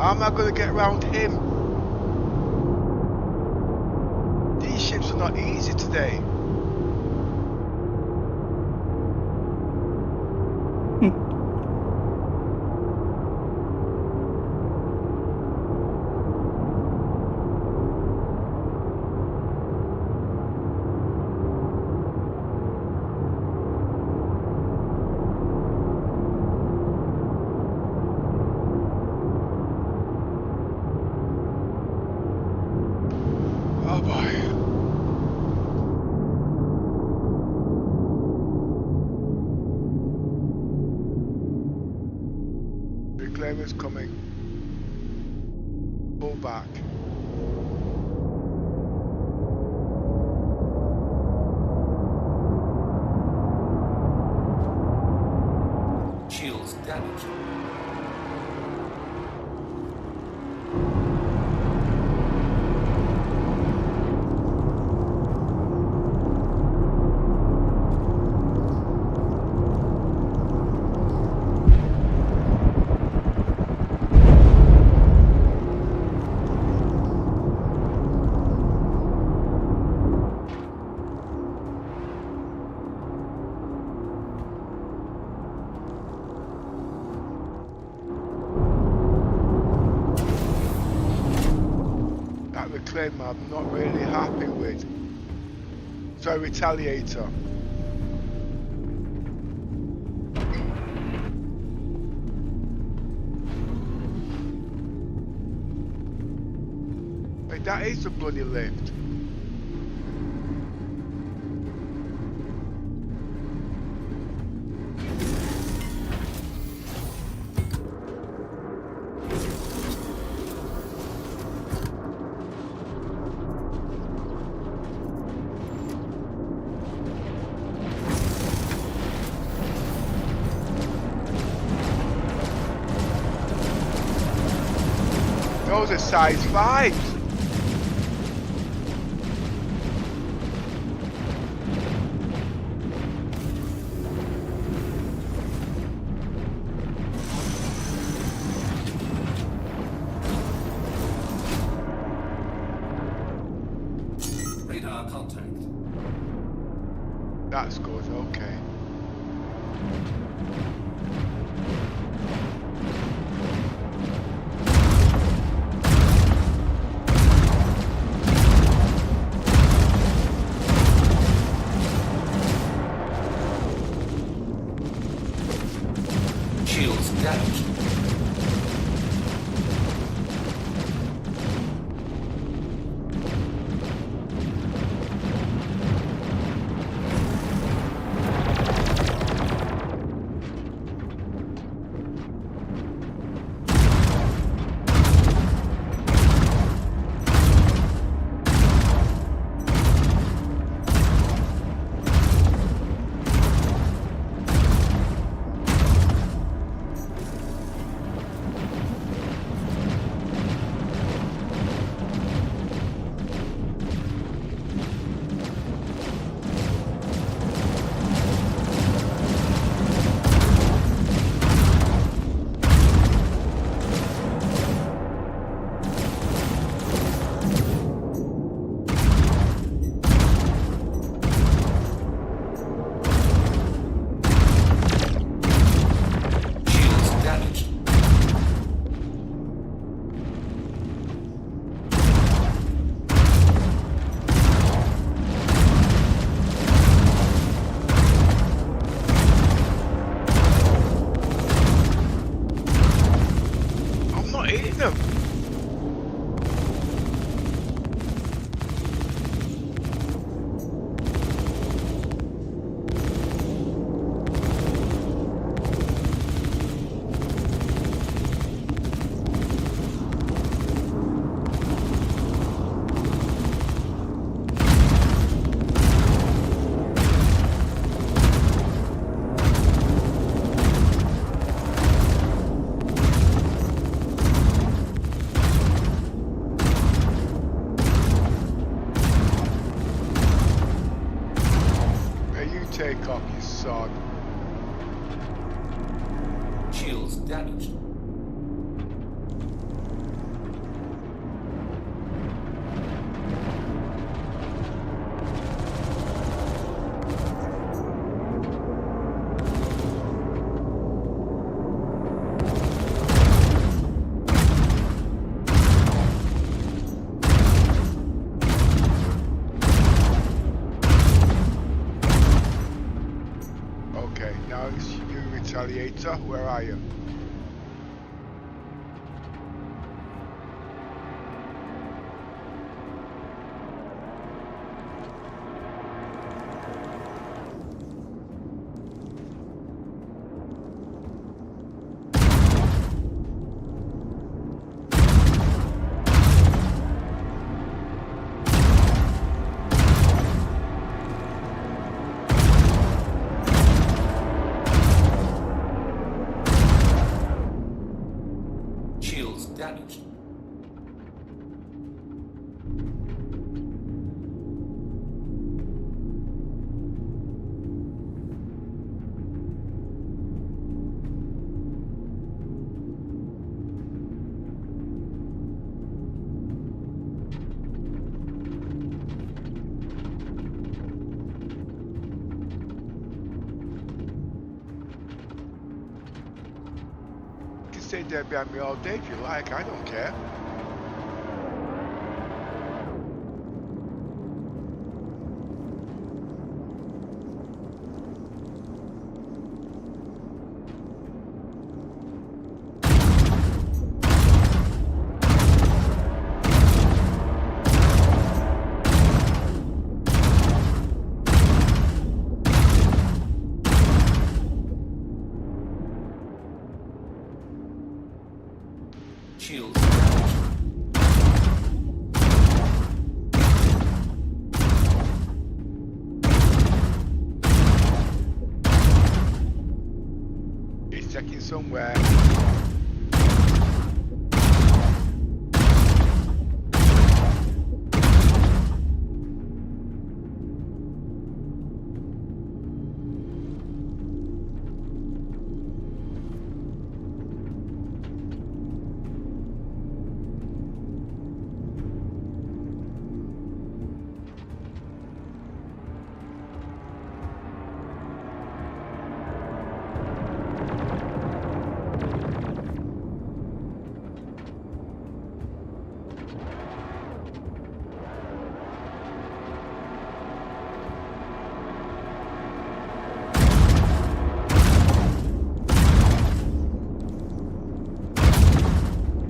How am I going to get around him? These ships are not easy today. Oh boy. Reclaimer's coming. Pull back. Shields damaged. That Reclaimer I'm not really happy with. Sorry, Retaliator. Wait, that is a bloody lift. Those are size 5s. Radar contact. That's good, okay. Shields damaged. take off, you sod. Shields damaged. Doctor, where are you? Shields damaged. You can stay there behind me all day if you like, I don't care. Shields damaged. It's checking somewhere.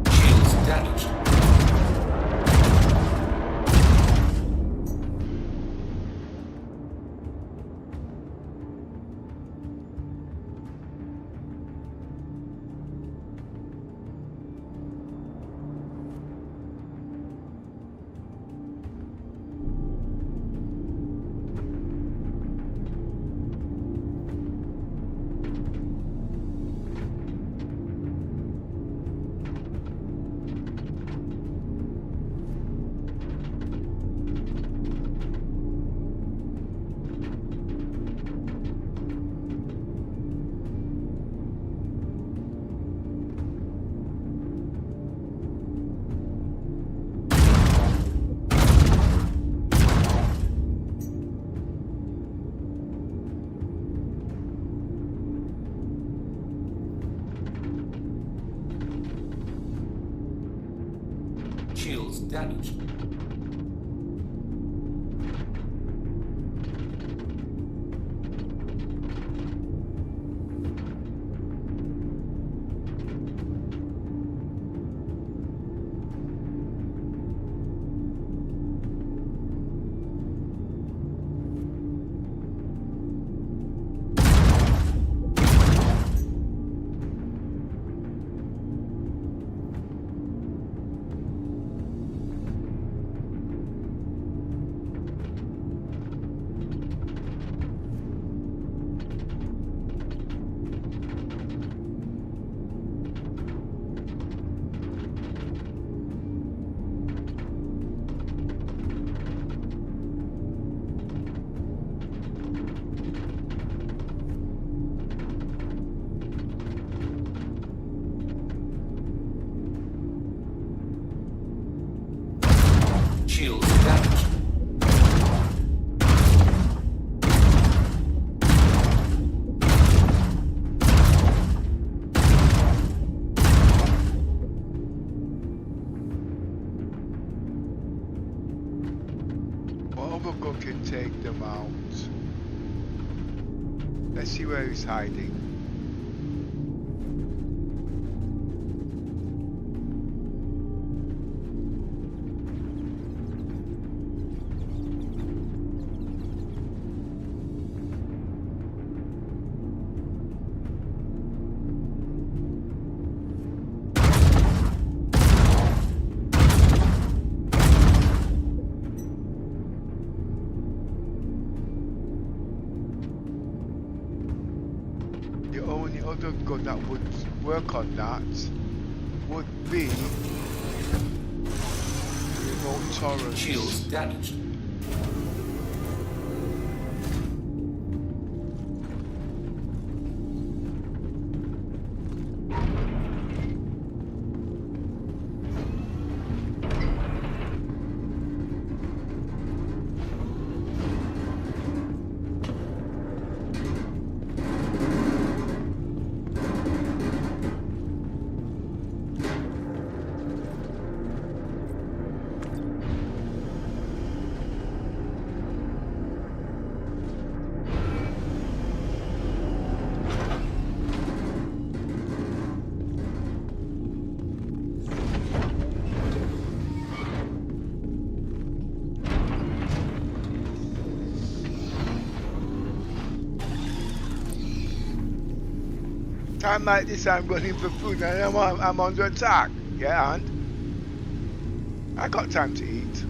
Shields damaged. Shields damaged. Shields damaged. Overgun can take them out. Let's see where he's hiding. gun that would work on that would be remote torrents. Shields damaged. Time like this, I'm running for food and I'm under attack. Yeah, and I got time to eat.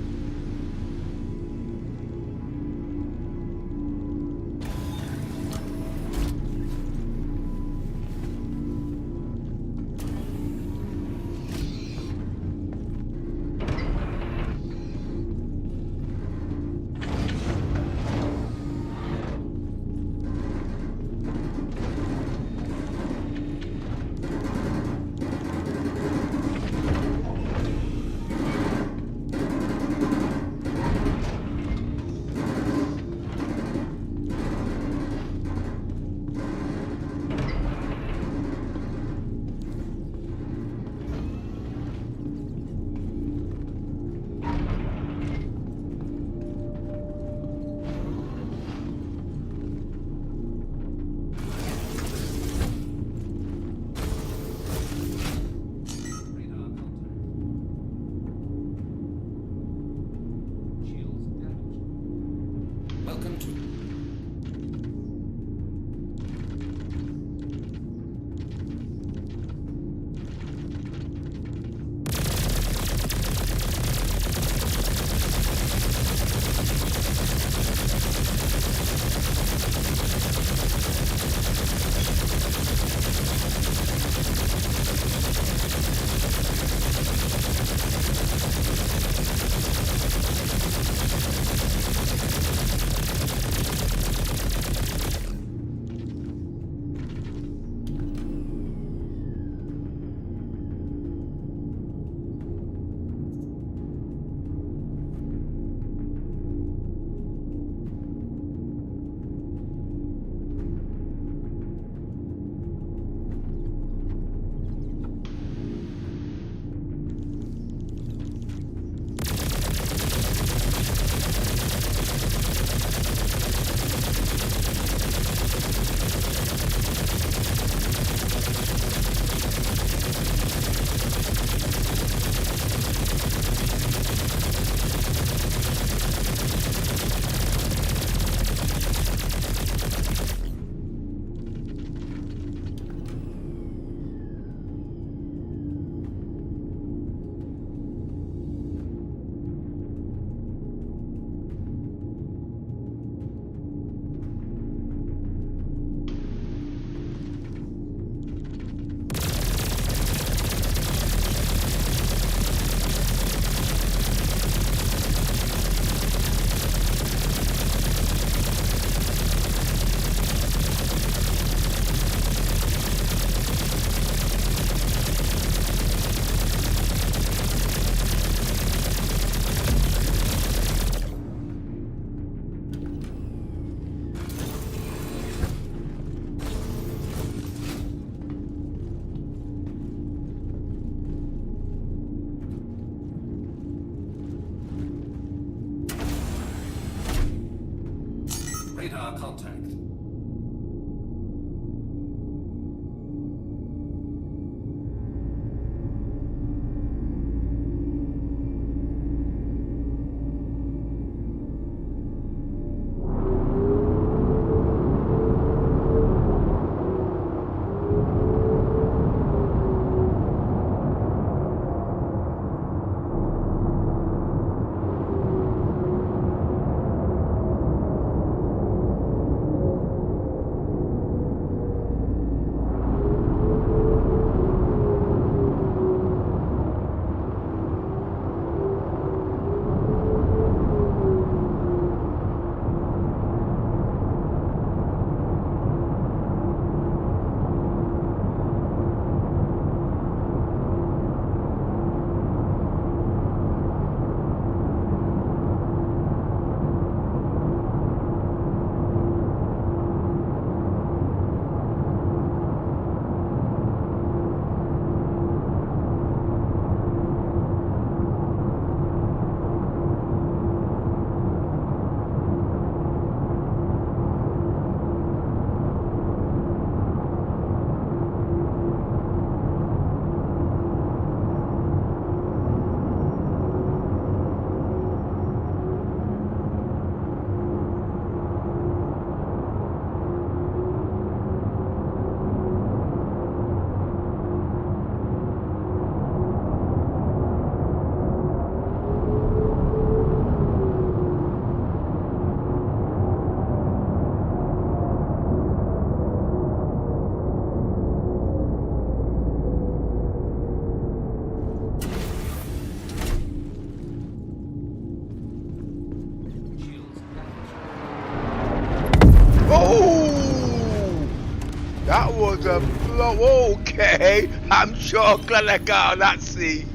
low. Okay, I'm sure glad I got on that scene.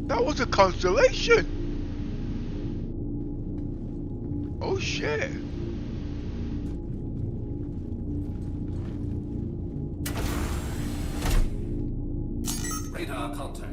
That was a constellation. Oh shit. Radar contact.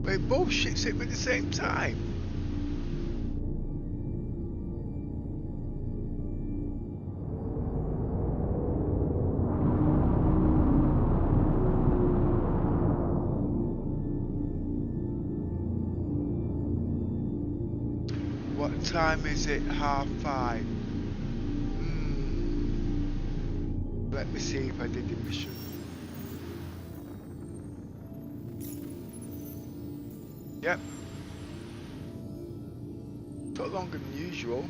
Wait, both ships hit me at the same time. What time is it? 5:30. Let me see if I did the mission. Yep. Took longer than usual.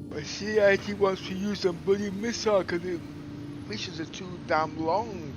But CIT wants to use some bloody missile because the missions are too damn long.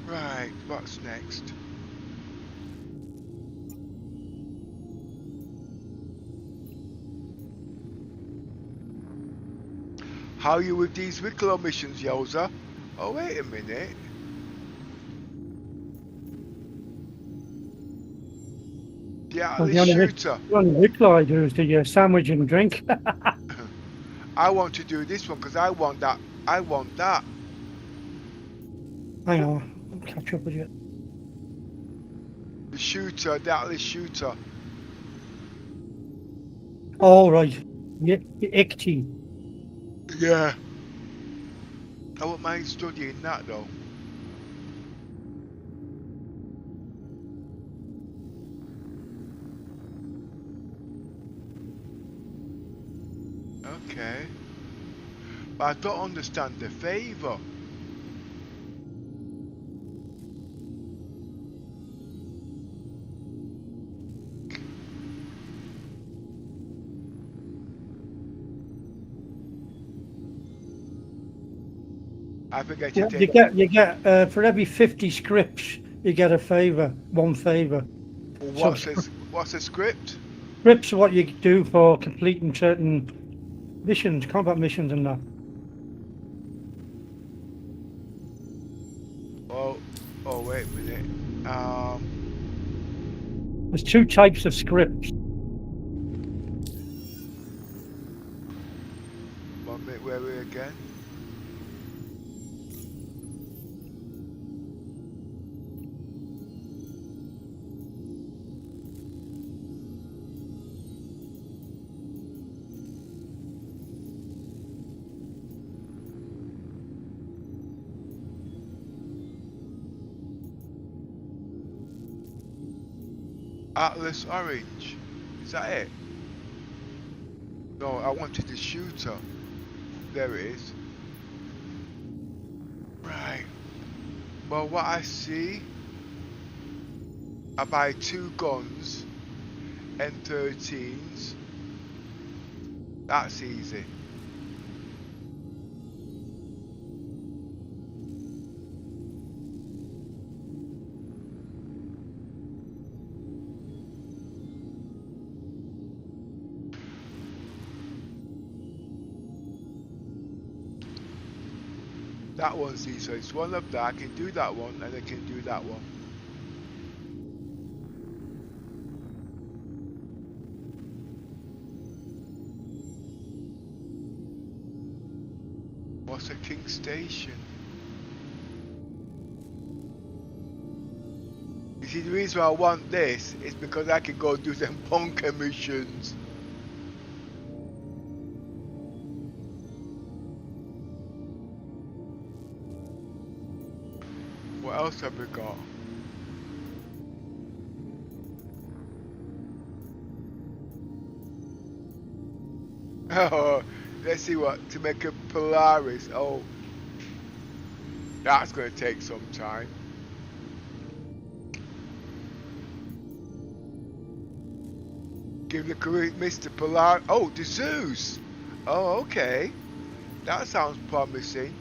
Right, what's next? How are you with these Wicklow missions, Yoza? Oh, wait a minute. The Atlas shooter. The only Wicklow I do is the sandwich and drink. I want to do this one because I want that. I want that. Hang on, I'll catch up with you. The shooter, the Atlas shooter. All right, the ICT. Yeah. I wouldn't mind studying that though. Okay. But I don't understand the favour. I forget to take. You get for every 50 scripts, you get a favour, one favour. What's a script? Scripts are what you do for completing certain missions, combat missions and that. Oh wait a minute. There's two types of scripts. One minute, where are we again? Atlas Orange. Is that it? No, I wanted the shooter. There it is. Right. Well, what I see, I buy 2 guns, M13s. That's easy. That one, see, so it's one of that. I can do that one, and I can do that one. What's a King Station? You see, the reason why I want this is because I can go do them bunker missions. What else have we got? Oh, let's see what to make a Polaris. Oh, that's going to take some time. Give the career Mr. Polaris. Oh, the Zeus. Oh, okay. That sounds promising.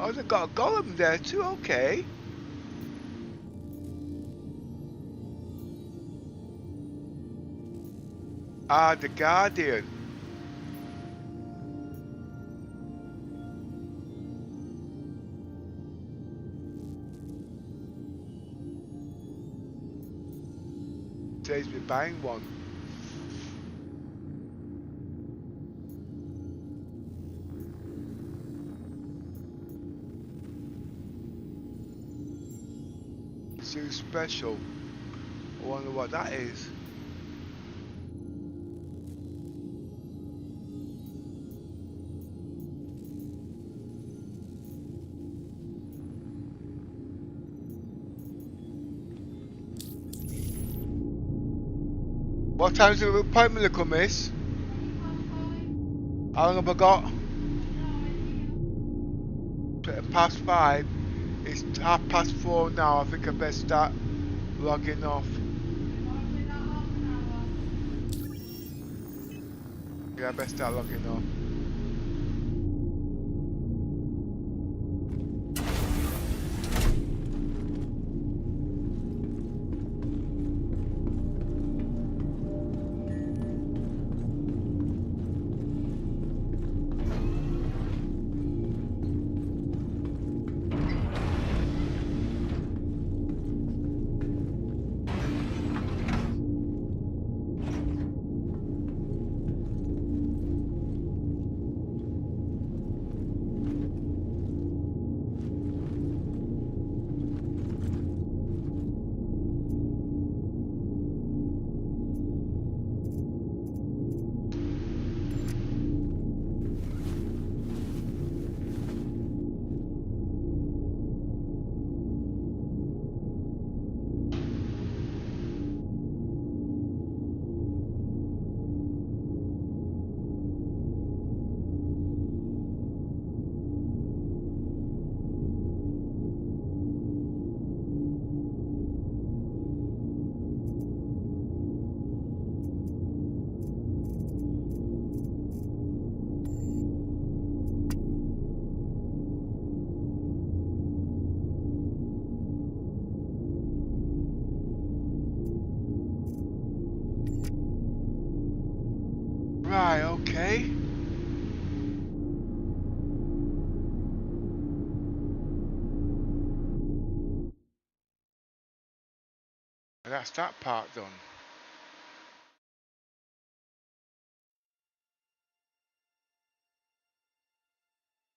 Oh, they've got a golem there too, okay. Ah, the Guardian. Saves me buying one. Zoo special. I wonder what that is. What time's the appointment, little miss? How long have I got? Past 5. It's 4:30 now. I think I better start logging off. Yeah, I better start logging off. Right, okay. And that's that part done.